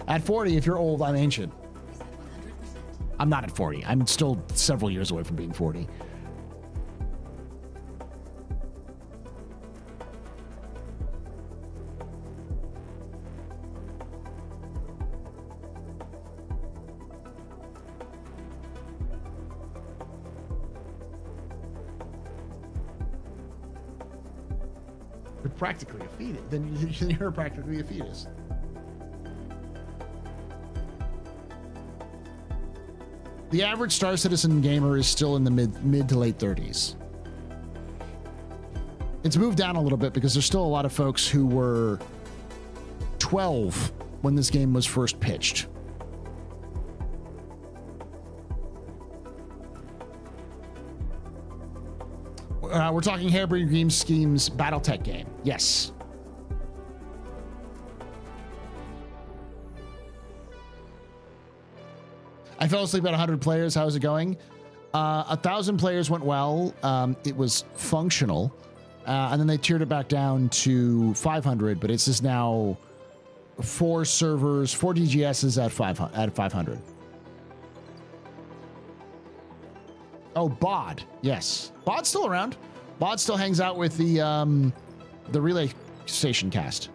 At 40, if you're old, I'm ancient. I'm not at 40. I'm still several years away from being 40. You're practically a fetus. Then you're practically a fetus. The average Star Citizen gamer is still in the mid to late 30s. It's moved down a little bit because there's still a lot of folks who were 12 when this game was first pitched. We're talking Harebrained Dream Scheme's BattleTech game. Yes. I fell asleep at 100 players. How's it going? 1,000 players went well. It was functional. And then they tiered it back down to 500, but it's just now 4 servers, 4 DGSs at 500. Oh, Bod. Yes. Bod's still around. Bod still hangs out with the Relay Station cast.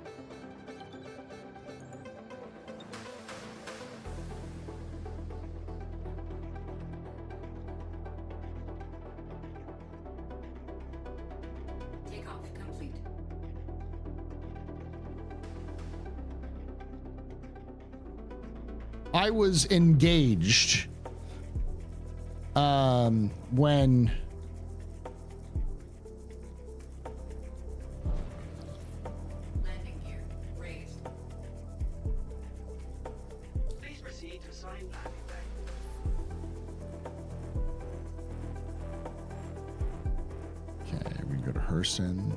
I was engaged when Landing gear raised. Please proceed to sign landing bay. Okay, we can go to Herson.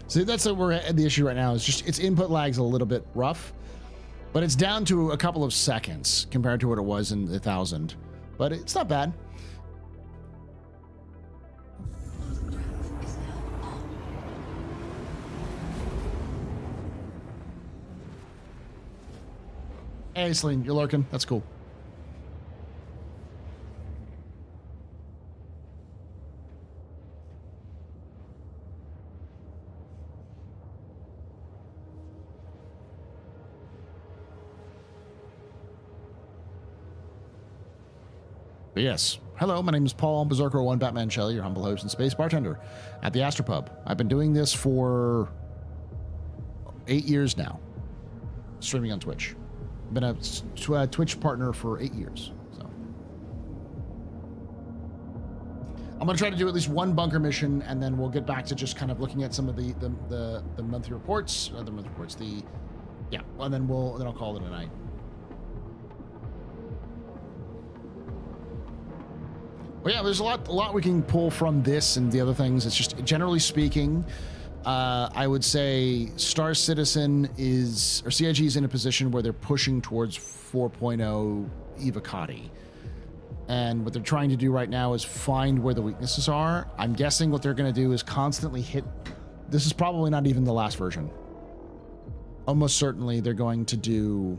See, that's the issue right now. Is just its input lag's a little bit rough, but it's down to a couple of seconds compared to what it was in the 1000. But it's not bad. Hey, Celine, you're lurking. That's cool. But yes. Hello, my name is Paul, Berserker1 Batman Shelley, your humble host and space bartender at the AstroPub. I've been doing this for 8 years now, streaming on Twitch. I've been a Twitch partner for 8 years. So I'm going to try to do at least one bunker mission, and then we'll get back to just kind of looking at some of the monthly reports, and then I'll call it a night. But yeah, there's a lot we can pull from this and the other things. It's just, generally speaking, I would say Star Citizen CIG is in a position where they're pushing towards 4.0 Evocati. And what they're trying to do right now is find where the weaknesses are. I'm guessing what they're going to do is constantly hit. This is probably not even the last version. Almost certainly they're going to do...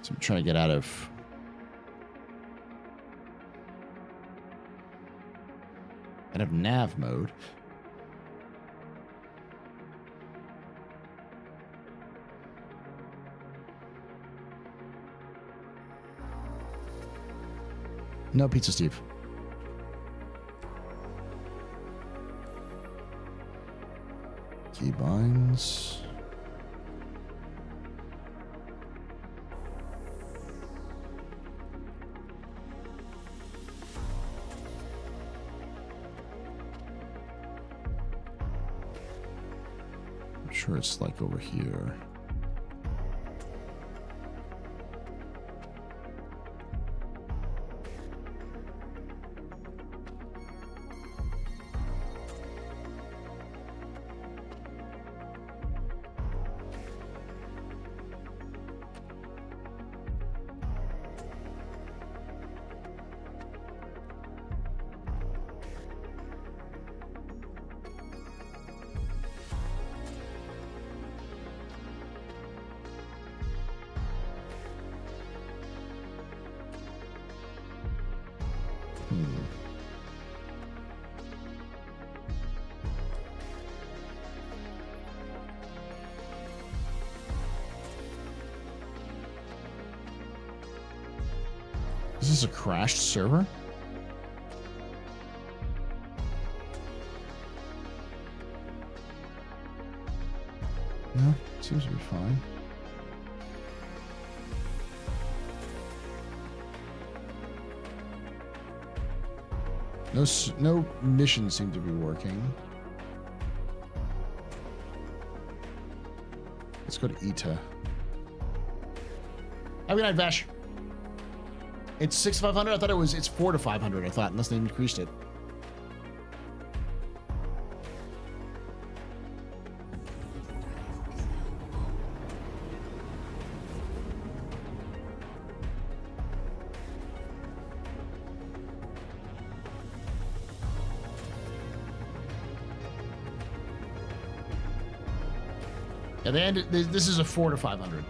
So I'm trying to get out of... nav mode. No Pizza Steve. Keybinds. I'm sure it's like over here. Is this a crashed server? No, it seems to be fine. No missions seem to be working. Let's go to ETA. Have a good night, Vash. It's 6,500. I thought it's 4 to 500. I thought, unless they increased it. Yeah, they ended. This is a 4 to 500.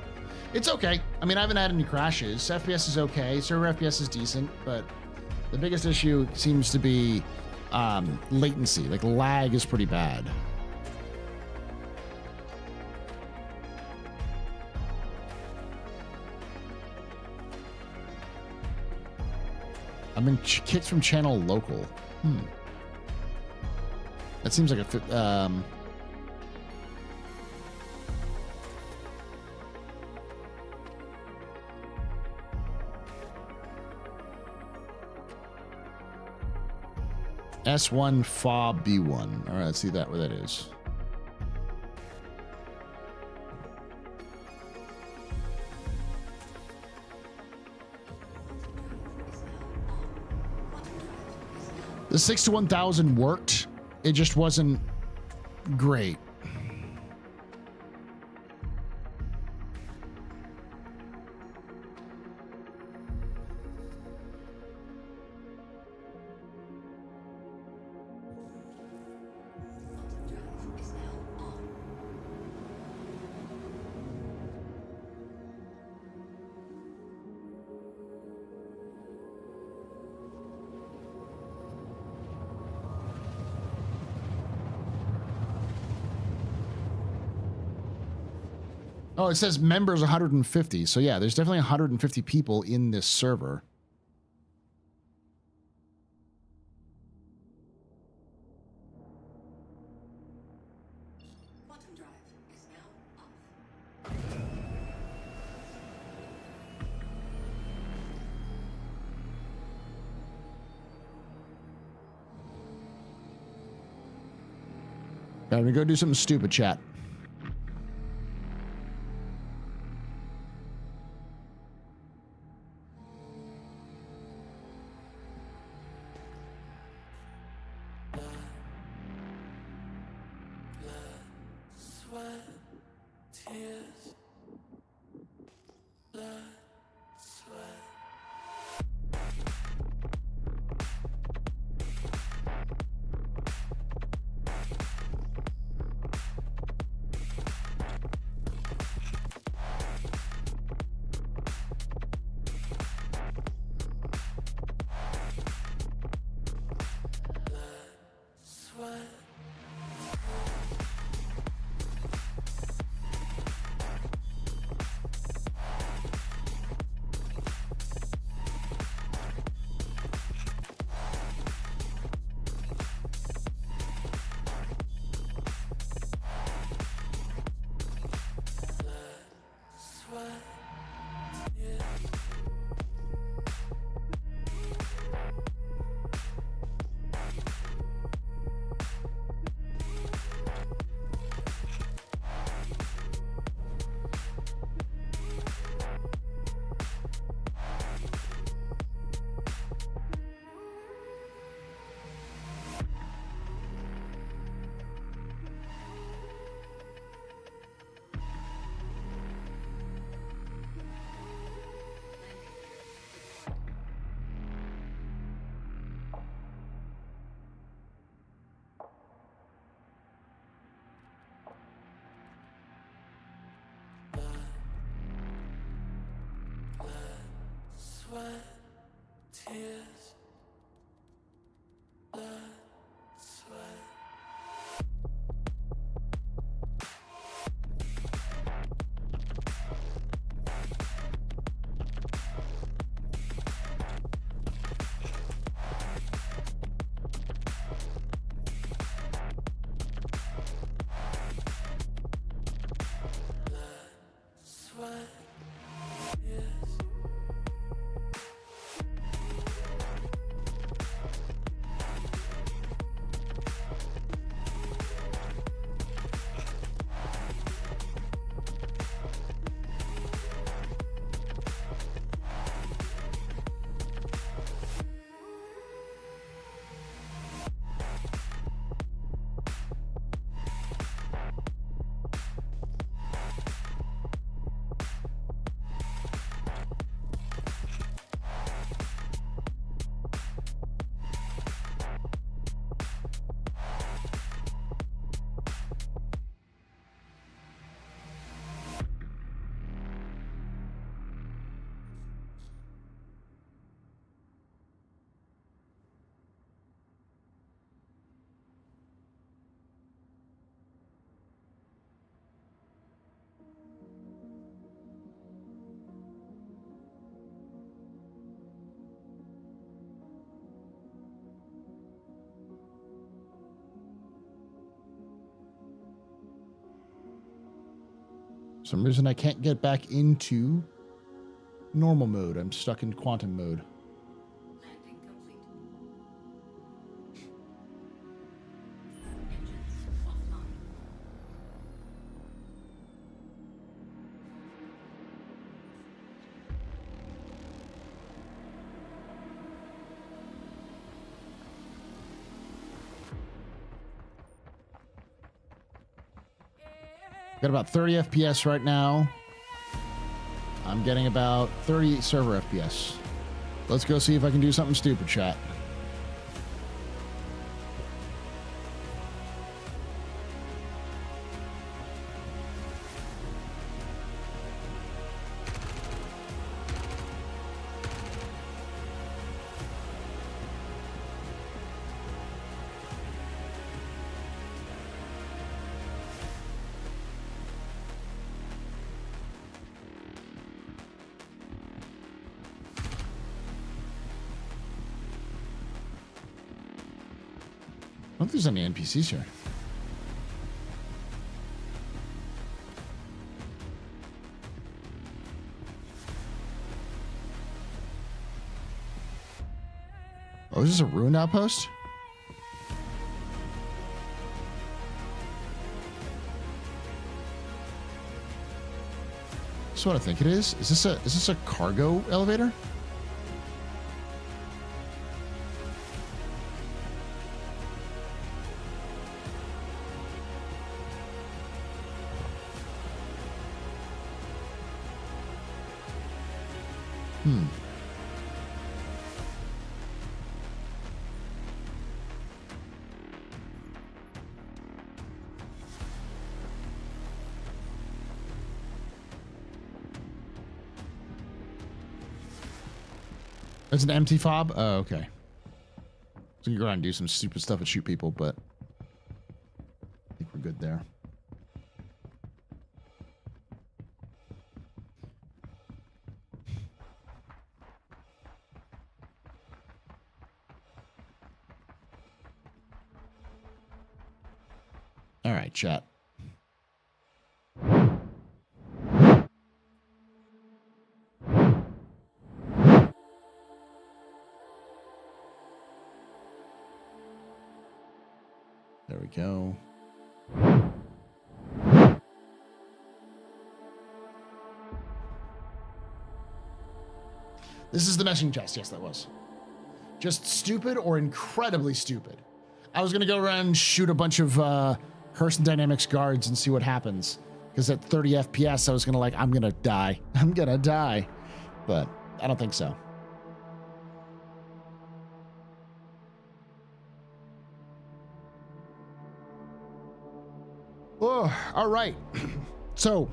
It's okay. I mean, I haven't had any crashes. FPS is okay. Server FPS is decent, but the biggest issue seems to be latency. Like, lag is pretty bad. I've been kicked from channel local. That seems like a S1 FOB B1. All right, let's see that where that is. The 6 to 1000 worked. It just wasn't great. Oh, it says members 150. So yeah, there's definitely 150 people in this server. Quantum drive is now off. All right, we go do something stupid, chat. For some reason I can't get back into normal mode. I'm stuck in quantum mode. Landing complete. Engines offline. Got about 30 FPS right now. I'm getting about 38 server FPS. Let's go see if I can do something stupid, chat. I don't think there's any NPCs here. Oh, is this a ruined outpost? That's what I think it is. Is this a cargo elevator? It's an empty fob? Oh, okay. So you can go around and do some stupid stuff and shoot people, but I think we're good there. All right, chat. There we go. This is the meshing test. Yes, that was. Just stupid or incredibly stupid. I was going to go around and shoot a bunch of Hearst Dynamics guards and see what happens. Because at 30 FPS, I was going to I'm going to die. I'm going to die. But I don't think so. Oh, all right. So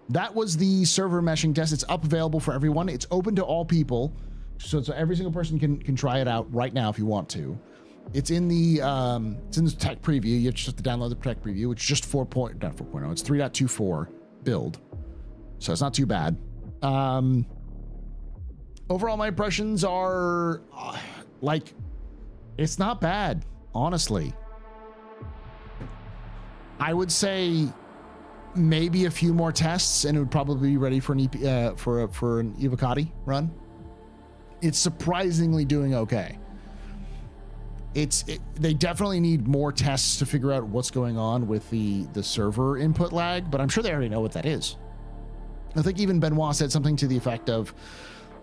that was the server meshing test. It's up, available for everyone. It's open to all people. So every single person can try it out right now if you want to. It's in the tech preview. You just have to download the tech preview. It's just 4.0. It's 3.24 build. So it's not too bad. Overall, my impressions are it's not bad, honestly. I would say maybe a few more tests and it would probably be ready for an for an Evocati run. It's surprisingly doing okay. They definitely need more tests to figure out what's going on with the server input lag, but I'm sure they already know what that is. I think even Benoit said something to the effect of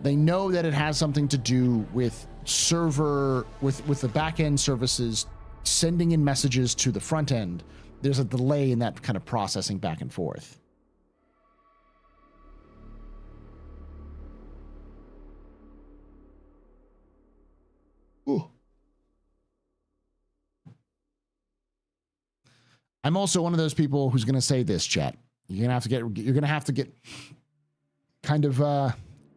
they know that it has something to do with server with the back end services sending in messages to the front end. There's a delay in that kind of processing back and forth. Ooh. I'm also one of those people who's going to say this, chat. You're going to have to get kind of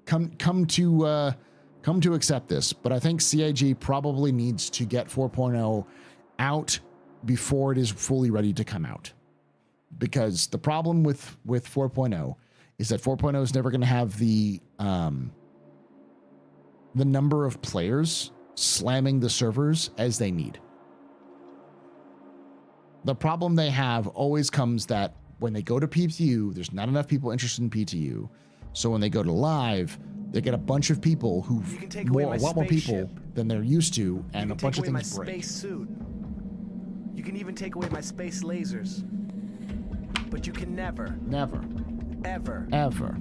come to accept this, but I think CIG probably needs to get 4.0 out before it is fully ready to come out. Because the problem with 4.0 is that 4.0 is never going to have the number of players slamming the servers as they need. The problem they have always comes that when they go to PTU, there's not enough people interested in PTU. So when they go to live, they get a bunch of people who a lot more people than they're used to, and a bunch of things break. Space suit. You can even take away my space lasers. But you can never, ever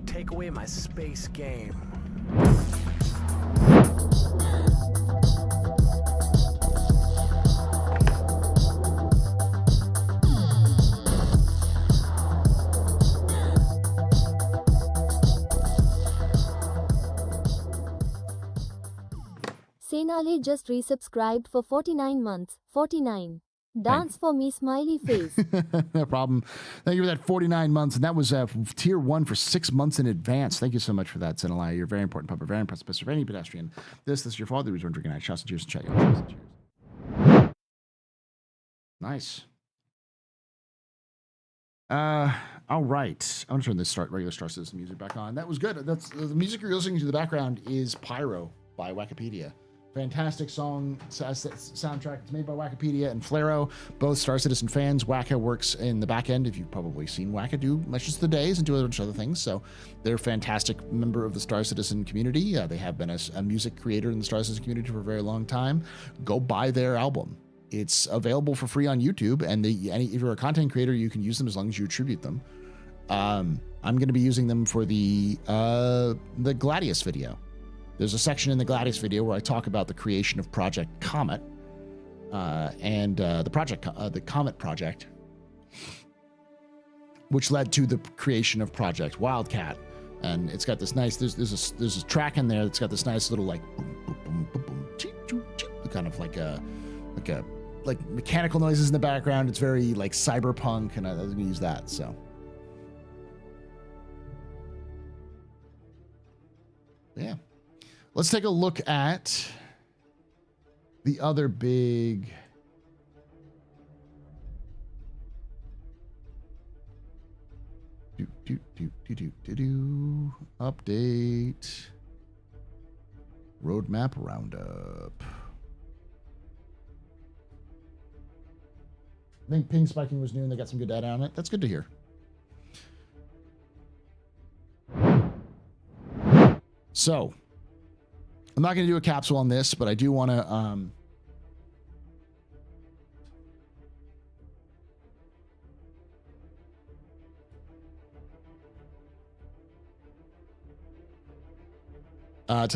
take away my space game. Senale just resubscribed for 49 months. 49. Dance for me, smiley face. No problem. Thank you for that 49 months. And that was tier 1 for 6 months in advance. Thank you so much for that, Senale. You're a very important puppet, very impressive Mr. Any pedestrian. This is your father who's drinking night. Shots and cheers and chat. Cheers. Nice. All right. I'm going to turn this regular Star Citizen music back on. That was good. That's the music you're listening to in the background is Pyro by Wikipedia. Fantastic song soundtrack. It's made by Wikipedia and Flaro, both Star Citizen fans. Waka works in the back end. If you've probably seen Waka do much of the days and do a bunch of other things. So they're a fantastic member of the Star Citizen community. They have been a music creator in the Star Citizen community for a very long time. Go buy their album. It's available for free on YouTube. And if you're a content creator, you can use them as long as you attribute them. I'm going to be using them for the Gladius video. There's a section in the Gladius video where I talk about the creation of Project Comet and the Comet Project, which led to the creation of Project Wildcat. And it's got this nice, there's a track in there that's got this nice little like boom, boom, boom, boom, boom, chee, choo, chee, kind of like mechanical noises in the background. It's very like cyberpunk, and I was gonna use that. So yeah. Let's take a look at the other big update roadmap roundup. I think ping spiking was new and they got some good data on it. That's good to hear. So I'm not going to do a capsule on this, but I do want to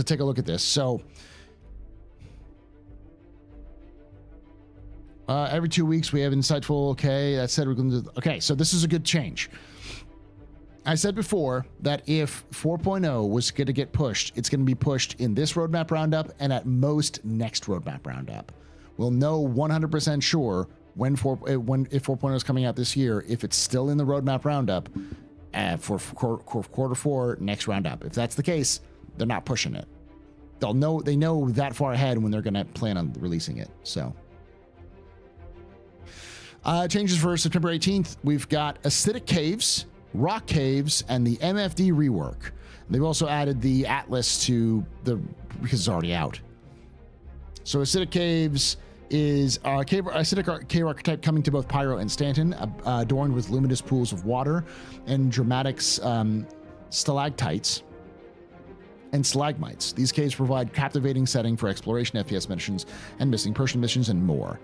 take a look at this. So every 2 weeks we have insightful. Okay, that said, we're going to. Okay, so this is a good change. I said before that if 4.0 was going to get pushed, it's going to be pushed in this roadmap roundup and at most next roadmap roundup. We'll know 100% sure if 4.0 is coming out this year, if it's still in the roadmap roundup for quarter 4 next roundup. If that's the case, they're not pushing it. They know that far ahead when they're going to plan on releasing it. So changes for September 18th. We've got acidic caves, rock caves, and the MFD rework. They've also added the Atlas because it's already out. So acidic caves is a acidic cave archetype coming to both Pyro and Stanton, adorned with luminous pools of water and dramatic stalactites and stalagmites. These caves provide captivating setting for exploration FPS missions and missing person missions and more.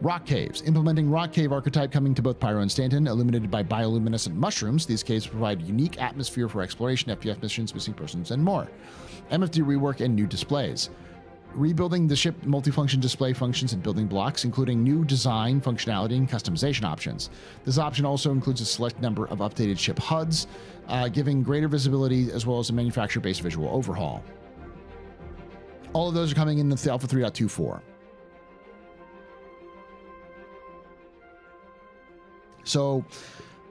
Rock caves, implementing rock cave archetype coming to both Pyro and Stanton, illuminated by bioluminescent mushrooms. These caves provide unique atmosphere for exploration, FPS missions, missing persons, and more. MFD rework and new displays. Rebuilding the ship multifunction display functions and building blocks, including new design, functionality, and customization options. This option also includes a select number of updated ship HUDs, giving greater visibility as well as a manufacturer-based visual overhaul. All of those are coming in the Alpha 3.24. So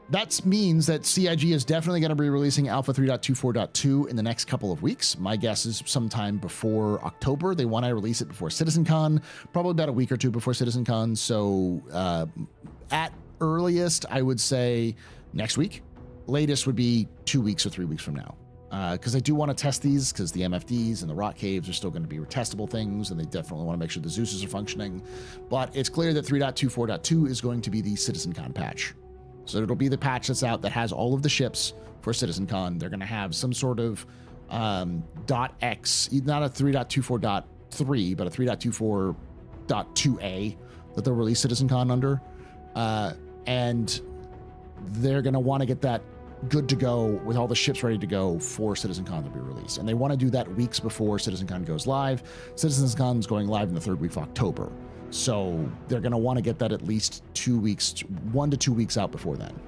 that means that CIG is definitely going to be releasing Alpha 3.24.2 in the next couple of weeks. My guess is sometime before October. They want to release it before CitizenCon, probably about a week or two before CitizenCon. So at earliest, I would say next week. Latest would be 2 weeks or 3 weeks from now. Because I do want to test these, because the MFDs and the rock caves are still going to be testable things, and they definitely want to make sure the Zeuses are functioning. But it's clear that 3.24.2 is going to be the CitizenCon patch. So it'll be the patch that's out that has all of the ships for CitizenCon. They're going to have some sort of .x, not a 3.24.3, but a 3.24.2a that they'll release CitizenCon under. And they're going to want to get that good to go with all the ships ready to go for CitizenCon to be released. And they want to do that weeks before CitizenCon goes live. CitizenCon is going live in the 3rd week of October. So they're going to want to get that at least 2 weeks, 1 to 2 weeks out before then.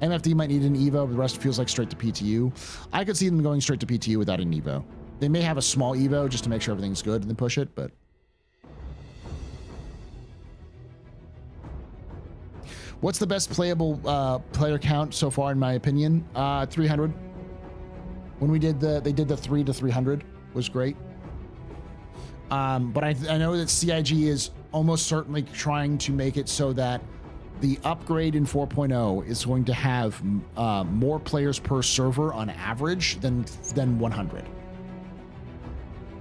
MFD might need an Evo, but the rest feels like straight to PTU. I could see them going straight to PTU without an Evo. They may have a small Evo just to make sure everything's good and then push it, but... What's the best playable player count so far, in my opinion? 300. When they did the 3 to 300 was great. But I know that CIG is almost certainly trying to make it so that the upgrade in 4.0 is going to have more players per server on average than 100.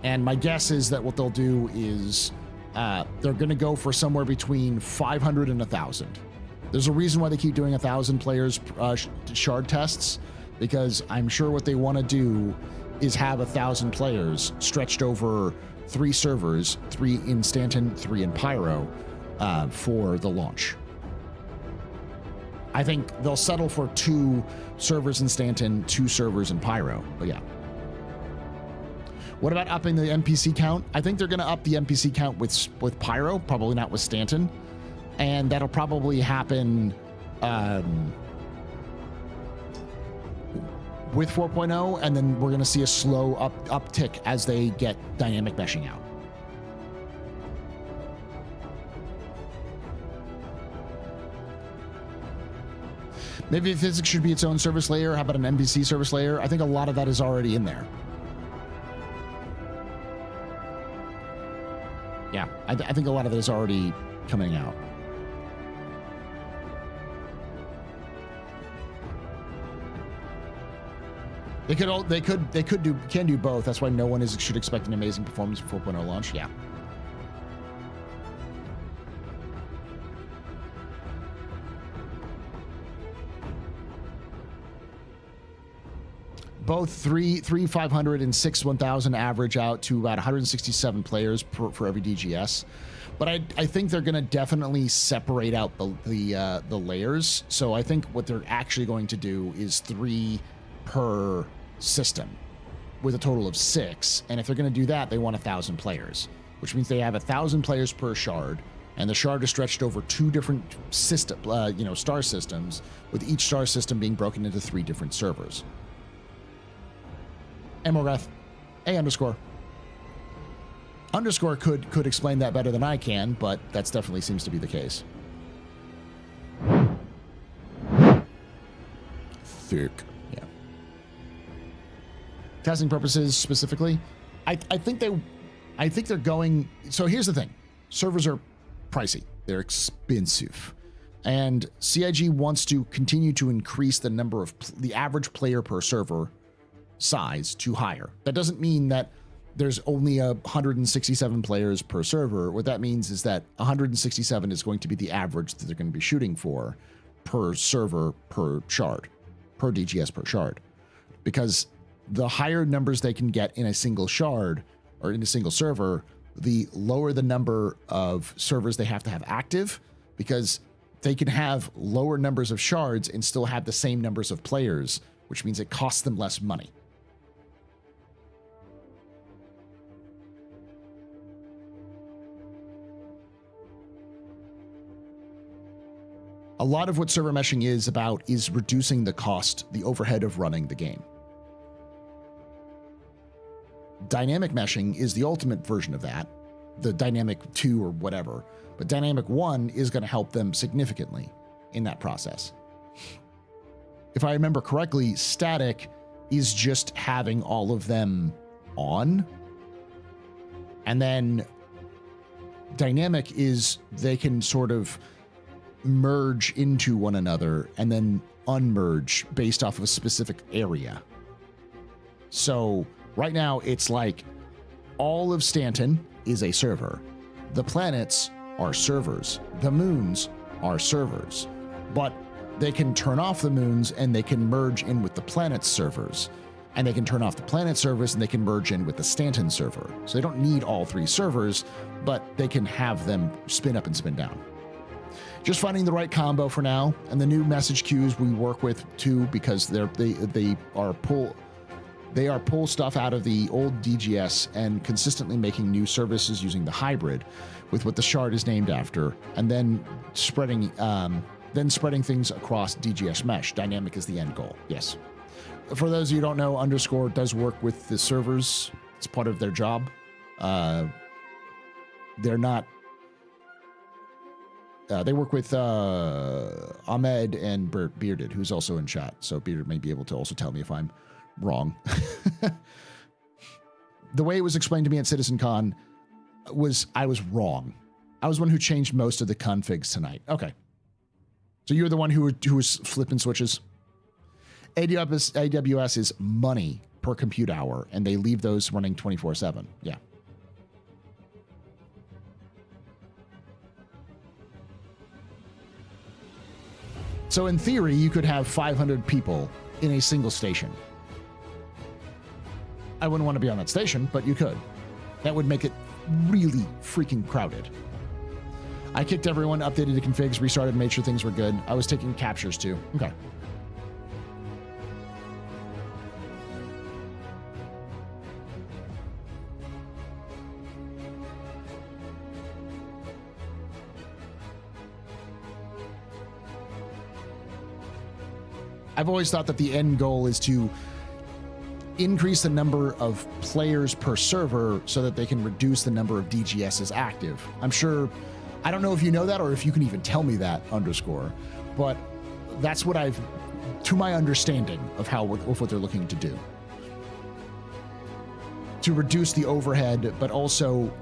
And my guess is that what they'll do is they're going to go for somewhere between 500 and 1,000. There's a reason why they keep doing 1,000 players shard tests, because I'm sure what they want to do is have 1,000 players stretched over 3 servers, 3 in Stanton, 3 in Pyro, for the launch. I think they'll settle for 2 servers in Stanton, 2 servers in Pyro, but yeah. What about upping the NPC count? I think they're going to up the NPC count with Pyro, probably not with Stanton. And that'll probably happen with 4.0, and then we're going to see a slow uptick as they get dynamic meshing out. Maybe physics should be its own service layer. How about an NPC service layer? I think a lot of that is already in there. Yeah, I think a lot of it is already coming out. They can do both. That's why no one should expect an amazing performance for 4.0 launch. Yeah. Both 3 500 and 6 1,000 average out to about 167 players for every DGS. But I think they're going to definitely separate out the layers. So I think what they're actually going to do is 3 per system with a total of 6. And if they're going to do that, they want 1,000 players, which means they have 1,000 players per shard. And the shard is stretched over 2 different system, star systems, with each star system being broken into 3 different servers. Emoreth, A_. Underscore could explain that better than I can, but that's definitely seems to be the case. Thick. Yeah. Testing purposes specifically, I think they're going. So here's the thing: servers are pricey. They're expensive, and CIG wants to continue to increase the number of the average player per server size to higher. That doesn't mean that there's only 167 players per server. What that means is that 167 is going to be the average that they're going to be shooting for per server per shard, per DGS per shard, because the higher numbers they can get in a single shard or in a single server, the lower the number of servers they have to have active, because they can have lower numbers of shards and still have the same numbers of players, which means it costs them less money. A lot of what server meshing is about is reducing the cost, the overhead of running the game. Dynamic meshing is the ultimate version of that, the Dynamic 2 or whatever, but Dynamic 1 is going to help them significantly in that process. If I remember correctly, static is just having all of them on, and then dynamic is they can sort of merge into one another and then unmerge based off of a specific area. So right now it's like all of Stanton is a server. The planets are servers. The moons are servers. But they can turn off the moons and they can merge in with the planet's servers. And they can turn off the planet servers and they can merge in with the Stanton server. So they don't need all three servers, but they can have them spin up and spin down. Just finding the right combo for now, and the new message queues we work with too, because they are pull stuff out of the old DGS and consistently making new services using the hybrid with what the shard is named after, and then spreading things across DGS mesh. Dynamic is the end goal. Yes. For those of you who don't know, Underscore does work with the servers. It's part of their job. They're not. They work with Ahmed and Bearded, who's also in chat. So Bearded may be able to also tell me if I'm wrong. The way it was explained to me at CitizenCon was I was wrong. I was one who changed most of the configs tonight. Okay. So you're the one who was flipping switches? AWS is money per compute hour, and they leave those running 24/7. Yeah. So in theory, you could have 500 people in a single station. I wouldn't want to be on that station, but you could. That would make it really freaking crowded. I kicked everyone, updated the configs, restarted, made sure things were good. I was taking captures too. Okay. I've always thought that the end goal is to increase the number of players per server so that they can reduce the number of DGSs active. I'm sure, I don't know if you know that or if you can even tell me that, Underscore, but that's what to my understanding of what they're looking to do. To reduce the overhead, but also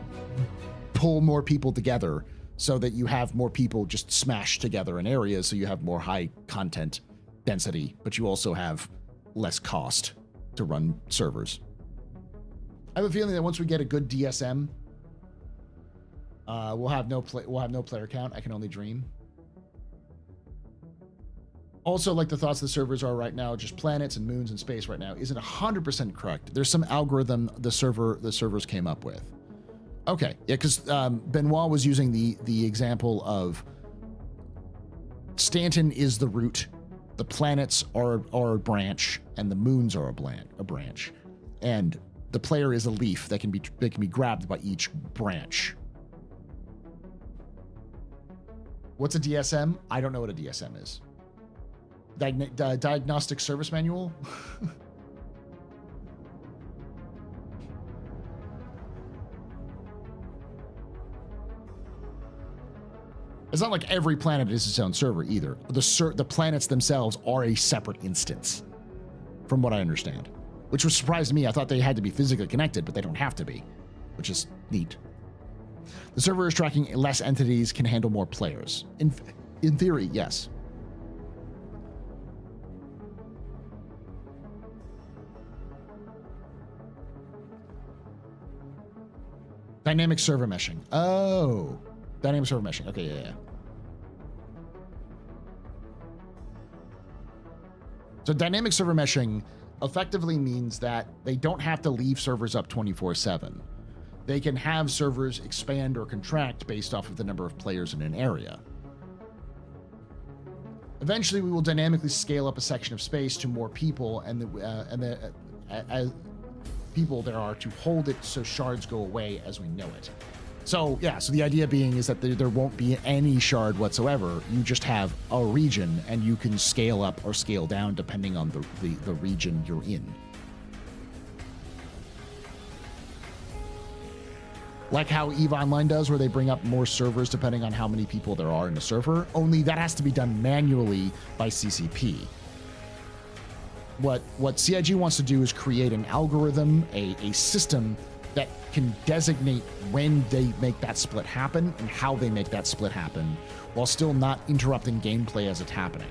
pull more people together so that you have more people just smashed together in areas so you have more high content density, but you also have less cost to run servers. I have a feeling that once we get a good DSM, we'll have no player count. I can only dream. Also, like the thoughts the servers are right now, just planets and moons and space right now, isn't 100% correct. There's some algorithm the servers came up with. Okay, yeah, because Benoit was using the example of Stanton is the root. The planets are a branch, and the moons are a branch, and the player is a leaf that can be grabbed by each branch. What's a DSM? I don't know what a DSM is. Diagnostic Service Manual. It's not like every planet is its own server either. The planets themselves are a separate instance, from what I understand, which was surprised to me. I thought they had to be physically connected, but they don't have to be, which is neat. The server is tracking less entities, can handle more players. In theory, yes. Dynamic server meshing. Oh. Dynamic server meshing. Okay, yeah. So dynamic server meshing effectively means that they don't have to leave servers up 24/7. They can have servers expand or contract based off of the number of players in an area. Eventually, we will dynamically scale up a section of space to more people, and the people there are to hold it so shards go away as we know it. So yeah, so the idea being is that there won't be any shard whatsoever. You just have a region, and you can scale up or scale down depending on the region you're in. Like how EVE Online does, where they bring up more servers depending on how many people there are in a server, only that has to be done manually by CCP. What CIG wants to do is create an algorithm, a system that can designate when they make that split happen and how they make that split happen, while still not interrupting gameplay as it's happening.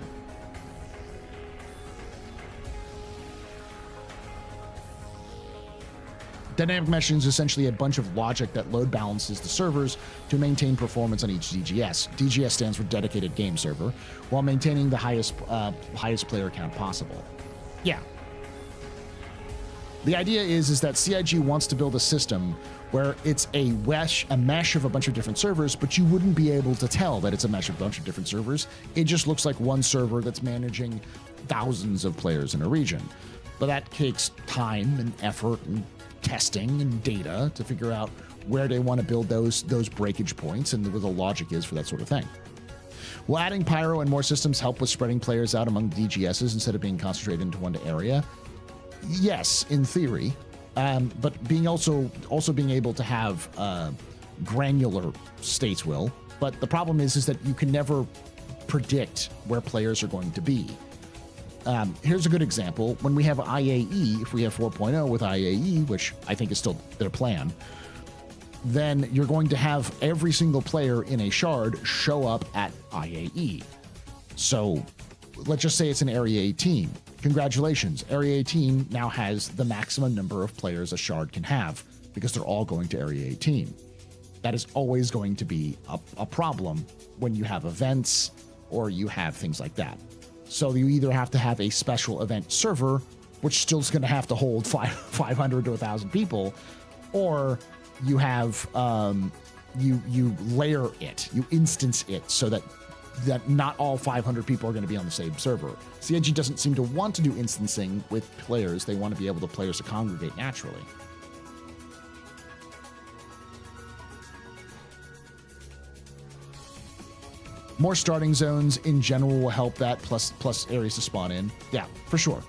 Dynamic meshing is essentially a bunch of logic that load balances the servers to maintain performance on each DGS. DGS stands for dedicated game server, while maintaining the highest player count possible. Yeah. The idea is that CIG wants to build a system where it's a mesh of a bunch of different servers, but you wouldn't be able to tell that it's a mesh of a bunch of different servers. It just looks like one server that's managing thousands of players in a region. But that takes time and effort and testing and data to figure out where they want to build those breakage points and where the logic is for that sort of thing. Will adding Pyro and more systems help with spreading players out among DGSs instead of being concentrated into one area? Yes, in theory, but being also being able to have granular states will. But the problem is that you can never predict where players are going to be. Here's a good example. When we have IAE, if we have 4.0 with IAE, which I think is still their plan, then you're going to have every single player in a shard show up at IAE. So let's just say it's in Area 18. Congratulations, Area 18 now has the maximum number of players a shard can have because they're all going to Area 18. That is always going to be a problem when you have events or you have things like that. So you either have to have a special event server, which still is going to have to hold 500 to 1,000 people, or you have you layer it, you instance it so that not all 500 people are going to be on the same server. CIG doesn't seem to want to do instancing with players. They want to be able to players to congregate naturally. More starting zones in general will help that, plus areas to spawn in. Yeah, for sure.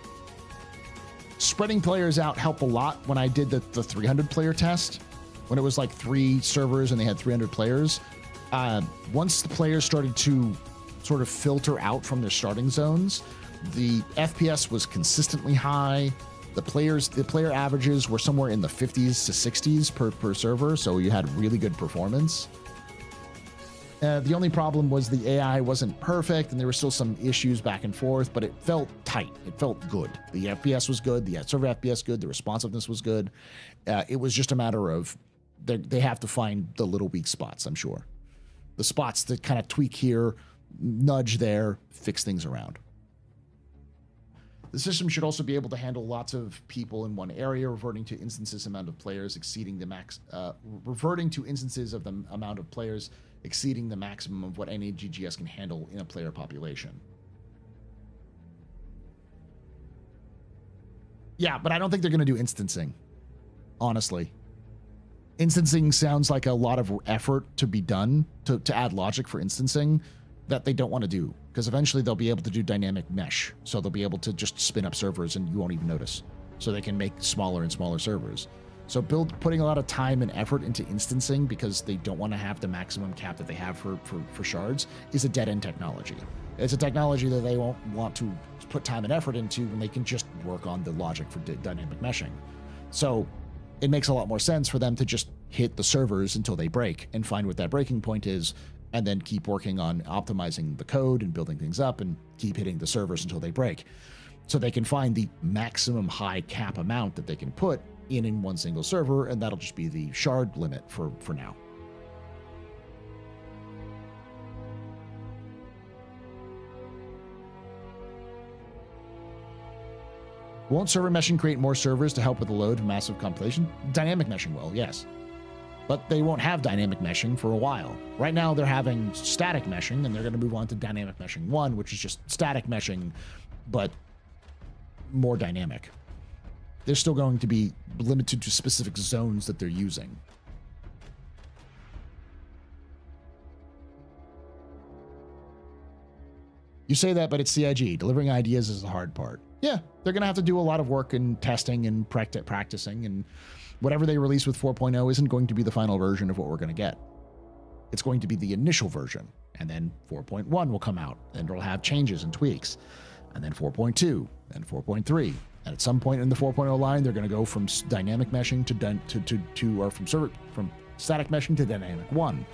Spreading players out helped a lot when I did the 300 player test, when it was like 3 servers and they had 300 players. Once the players started to sort of filter out from their starting zones, the FPS was consistently high. The player averages were somewhere in the 50s to 60s per server, so you had really good performance. The only problem was the AI wasn't perfect, and there were still some issues back and forth, but it felt tight. It felt good. The FPS was good. The server FPS good. The responsiveness was good. It was just a matter of they have to find the little weak spots, I'm sure. The spots that kind of tweak here, nudge there, fix things around. The system should also be able to handle lots of people in one area, reverting to instances of the amount of players exceeding the maximum of what any GGS can handle in a player population. Yeah, but I don't think they're going to do instancing, honestly. Instancing sounds like a lot of effort to be done to add logic for instancing that they don't want to do, because eventually they'll be able to do dynamic mesh. So they'll be able to just spin up servers and you won't even notice. So they can make smaller and smaller servers. So putting a lot of time and effort into instancing because they don't want to have the maximum cap that they have for shards is a dead-end technology. It's a technology that they won't want to put time and effort into when they can just work on the logic for dynamic meshing. So it makes a lot more sense for them to just hit the servers until they break and find what that breaking point is, and then keep working on optimizing the code and building things up and keep hitting the servers until they break. So they can find the maximum high cap amount that they can put in one single server, and that'll just be the shard limit for now. Won't server meshing create more servers to help with the load of massive compilation? Dynamic meshing will, yes. But they won't have dynamic meshing for a while. Right now they're having static meshing, and they're going to move on to dynamic meshing 1, which is just static meshing, but more dynamic. They're still going to be limited to specific zones that they're using. You say that, but it's CIG. Delivering ideas is the hard part. Yeah, they're going to have to do a lot of work in testing and practicing, and whatever they release with 4.0 isn't going to be the final version of what we're going to get. It's going to be the initial version, and then 4.1 will come out, and it'll have changes and tweaks, and then 4.2, and 4.3. And at some point in the 4.0 line, they're going to go from dynamic meshing from static meshing to dynamic 1.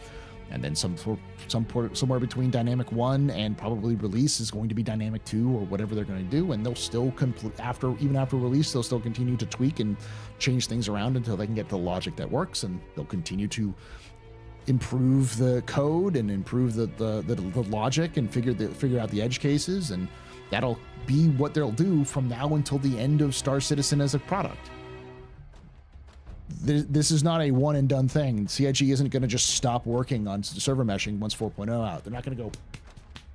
And then somewhere between Dynamic 1 and probably release is going to be Dynamic 2 or whatever they're going to do. And they'll still even after release, they'll still continue to tweak and change things around until they can get the logic that works. And they'll continue to improve the code and improve the logic and figure out the edge cases. And that'll be what they'll do from now until the end of Star Citizen as a product. This is not a one and done thing. CIG isn't going to just stop working on server meshing once 4.0 out. They're not going to go,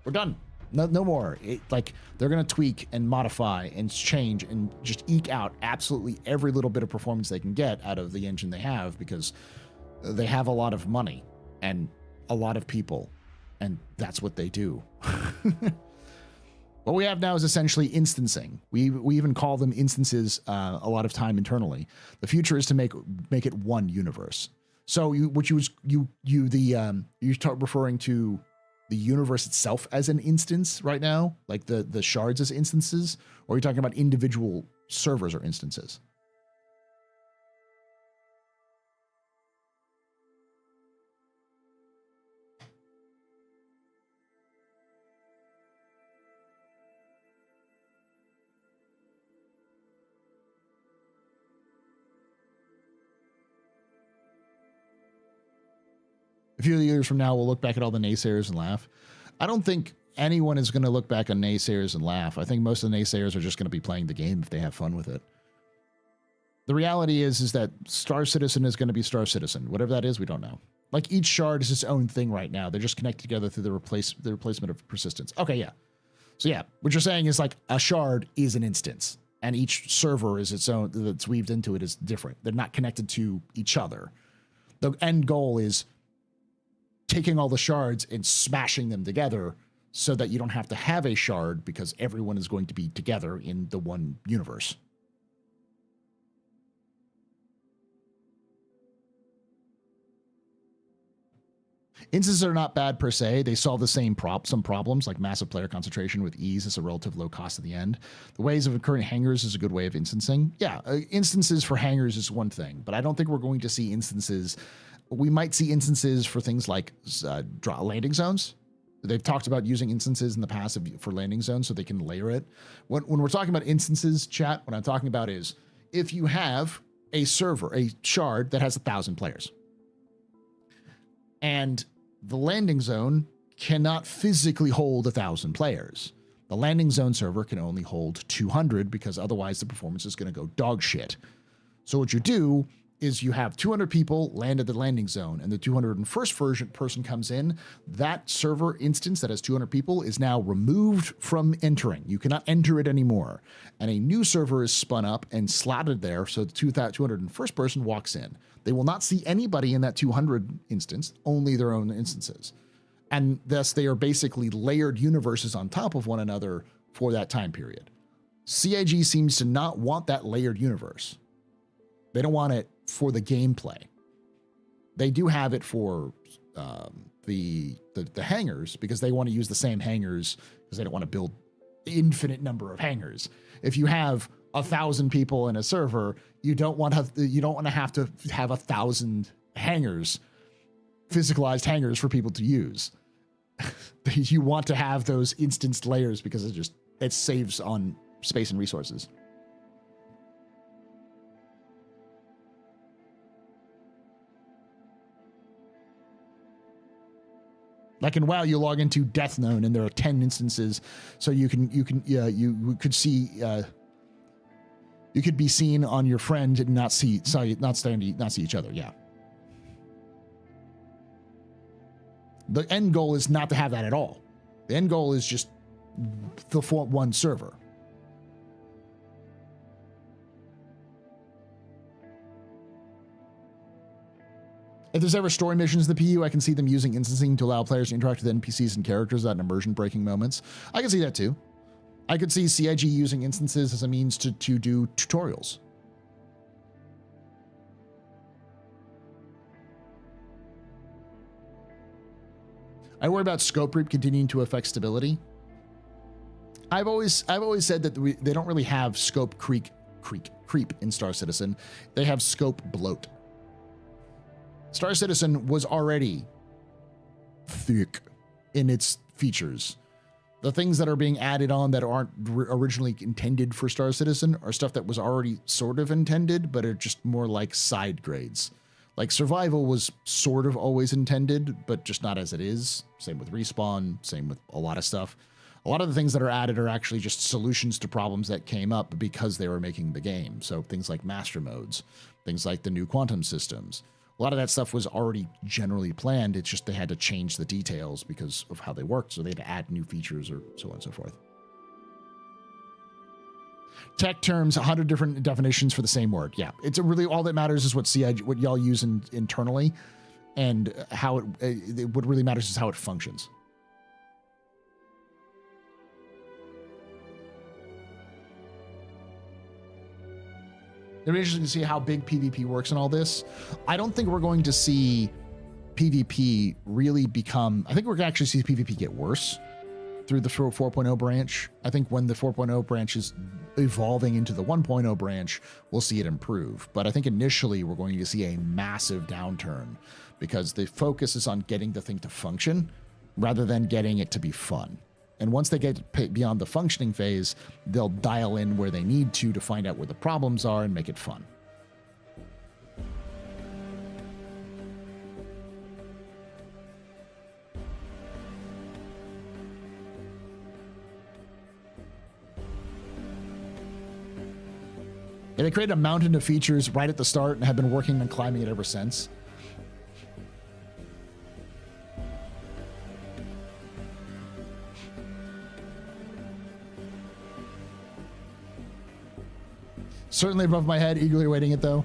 we're done. No more. They're going to tweak and modify and change and just eke out absolutely every little bit of performance they can get out of the engine they have, because they have a lot of money and a lot of people, and that's what they do. What we have now is essentially instancing. We even call them instances a lot of time internally. The future is to make it one universe. So you start referring to the universe itself as an instance right now, like the shards as instances, or are you talking about individual servers or instances? A few years from now, we'll look back at all the naysayers and laugh. I don't think anyone is going to look back on naysayers and laugh. I think most of the naysayers are just going to be playing the game if they have fun with it. The reality is that Star Citizen is going to be Star Citizen. Whatever that is, we don't know. Like, each shard is its own thing right now. They're just connected together through the replacement of persistence. Okay, yeah. So yeah, what you're saying is like a shard is an instance, and each server is its own, that's weaved into it is different. They're not connected to each other. The end goal is taking all the shards and smashing them together so that you don't have to have a shard, because everyone is going to be together in the one universe. Instances are not bad per se. They solve the same some problems, like massive player concentration with ease is a relative low cost at the end. The ways of occurring hangars is a good way of instancing. Yeah, instances for hangars is one thing, but I don't think we're going to see instances. We might see instances for things like landing zones. They've talked about using instances in the past for landing zones so they can layer it. When we're talking about instances, chat, what I'm talking about is if you have a server, a shard that has 1,000 players, and the landing zone cannot physically hold 1,000 players. The landing zone server can only hold 200, because otherwise the performance is going to go dog shit. So what you do is you have 200 people land at the landing zone, and the 201st person comes in. That server instance that has 200 people is now removed from entering. You cannot enter it anymore. And a new server is spun up and slotted there, so the 201st person walks in. They will not see anybody in that 200 instance, only their own instances. And thus they are basically layered universes on top of one another for that time period. CIG seems to not want that layered universe. They don't want it for the gameplay. They do have it for the hangars, because they want to use the same hangars, because they don't want to build infinite number of hangars. If you have 1,000 people in a server, you don't want to have 1,000 hangars, physicalized hangars for people to use. You want to have those instanced layers, because it saves on space and resources. Like in WoW, you log into Death Known, and there are 10 instances, so you could see you could be seen on your friend and not see each other. Yeah. The end goal is not to have that at all. The end goal is just the one server. If there's ever story missions in the PU, I can see them using instancing to allow players to interact with NPCs and characters without immersion-breaking moments. I can see that too. I could see CIG using instances as a means to do tutorials. I worry about scope creep continuing to affect stability. I've always said that they don't really have scope creep in Star Citizen. They have scope bloat. Star Citizen was already thick in its features. The things that are being added on that aren't originally intended for Star Citizen are stuff that was already sort of intended, but are just more like side grades. Like survival was sort of always intended, but just not as it is. Same with respawn, same with a lot of stuff. A lot of the things that are added are actually just solutions to problems that came up because they were making the game. So things like master modes, things like the new quantum systems. A lot of that stuff was already generally planned. It's just they had to change the details because of how they worked. So they had to add new features or so on and so forth. Tech terms, 100 different definitions for the same word. Yeah, it's a really, all that matters is what CIG, what y'all use internally, and how what really matters is how it functions. It'll be interesting to see how big PvP works in all this. I don't think we're going to see PvP really become... I think we're going to actually see PvP get worse through the 4.0 branch. I think when the 4.0 branch is evolving into the 1.0 branch, we'll see it improve. But I think initially we're going to see a massive downturn because the focus is on getting the thing to function rather than getting it to be fun. And once they get beyond the functioning phase, they'll dial in where they need to find out where the problems are and make it fun. And they created a mountain of features right at the start and have been working on climbing it ever since. Certainly above my head, eagerly awaiting it though.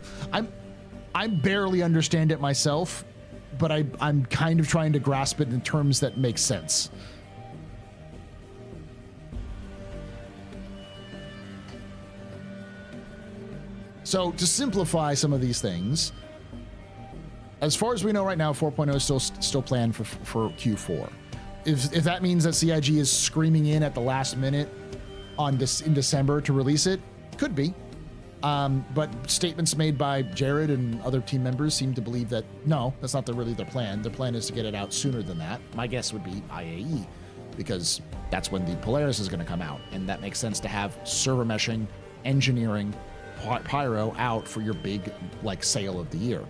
I barely understand it myself, but I'm kind of trying to grasp it in terms that make sense. So to simplify some of these things, as far as we know right now, 4.0 is still planned for Q4. If that means that CIG is screaming in at the last minute in December to release it, could be. But statements made by Jared and other team members seem to believe that no, that's not really their plan. Their plan is to get it out sooner than that. My guess would be IAE, because that's when the Polaris is going to come out, and that makes sense to have server meshing, engineering, pyro out for your big sale of the year.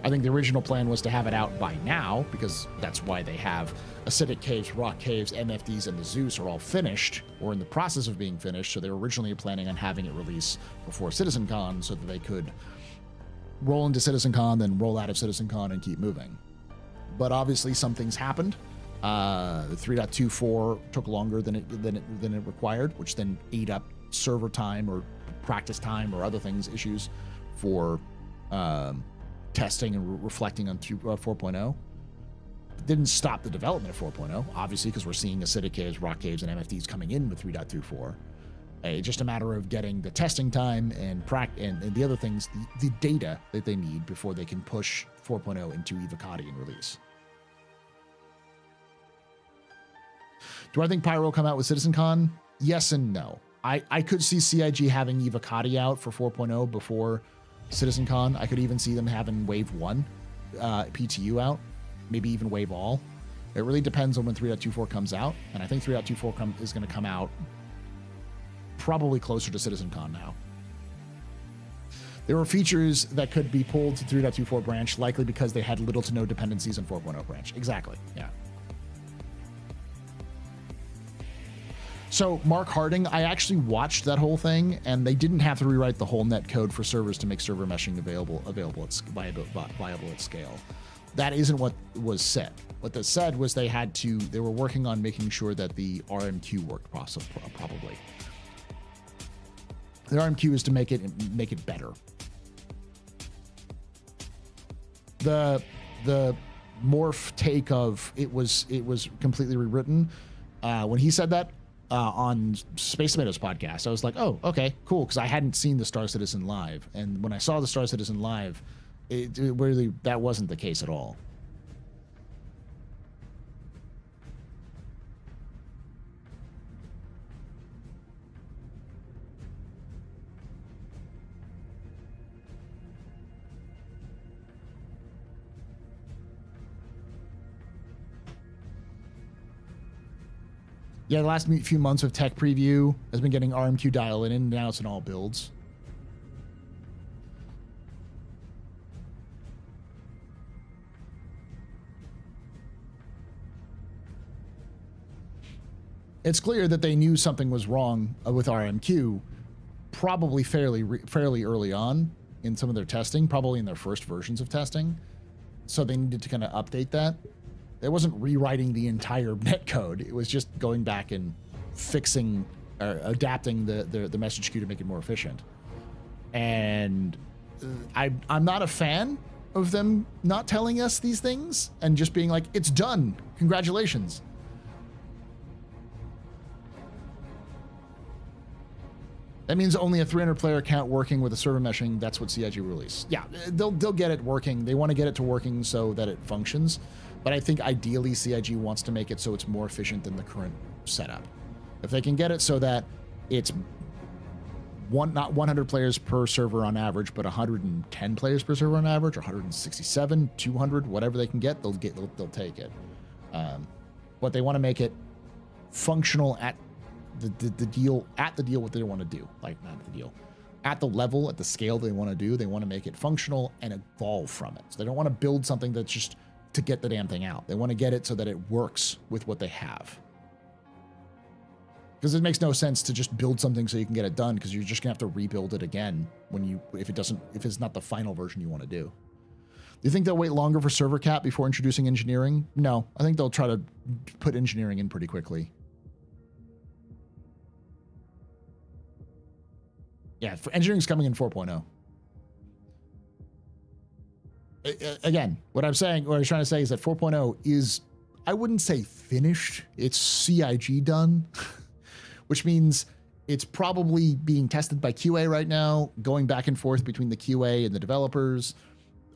I think the original plan was to have it out by now, because that's why they have Acidic Caves, Rock Caves, MFDs, and the Zeus are all finished, or in the process of being finished, so they were originally planning on having it release before CitizenCon so that they could roll into CitizenCon, then roll out of CitizenCon and keep moving. But obviously some things happened. The 3.24 took longer than it required, which then ate up server time or practice time or other things, issues for testing and reflecting on 4.0. Didn't stop the development of 4.0, obviously, because we're seeing Acidic Caves, Rock Caves, and MFDs coming in with 3.24. Just a matter of getting the testing time and the other things, the data that they need before they can push 4.0 into Evocati and release. Do I think Pyro will come out with CitizenCon? Yes and no. I could see CIG having Evocati out for 4.0 before CitizenCon. I could even see them having Wave 1 PTU out, maybe even Wave All. It really depends on when 3.24 comes out, and I think 3.24 is going to come out probably closer to CitizenCon now. There were features that could be pulled to 3.24 branch, likely because they had little to no dependencies in 4.0 branch. Exactly, yeah. So Mark Harding, I actually watched that whole thing, and they didn't have to rewrite the whole net code for servers to make server meshing viable at scale. That isn't what was said. What they said was they were working on making sure that the RMQ worked probably. The RMQ is to make it better. The morph take of it was completely rewritten. When he said that on Space Tomatoes podcast, I was like, oh, okay, cool, because I hadn't seen the Star Citizen live, and when I saw the Star Citizen live, it really, that wasn't the case at all. Yeah, the last few months of tech preview has been getting RMQ dial in, and now it's in all builds. It's clear that they knew something was wrong with RMQ probably fairly early on in some of their testing, probably in their first versions of testing. So they needed to kind of update that. It wasn't rewriting the entire netcode. It was just going back and fixing or adapting the message queue to make it more efficient. And I'm not a fan of them not telling us these things and just being like, it's done. Congratulations. That means only a 300 player account working with a server meshing. That's what CIG released. Yeah, they'll get it working. They want to get it to working so that it functions. But I think ideally CIG wants to make it so it's more efficient than the current setup. If they can get it so that it's not 100 players per server on average, but 110 players per server on average, or 167, 200, whatever they can get, they'll take it. But they want to make it functional at the deal what they want to do, like not the deal, at the level, at the scale they want to do. They want to make it functional and evolve from it. So they don't want to build something that's just to get the damn thing out. They want to get it so that it works with what they have. Because it makes no sense to just build something so you can get it done, because you're just gonna have to rebuild it again if it's not the final version you want to do. Do you think they'll wait longer for server cap before introducing engineering? No, I think they'll try to put engineering in pretty quickly. Yeah, for engineering's coming in 4.0. Again, what I was trying to say is that 4.0 is, I wouldn't say finished, it's CIG done, which means it's probably being tested by QA right now, going back and forth between the QA and the developers,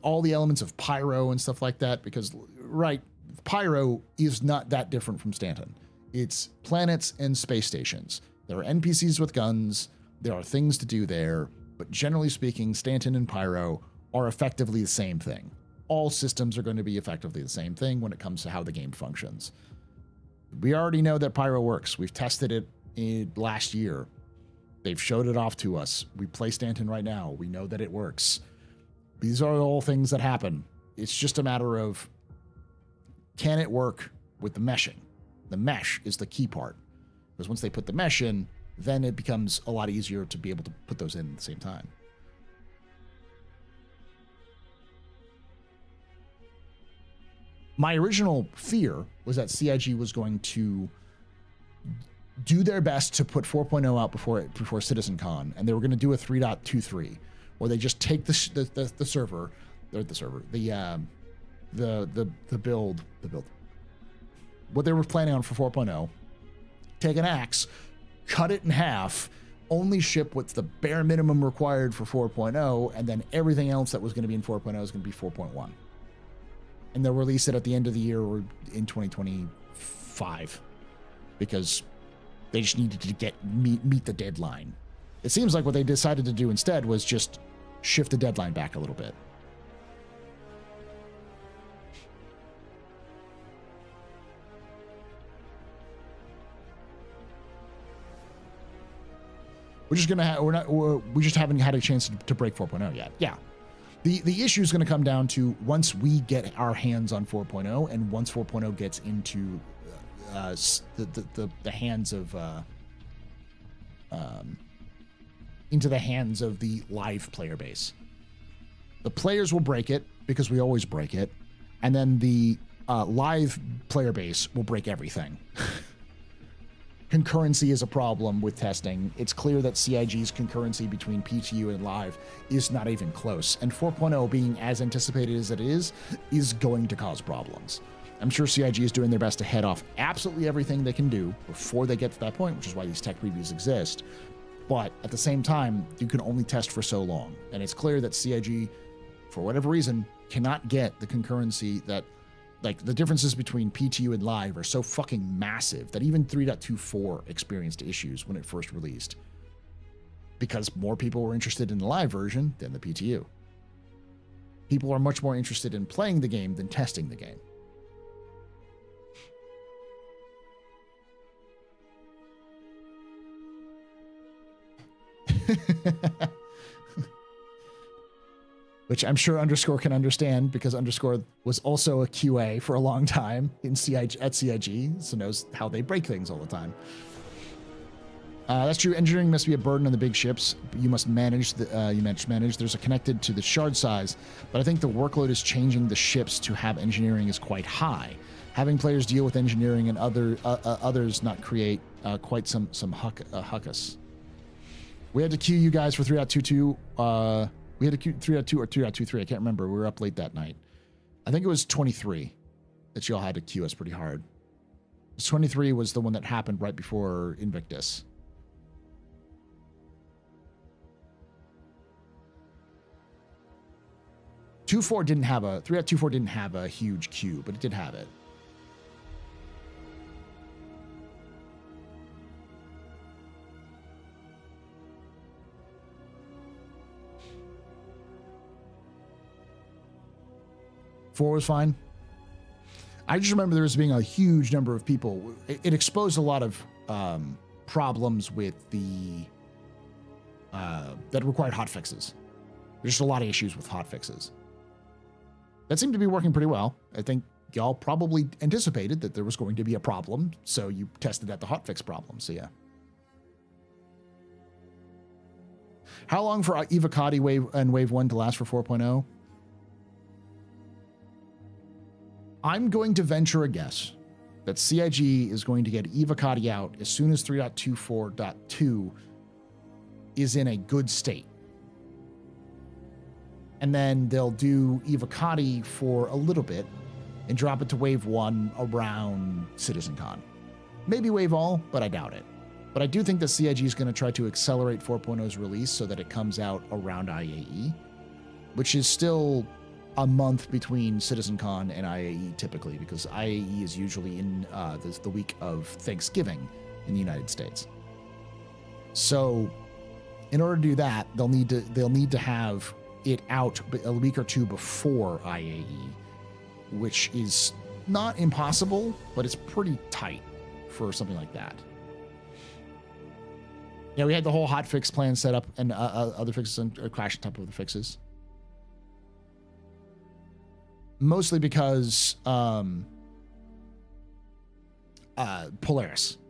all the elements of Pyro and stuff like that, because, right, Pyro is not that different from Stanton. It's planets and space stations. There are NPCs with guns. There are things to do there, but generally speaking, Stanton and Pyro are effectively the same thing. All systems are going to be effectively the same thing when it comes to how the game functions. We already know that Pyro works. We've tested it last year. They've showed it off to us. We play Stanton right now. We know that it works. These are all things that happen. It's just a matter of, can it work with the meshing? The mesh is the key part. Because once they put the mesh in, then it becomes a lot easier to be able to put those in at the same time. My original fear was that CIG was going to do their best to put 4.0 out before CitizenCon, and they were going to do a 3.23, where they just take the build. What they were planning on for 4.0, take an axe, cut it in half, only ship what's the bare minimum required for 4.0, and then everything else that was going to be in 4.0 is going to be 4.1. And they'll release it at the end of the year or in 2025, because they just needed to meet the deadline. It seems like what they decided to do instead was just shift the deadline back a little bit. We just haven't had a chance to break 4.0 yet. Yeah. The issue is going to come down to once we get our hands on 4.0, and once 4.0 gets into the hands of the live player base. The players will break it because we always break it, and then the live player base will break everything. Concurrency is a problem with testing. It's clear that CIG's concurrency between PTU and live is not even close, and 4.0 being as anticipated as it is going to cause problems. I'm sure CIG is doing their best to head off absolutely everything they can do before they get to that point, which is why these tech previews exist. But at the same time, you can only test for so long, and it's clear that CIG, for whatever reason, cannot get the concurrency that, like, the differences between PTU and live are so fucking massive that even 3.24 experienced issues when it first released, because more people were interested in the live version than the PTU. People are much more interested in playing the game than testing the game. Which I'm sure Underscore can understand because Underscore was also a QA for a long time at CIG, so knows how they break things all the time. That's true. Engineering must be a burden on the big ships. You must manage. There's a connected to the shard size, but I think the workload is changing the ships to have engineering is quite high. Having players deal with engineering and others not create quite some huckus. We had to queue you guys for 3.22. We had to queue 3.2 or 3.23. I can't remember. We were up late that night. I think it was 23 that y'all had to queue us pretty hard. 23 was the one that happened right before Invictus. .24 didn't have a 3.24 didn't have a huge queue, but it did have it. Four was fine. I just remember there was being a huge number of people. It exposed a lot of problems with the that required hotfixes. There's just a lot of issues with hotfixes. That seemed to be working pretty well. I think y'all probably anticipated that there was going to be a problem, so you tested out the hotfix problem. So yeah. How long for Evocati Wave 1 to last for 4.0? I'm going to venture a guess that CIG is going to get Evocati out as soon as 3.24.2 is in a good state. And then they'll do Evocati for a little bit and drop it to Wave 1 around CitizenCon. Maybe Wave All, but I doubt it. But I do think that CIG is going to try to accelerate 4.0's release so that it comes out around IAE, which is still a month between CitizenCon and IAE typically, because IAE is usually in the week of Thanksgiving in the United States. So in order to do that, they'll need to have it out a week or two before IAE, which is not impossible, but it's pretty tight for something like that. Yeah, we had the whole hotfix plan set up and other fixes and crash on top of the fixes. Mostly because Polaris.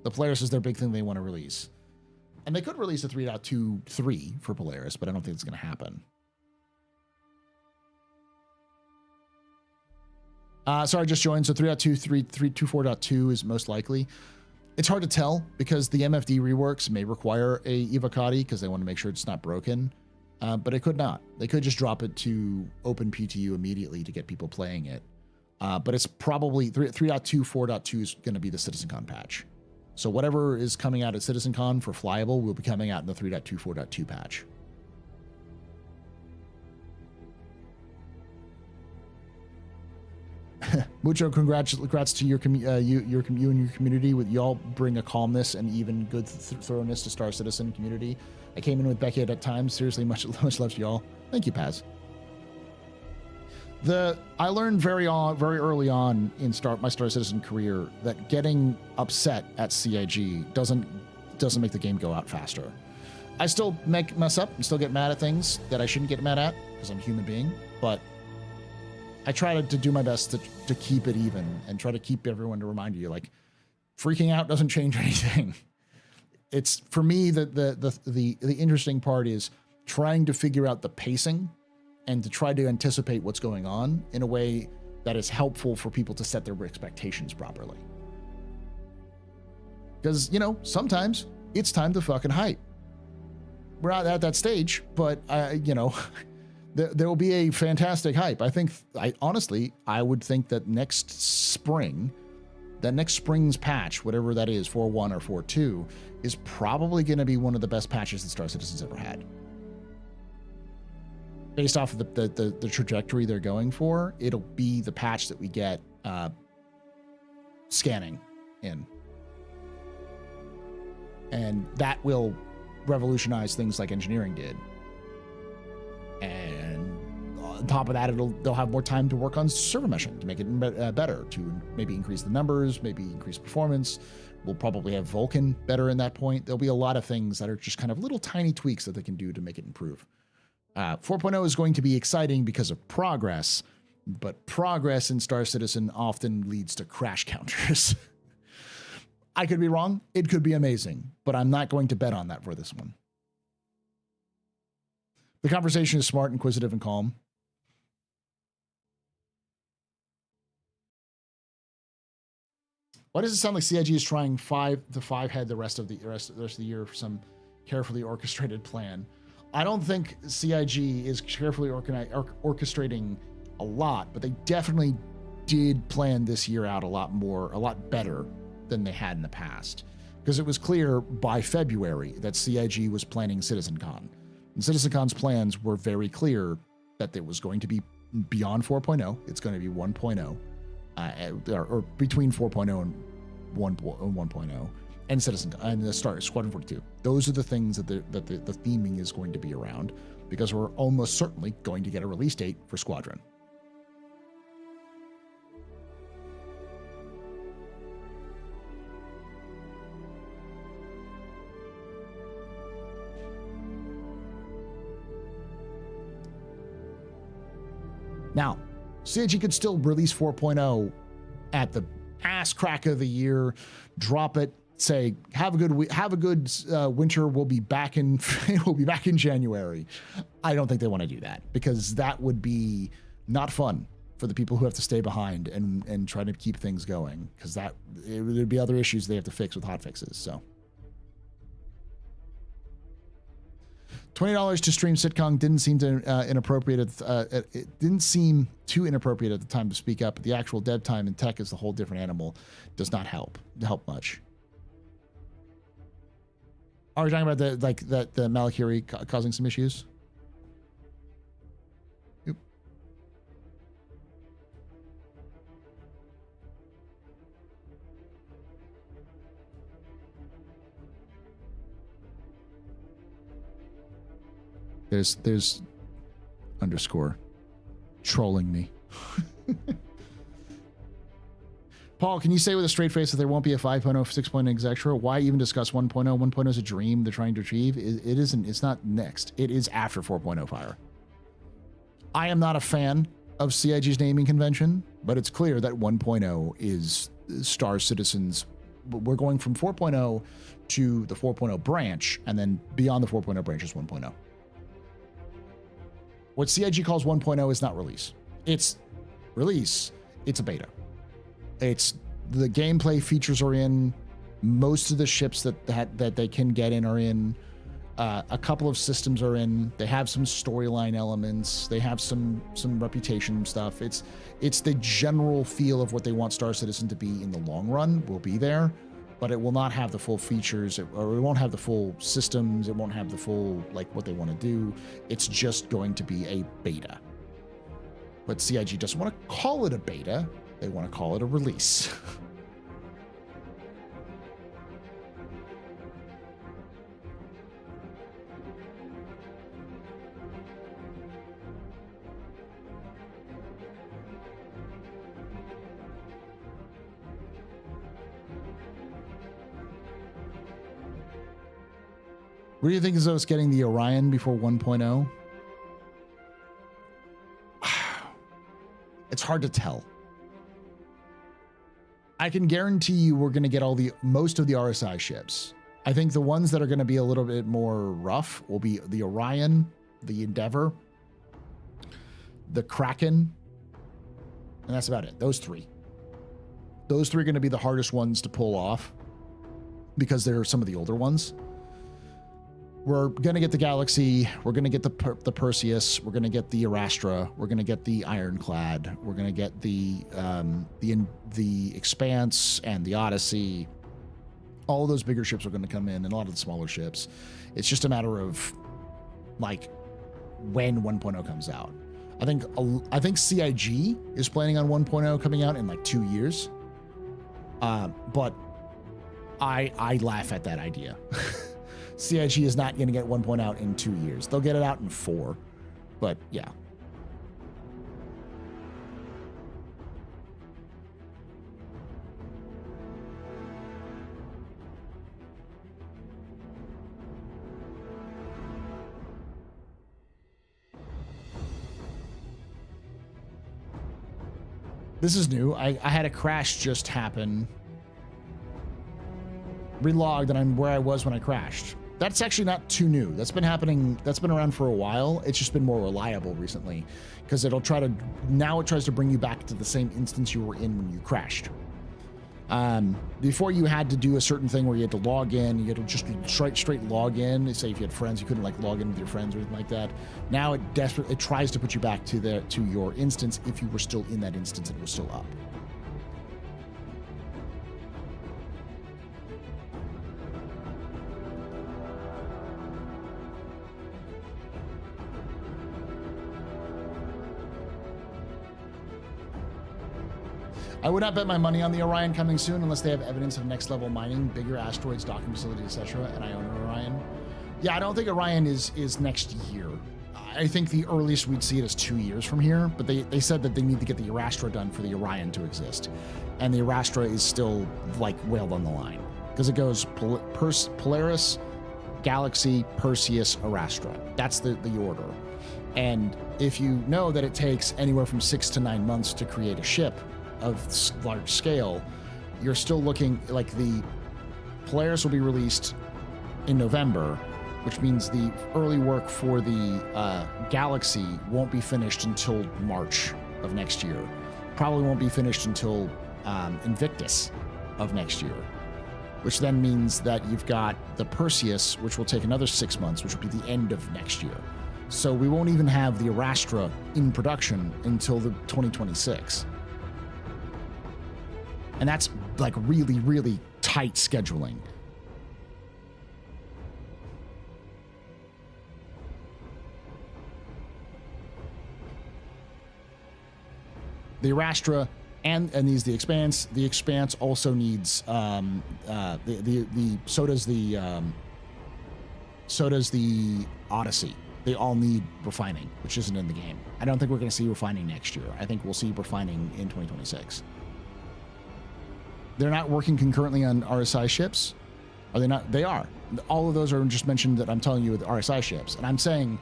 The Polaris is their big thing they want to release. And they could release a 3.23 for Polaris, but I don't think it's going to happen. Sorry, I just joined. So 3.24.2 is most likely. It's hard to tell because the MFD reworks may require a Evocati because they want to make sure it's not broken. But it could not. They could just drop it to open PTU immediately to get people playing it. But it's probably 3.24.2 is going to be the CitizenCon patch. So whatever is coming out at CitizenCon for Flyable will be coming out in the 3.24.2 patch. Mucho congrats to you and your community. With y'all bring a calmness and even good thoroughness to Star Citizen community. I came in with Becky at times. Seriously, much love to y'all. Thank you, Paz. I learned very early on in my Star Citizen career that getting upset at CIG doesn't make the game go out faster. I still mess up and still get mad at things that I shouldn't get mad at because I'm a human being, but I try to do my best to keep it even and try to keep everyone to remind you, like, freaking out doesn't change anything. It's, for me, the interesting part is trying to figure out the pacing and to try to anticipate what's going on in a way that is helpful for people to set their expectations properly. Because, sometimes it's time to fucking hype. We're not at that stage, but, there will be a fantastic hype. Honestly, I would think that next spring's patch, whatever that is, 4.1 or 4.2, is probably going to be one of the best patches that Star Citizen's ever had. Based off of the trajectory they're going for, it'll be the patch that we get scanning in. And that will revolutionize things like engineering did. And on top of that, they'll have more time to work on server meshing to make it better, to maybe increase the numbers, maybe increase performance. We'll probably have Vulkan better in that point. There'll be a lot of things that are just kind of little tiny tweaks that they can do to make it improve. 4.0 is going to be exciting because of progress, but progress in Star Citizen often leads to crash counters. I could be wrong. It could be amazing, but I'm not going to bet on that for this one. The conversation is smart, inquisitive, and calm. Why does it sound like CIG is trying to five head the rest of the year for some carefully orchestrated plan? I don't think CIG is carefully orchestrating a lot, but they definitely did plan this year out a lot better than they had in the past, because it was clear by February that CIG was planning CitizenCon. And CitizenCon's plans were very clear that it was going to be beyond 4.0. It's going to be 1.0, or between 4.0 and 1.0, and the Squadron 42. Those are the things that the theming is going to be around, because we're almost certainly going to get a release date for Squadron. Now, CIG could still release 4.0 at the ass crack of the year, drop it, say have a good winter. We'll be back in January. I don't think they want to do that, because that would be not fun for the people who have to stay behind and try to keep things going, because there'd be other issues they have to fix with hotfixes. So. $20 to stream sitcom didn't seem inappropriate. It didn't seem too inappropriate at the time to speak up. But the actual dev time in tech is a whole different animal. Does not help much. Are we talking about the Malakiri causing some issues? Yep. There's underscore trolling me. Paul, can you say with a straight face that there won't be a 5.0, 6.0 extra? Why even discuss 1.0? 1.0 is a dream they're trying to achieve. It isn't. It's not next. It is after 4.0 fire. I am not a fan of CIG's naming convention, but it's clear that 1.0 is Star Citizen's. We're going from 4.0 to the 4.0 branch, and then beyond the 4.0 branch is 1.0. What CIG calls 1.0 is not release. It's release. It's a beta. It's the gameplay features are in. Most of the ships that they can get in are in. A couple of systems are in. They have some storyline elements. They have some reputation stuff. It's the general feel of what they want Star Citizen to be in the long run will be there, but it will not have the full features, or it won't have the full systems. It won't have the full what they want to do. It's just going to be a beta. But CIG doesn't want to call it a beta. They want to call it a release. What do you think is us getting the Orion before 1.0? It's hard to tell. I can guarantee you we're going to get most of the RSI ships. I think the ones that are going to be a little bit more rough will be the Orion, the Endeavor, the Kraken, and that's about it. Those three. Those three are going to be the hardest ones to pull off because they're some of the older ones. We're going to get the Galaxy. We're going to get the Perseus. We're going to get the Erastra. We're going to get the Ironclad. We're going to get the Expanse and the Odyssey. All of those bigger ships are going to come in, and a lot of the smaller ships. It's just a matter of when 1.0 comes out. I think CIG is planning on 1.0 coming out in 2 years. But I laugh at that idea. CIG is not going to get 1.0 out in 2 years. They'll get it out in 4. But yeah. This is new. I had a crash just happen. Relogged, and I'm where I was when I crashed. That's actually not too new. That's been happening. That's been around for a while. It's just been more reliable recently, because it'll try to, now it tries to bring you back to the same instance you were in when you crashed. Before you had to do a certain thing where you had to log in, you had to just straight log in. Say if you had friends, you couldn't like log in with your friends or anything like that. Now it tries to put you back to your instance if you were still in that instance and it was still up. I would not bet my money on the Orion coming soon unless they have evidence of next level mining, bigger asteroids, docking facility, etc. And I own an Orion. Yeah, I don't think Orion is next year. I think the earliest we'd see it is 2 years from here, but they said that they need to get the Astra done for the Orion to exist. And the Astra is still like well on the line because it goes Polaris, Galaxy, Perseus, Astra. That's the order. And if you know that it takes anywhere from 6 to 9 months to create a ship of large scale, you're still looking like the Polaris will be released in November, which means the early work for the Galaxy won't be finished until March of next year. Probably won't be finished until Invictus of next year, which then means that you've got the Perseus, which will take another 6 months, which will be the end of next year. So we won't even have the Astra in production until the 2026. And that's like really, really tight scheduling. The Astra and these the Expanse. The Expanse also needs so does the Odyssey. They all need refining, which isn't in the game. I don't think we're going to see refining next year. I think we'll see refining in 2026. They're not working concurrently on RSI ships. Are they not? They are. All of those are just mentioned that I'm telling you with RSI ships. And I'm saying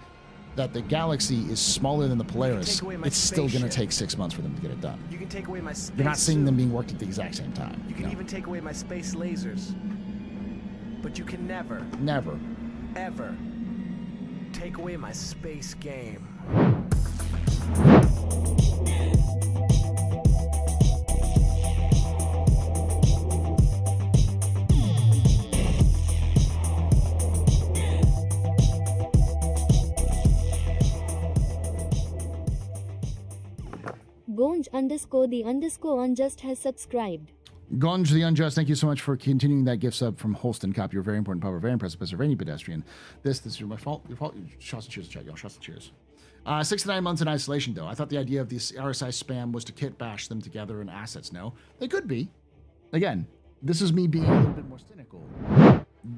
that the Galaxy is smaller than the Polaris. It's still going to take 6 months for them to get it done. You can take away my space. You're not seeing them being worked at the exact same time. You can even take away my space lasers. But you can never, ever take away my space game. Gonj_the_unjust has subscribed. Gonj the Unjust, thank you so much for continuing that gift sub from Holston Cop. You're very important, power, very impressive, of any pedestrian. This is my fault. Your fault. Shots and cheers, chat, y'all. Shots and cheers. 6 to 9 months in isolation, though. I thought the idea of this RSI spam was to kit bash them together in assets. No, they could be. Again, this is me being a little bit more cynical.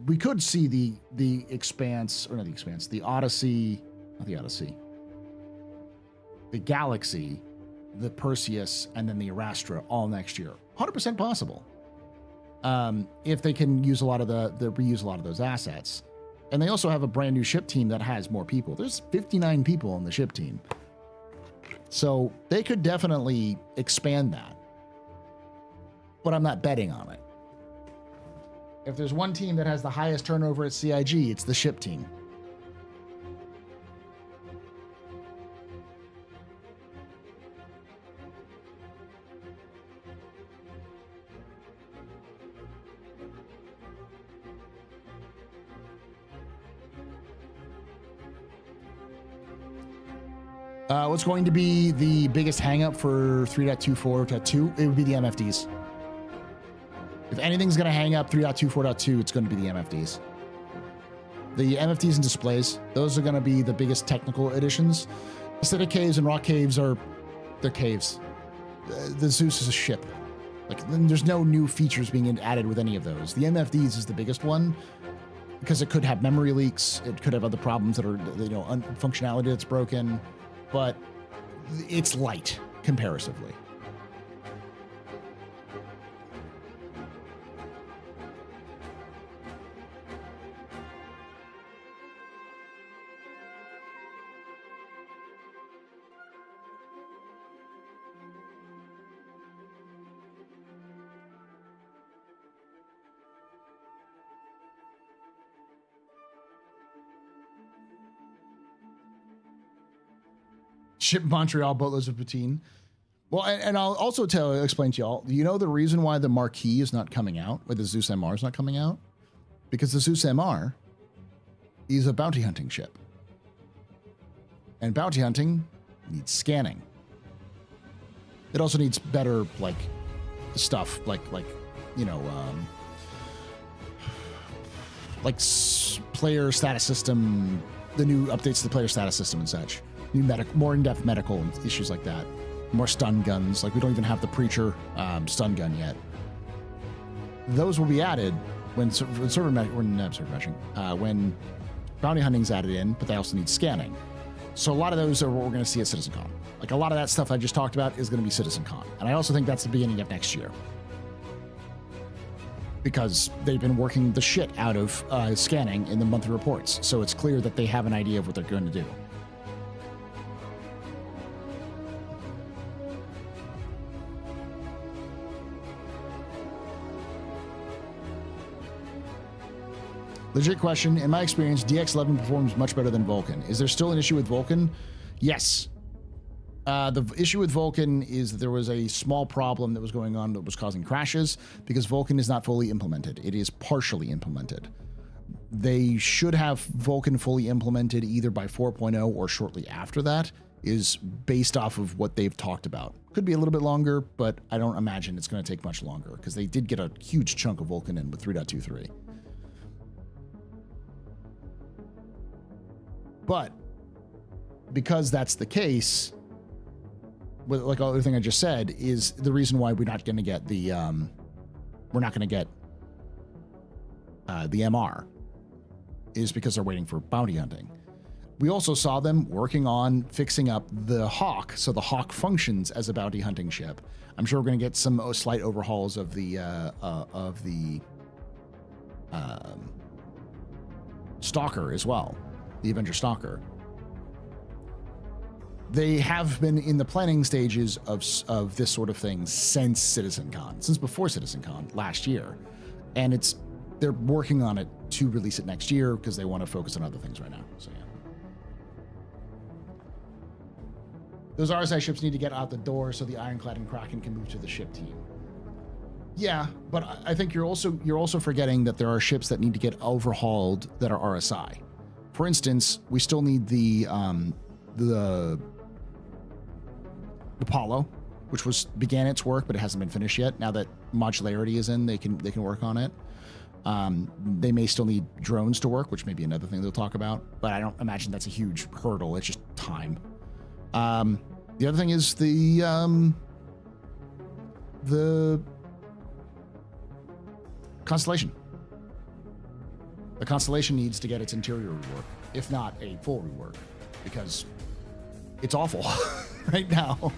We could see the Expanse, or not the Expanse, the Odyssey, not the Odyssey, the Galaxy, the Perseus, and then the Astra all next year. 100% possible. If they can use a lot of reuse a lot of those assets. And they also have a brand new ship team that has more people. There's 59 people on the ship team. So they could definitely expand that. But I'm not betting on it. If there's one team that has the highest turnover at CIG, it's the ship team. What's going to be the biggest hang-up for 3.24.2? It would be the MFDs. If anything's going to hang up 3.24.2, it's going to be the MFDs. The MFDs and displays, those are going to be the biggest technical additions. Acidic caves and rock caves they're caves. The Zeus is a ship. Like, there's no new features being added with any of those. The MFDs is the biggest one because it could have memory leaks. It could have other problems that are, functionality that's broken. But it's light comparatively. Ship Montreal boatloads of poutine. Well, and I'll also explain to y'all, you know the reason why the Marquis is not coming out, why the Zeus MR is not coming out? Because the Zeus MR is a bounty hunting ship. And bounty hunting needs scanning. It also needs better, like, stuff, like you know, player status system, the new updates to the player status system and such. New more in-depth medical issues like that. More stun guns. Like, we don't even have the Preacher stun gun yet. Those will be added when when bounty hunting's added in, but they also need scanning. So a lot of those are what we're going to see at CitizenCon. Like, a lot of that stuff I just talked about is going to be CitizenCon. And I also think that's the beginning of next year. Because they've been working the shit out of scanning in the monthly reports. So it's clear that they have an idea of what they're going to do. Legit question. In my experience, DX11 performs much better than Vulcan. Is there still an issue with Vulcan? Yes. The issue with Vulcan is that there was a small problem that was going on that was causing crashes because Vulcan is not fully implemented. It is partially implemented. They should have Vulcan fully implemented either by 4.0 or shortly after that, is based off of what they've talked about. Could be a little bit longer, but I don't imagine it's going to take much longer because they did get a huge chunk of Vulcan in with 3.23. But because that's the case, like everything I just said, is the reason why we're not going to get the MR is because they're waiting for bounty hunting. We also saw them working on fixing up the Hawk, so the Hawk functions as a bounty hunting ship. I'm sure we're going to get some slight overhauls of the Stalker as well, the Avenger Stalker. They have been in the planning stages of this sort of thing since CitizenCon, since before CitizenCon last year, and they're working on it to release it next year because they want to focus on other things right now. So yeah, those RSI ships need to get out the door so the Ironclad and Kraken can move to the ship team. Yeah, but I think you're also forgetting that there are ships that need to get overhauled that are RSI. For instance, we still need the Apollo, which began its work, but it hasn't been finished yet. Now that modularity is in, they can work on it. They may still need drones to work, which may be another thing they'll talk about, but I don't imagine that's a huge hurdle. It's just time. The other thing is the Constellation. The Constellation needs to get its interior rework, if not a full rework, because it's awful right now.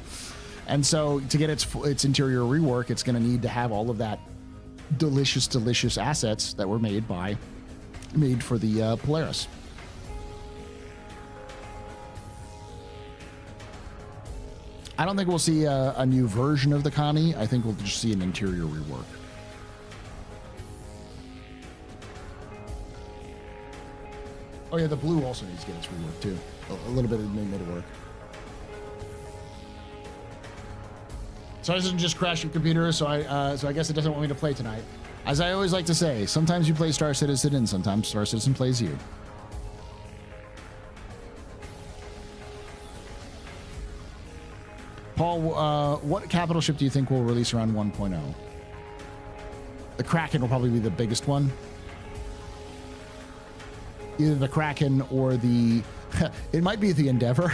And so to get its interior rework, it's going to need to have all of that delicious assets that were made for the Polaris. I don't think we'll see a new version of the Connie. I think we'll just see an interior rework. Oh yeah, the blue also needs to get its rework too. A little bit of made it work. So it doesn't just crash your computer, so I guess it doesn't want me to play tonight. As I always like to say, sometimes you play Star Citizen and sometimes Star Citizen plays you. Paul, what capital ship do you think will release around 1.0? The Kraken will probably be the biggest one. Either the Kraken or the... it might be the Endeavor.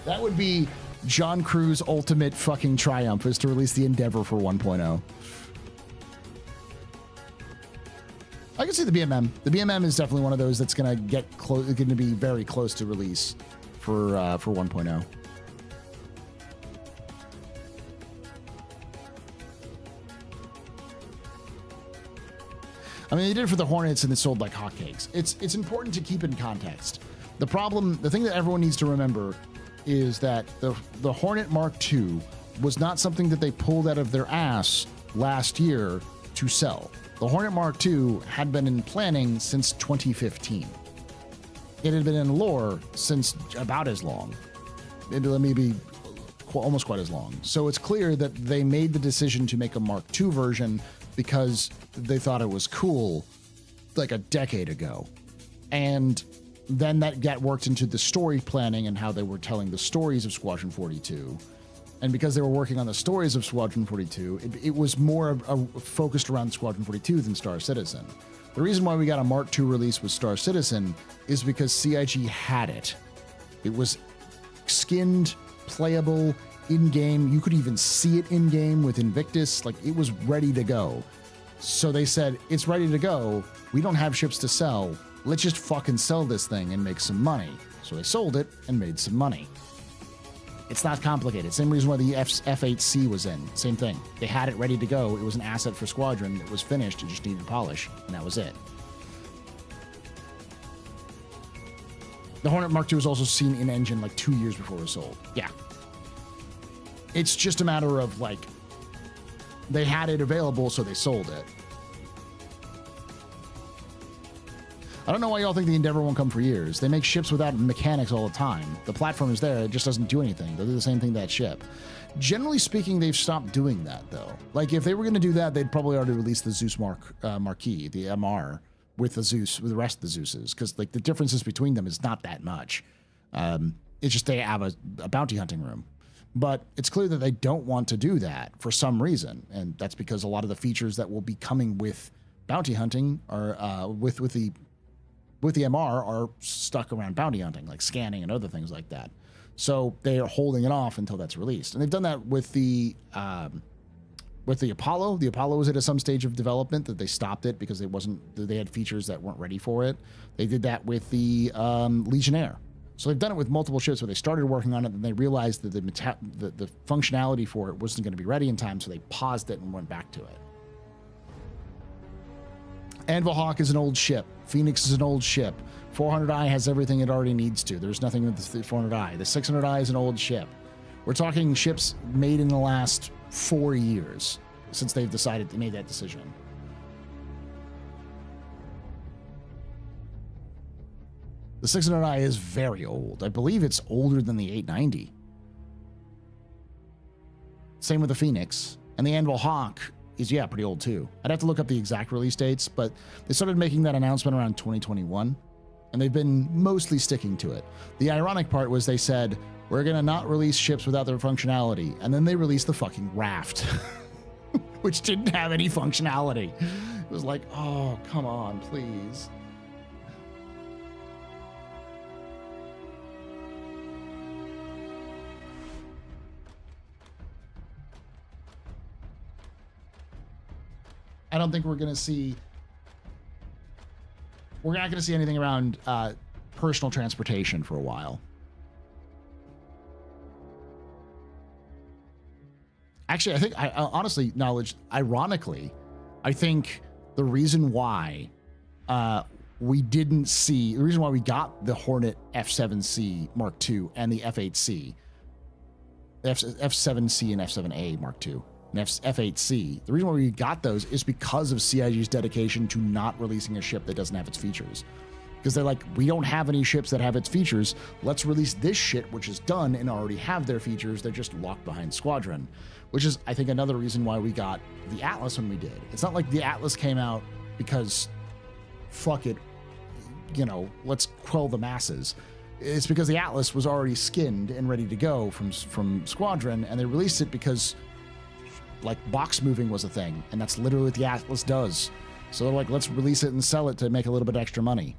That would be John Crew's ultimate fucking triumph, is to release the Endeavor for 1.0. I can see the BMM. The BMM is definitely one of those that's going to get close, going to be very close to release for 1.0. I mean, they did it for the Hornets and it sold like hotcakes. It's important to keep in context. The thing that everyone needs to remember is that the Hornet Mark II was not something that they pulled out of their ass last year to sell. The Hornet Mark II had been in planning since 2015. It had been in lore since about as long, maybe almost quite as long. So it's clear that they made the decision to make a Mark II version because they thought it was cool like a decade ago. And then that got worked into the story planning and how they were telling the stories of Squadron 42. And because they were working on the stories of Squadron 42, it was more focused around Squadron 42 than Star Citizen. The reason why we got a Mark II release with Star Citizen is because CIG had it. It was skinned, playable, in-game. You could even see it in-game with Invictus. Like, it was ready to go. So they said, it's ready to go. We don't have ships to sell. Let's just fucking sell this thing and make some money. So they sold it and made some money. It's not complicated. Same reason why the F8C was in. Same thing. They had it ready to go. It was an asset for Squadron. It was finished. It just needed polish. And that was it. The Hornet Mark II was also seen in engine like 2 years before it was sold. Yeah. It's just a matter of like, they had it available, so they sold it. I don't know why y'all think the Endeavor won't come for years. They make ships without mechanics all the time. The platform is there, it just doesn't do anything. They'll do the same thing to that ship. Generally speaking, they've stopped doing that, though. Like, if they were going to do that, they'd probably already release the Zeus Marquis, the MR, with the Zeus, with the rest of the Zeuses, because like the differences between them is not that much. It's just they have a bounty hunting room. But it's clear that they don't want to do that for some reason, and that's because a lot of the features that will be coming with bounty hunting are with the MR are stuck around bounty hunting, like scanning and other things like that. So they are holding it off until that's released, and they've done that with the Apollo. The Apollo was at some stage of development that they stopped it because they had features that weren't ready for it. They did that with the Legionnaire. So they've done it with multiple ships where they started working on it, and they realized that the functionality for it wasn't going to be ready in time, so they paused it and went back to it. Anvil Hawk is an old ship. Phoenix is an old ship. 400i has everything it already needs to. There's nothing with the 400i. The 600i is an old ship. We're talking ships made in the last 4 years since they've decided to make that decision. The 600i is very old. I believe it's older than the 890. Same with the Phoenix. And the Anvil Hawk is, yeah, pretty old too. I'd have to look up the exact release dates, but they started making that announcement around 2021, and they've been mostly sticking to it. The ironic part was they said, we're going to not release ships without their functionality, and then they released the fucking Raft, which didn't have any functionality. It was like, oh, come on, please. I don't think we're not going to see anything around personal transportation for a while. Actually, I think, honestly, ironically, I think the reason why we got the Hornet F7C Mark II and the F8C, F7C and F7A Mark II, and F8C, the reason why we got those is because of CIG's dedication to not releasing a ship that doesn't have its features. Because they're like, we don't have any ships that have its features. Let's release this shit, which is done and already have their features. They're just locked behind Squadron, which is, I think, another reason why we got the Atlas when we did. It's not like the Atlas came out because, fuck it, let's quell the masses. It's because the Atlas was already skinned and ready to go from Squadron, and they released it because, like, box moving was a thing, and that's literally what the Atlas does. So they're like, let's release it and sell it to make a little bit extra money.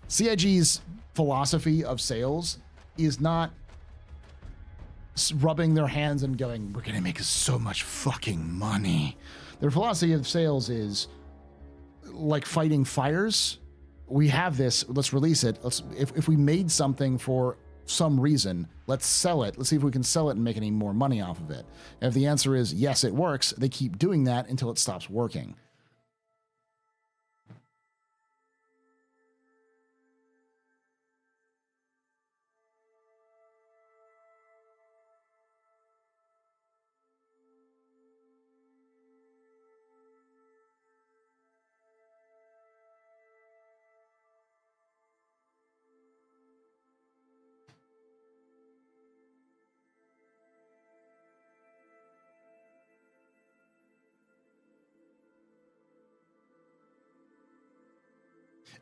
CIG's philosophy of sales is not rubbing their hands and going, we're going to make so much fucking money. Their philosophy of sales is like fighting fires. We have this, let's release it. If we made something for some reason, let's sell it. Let's see if we can sell it and make any more money off of it. And if the answer is yes, it works, they keep doing that until it stops working.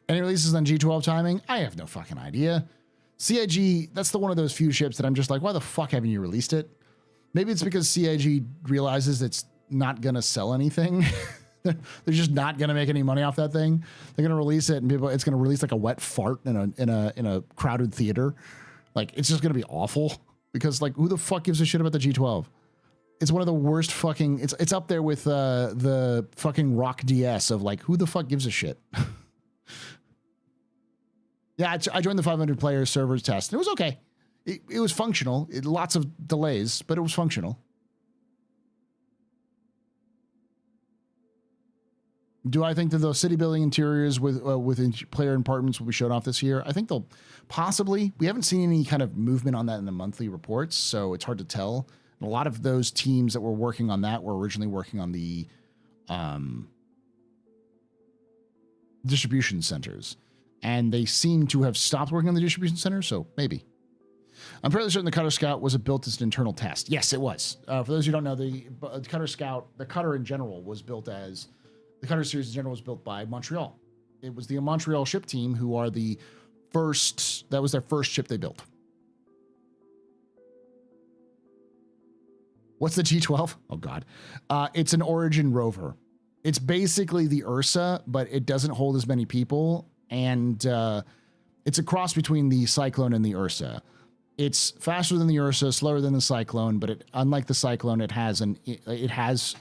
Any releases on G12 timing? I have no fucking idea. CIG, that's one of those few ships that I'm just like, why the fuck haven't you released it? Maybe it's because CIG realizes it's not going to sell anything. They're just not going to make any money off that thing. They're going to release it and it's going to release like a wet fart in a crowded theater. Like, it's just going to be awful because, like, who the fuck gives a shit about the G12? It's one of the worst fucking, it's up there with the fucking Rock DS of like, who the fuck gives a shit? Yeah, I joined the 500 player servers test and it was okay. It was functional. Lots of delays, but it was functional. Do I think that those city building interiors with player apartments will be shown off this year? I think they'll possibly. We haven't seen any kind of movement on that in the monthly reports, so it's hard to tell. And a lot of those teams that were working on that were originally working on the distribution centers. And they seem to have stopped working on the distribution center, so maybe. I'm fairly certain the Cutter Scout was built as an internal test. Yes, it was. For those who don't know, the Cutter Scout, the Cutter in general, was built as... The Cutter series in general was built by Montreal. It was the Montreal ship team who are the first... That was their first ship they built. What's the G12? Oh, God. It's an Origin rover. It's basically the Ursa, but it doesn't hold as many people. And it's a cross between the Cyclone and the Ursa. It's faster than the Ursa, slower than the Cyclone, but unlike the Cyclone, it has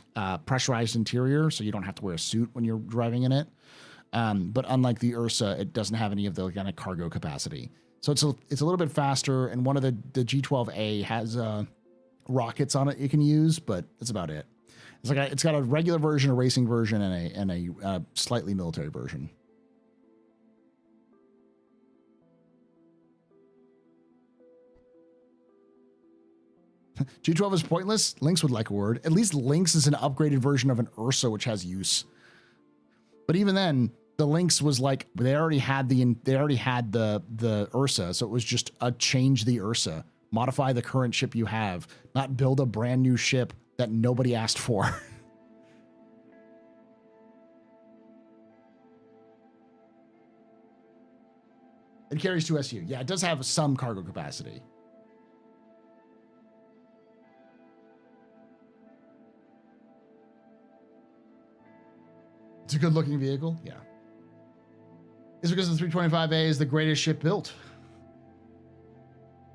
pressurized interior, so you don't have to wear a suit when you're driving in it. But unlike the Ursa, it doesn't have any of the kind of cargo capacity. So it's a little bit faster, and one of the G12A has rockets on it you can use, but that's about it. It's got a regular version, a racing version, and a slightly military version. G12 is pointless. Lynx would like a word. At least Lynx is an upgraded version of an Ursa, which has use. But even then, the Lynx was like they already had the Ursa, so it was just a change the Ursa, modify the current ship you have, not build a brand new ship that nobody asked for. It carries 2 SU. Yeah, it does have some cargo capacity. It's a good looking vehicle. Yeah. It's because the 325A is the greatest ship built.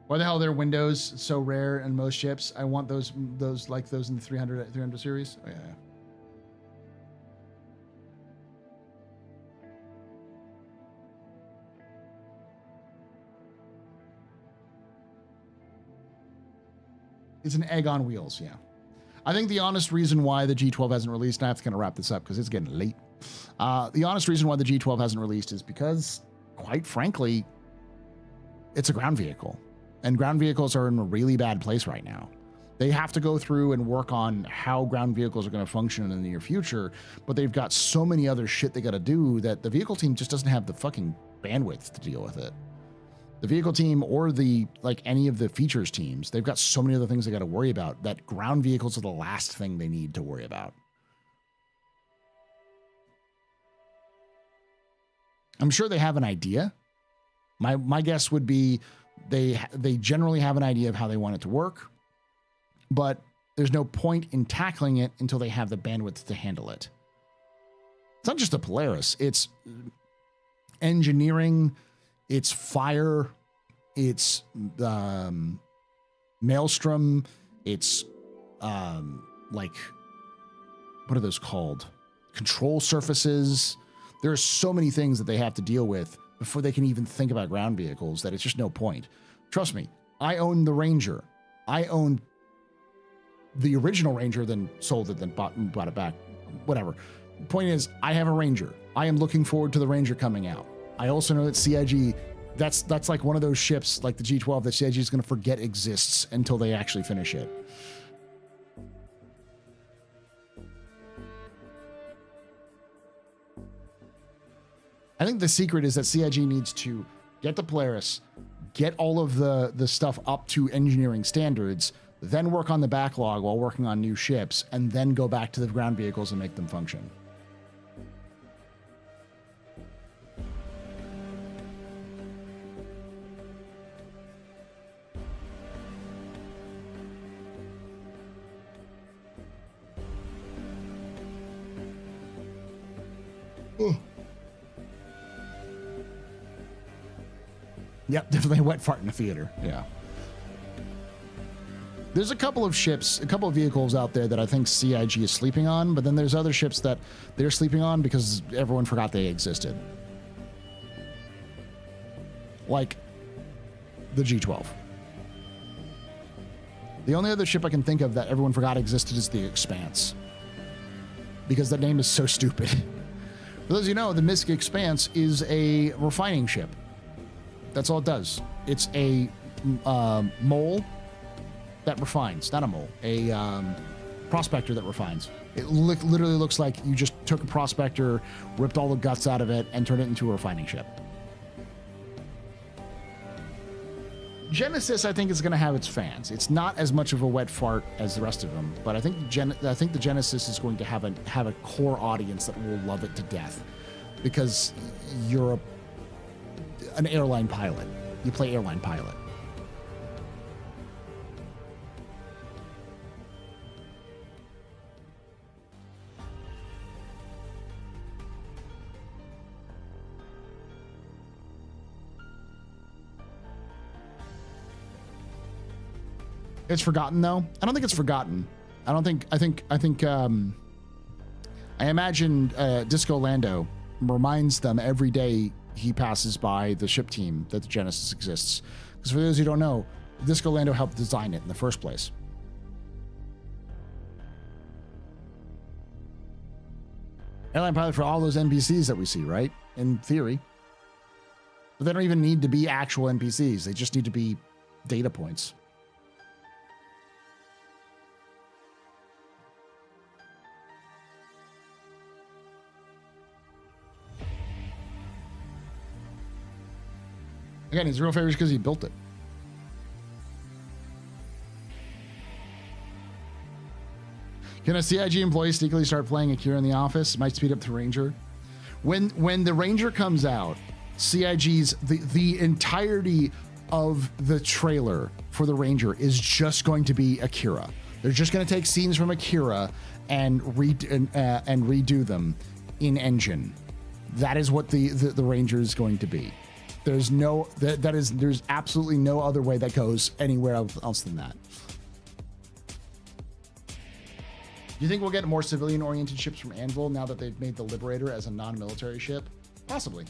Why the hell are there windows so rare in most ships? I want those like those in the 300 series. Oh, yeah. It's an egg on wheels. Yeah. I think the honest reason why the G12 hasn't released, and I have to kind of wrap this up because it's getting late. The honest reason why the G12 hasn't released is because, quite frankly, it's a ground vehicle. And ground vehicles are in a really bad place right now. They have to go through and work on how ground vehicles are going to function in the near future, but they've got so many other shit they got to do that the vehicle team just doesn't have the fucking bandwidth to deal with it. The vehicle team or any of the features teams, they've got so many other things they got to worry about that ground vehicles are the last thing they need to worry about. I'm sure they have an idea. My guess would be they generally have an idea of how they want it to work, but there's no point in tackling it until they have the bandwidth to handle it. It's not just a Polaris, it's engineering, it's fire, it's Maelstrom, it's what are those called? Control surfaces. There are so many things that they have to deal with before they can even think about ground vehicles that it's just no point. Trust me, I own the Ranger. I own the original Ranger, then sold it, then bought it back. Whatever. The point is, I have a Ranger. I am looking forward to the Ranger coming out. I also know that CIG, that's like one of those ships like the G12 that CIG is going to forget exists until they actually finish it. I think the secret is that CIG needs to get the Polaris, get all of the stuff up to engineering standards, then work on the backlog while working on new ships, and then go back to the ground vehicles and make them function. Yep, definitely a wet fart in the theater. Yeah. There's a couple of ships, a couple of vehicles out there that I think CIG is sleeping on, but then there's other ships that they're sleeping on because everyone forgot they existed. Like the G12. The only other ship I can think of that everyone forgot existed is the Expanse. Because that name is so stupid. For those of you who know, the Mystic Expanse is a refining ship. That's all it does. It's a mole that refines. Not a mole. A prospector that refines. It literally looks like you just took a prospector, ripped all the guts out of it, and turned it into a refining ship. Genesis, I think, is going to have its fans. It's not as much of a wet fart as the rest of them, but I think the Genesis is going to have a core audience that will love it to death, because you're an airline pilot. You play airline pilot. It's forgotten though. I don't think it's forgotten. I imagine Disco Lando reminds them every day he passes by the ship team that the Genesis exists. Because for those who don't know, Disco Lando helped design it in the first place. Airline pilot for all those NPCs that we see, right? In theory. But they don't even need to be actual NPCs. They just need to be data points. Again, his real favorite is because he built it. Can a CIG employee sneakily start playing Akira in the office? It might speed up the Ranger. When the Ranger comes out, CIG's the entirety of the trailer for the Ranger is just going to be Akira. They're just going to take scenes from Akira and redo them in engine. That is what the Ranger is going to be. There's there's absolutely no other way that goes anywhere else than that. Do you think we'll get more civilian-oriented ships from Anvil now that they've made the Liberator as a non-military ship? Possibly.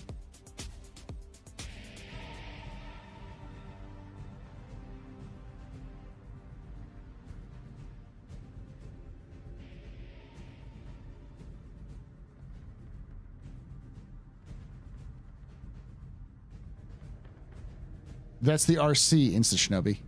That's the RC, Insta Shinobi.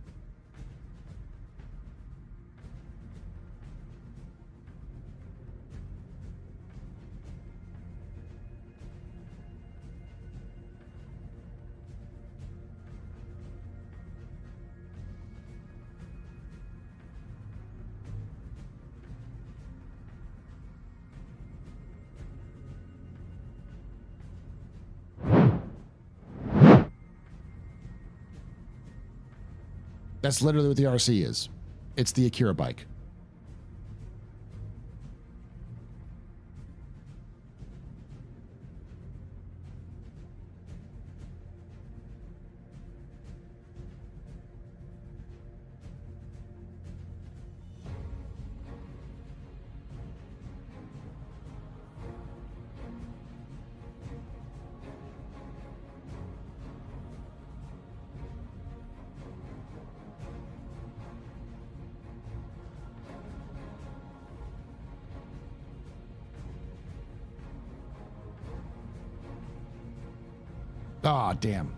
That's literally what the RC is. It's the Akira bike. Ah, damn.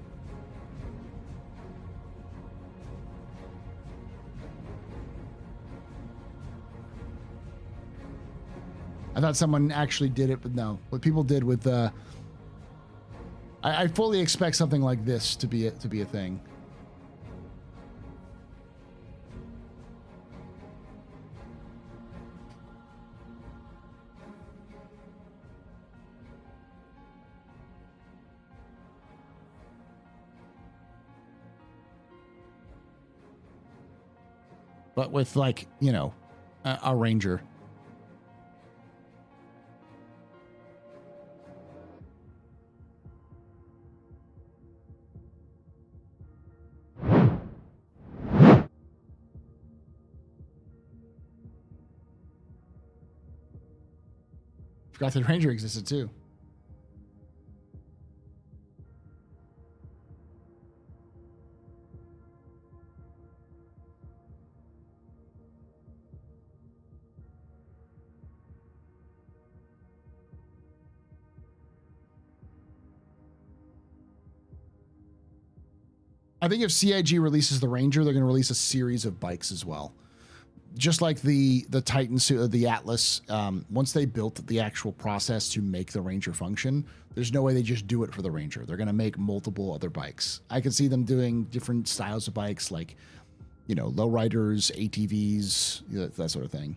I thought someone actually did it, but no. What people did with I fully expect something like this to be a thing. But with, like, you know, a Ranger. Forgot the Ranger existed too. I think if CIG releases the Ranger, they're going to release a series of bikes as well. Just like the Titan suit, the Atlas, once they built the actual process to make the Ranger function, there's no way they just do it for the Ranger. They're going to make multiple other bikes. I could see them doing different styles of bikes, like, you know, lowriders, ATVs, that sort of thing.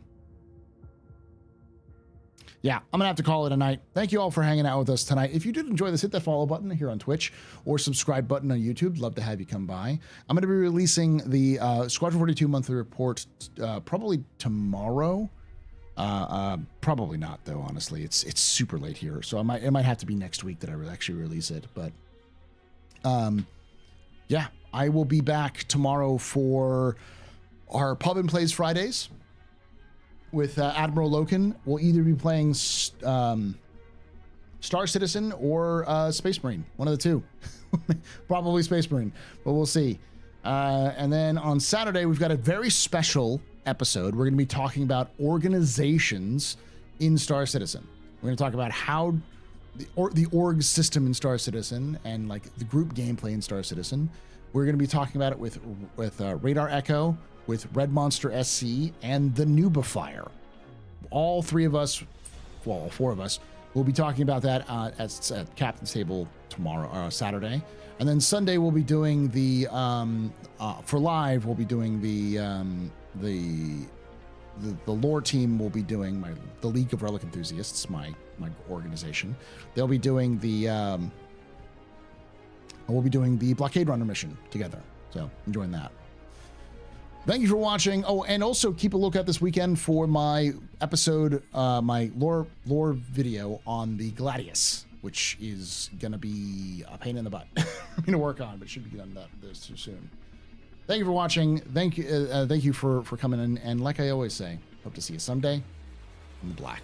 Yeah, I'm going to have to call it a night. Thank you all for hanging out with us tonight. If you did enjoy this, hit that follow button here on Twitch or subscribe button on YouTube. Love to have you come by. I'm going to be releasing the Squadron 42 monthly report probably tomorrow. Probably not, though, honestly. It's super late here, so it might have to be next week that I actually release it. But yeah, I will be back tomorrow for our Pub and Plays Fridays. With Admiral Loken. We'll either be playing Star Citizen or Space Marine. One of the two. Probably Space Marine, but we'll see. And then on Saturday, we've got a very special episode. We're going to be talking about organizations in Star Citizen. We're going to talk about how the org system in Star Citizen and like the group gameplay in Star Citizen. We're going to be talking about it with Radar Echo, with Red Monster SC, and the Nubifier. All three of us, well, all four of us, will be talking about that at Captain's Table tomorrow, Saturday. And then Sunday we'll be doing the, for live, we'll be doing the lore team will be doing the League of Relic Enthusiasts, my organization. They'll be doing we'll be doing the Blockade Runner mission together. So enjoying that. Thank you for watching. Oh, and also keep a lookout this weekend for my episode, my lore video on the Gladius, which is going to be a pain in the butt for me to work on, but should be done this too soon. Thank you for watching. Thank you for coming in. And like I always say, hope to see you someday in the black.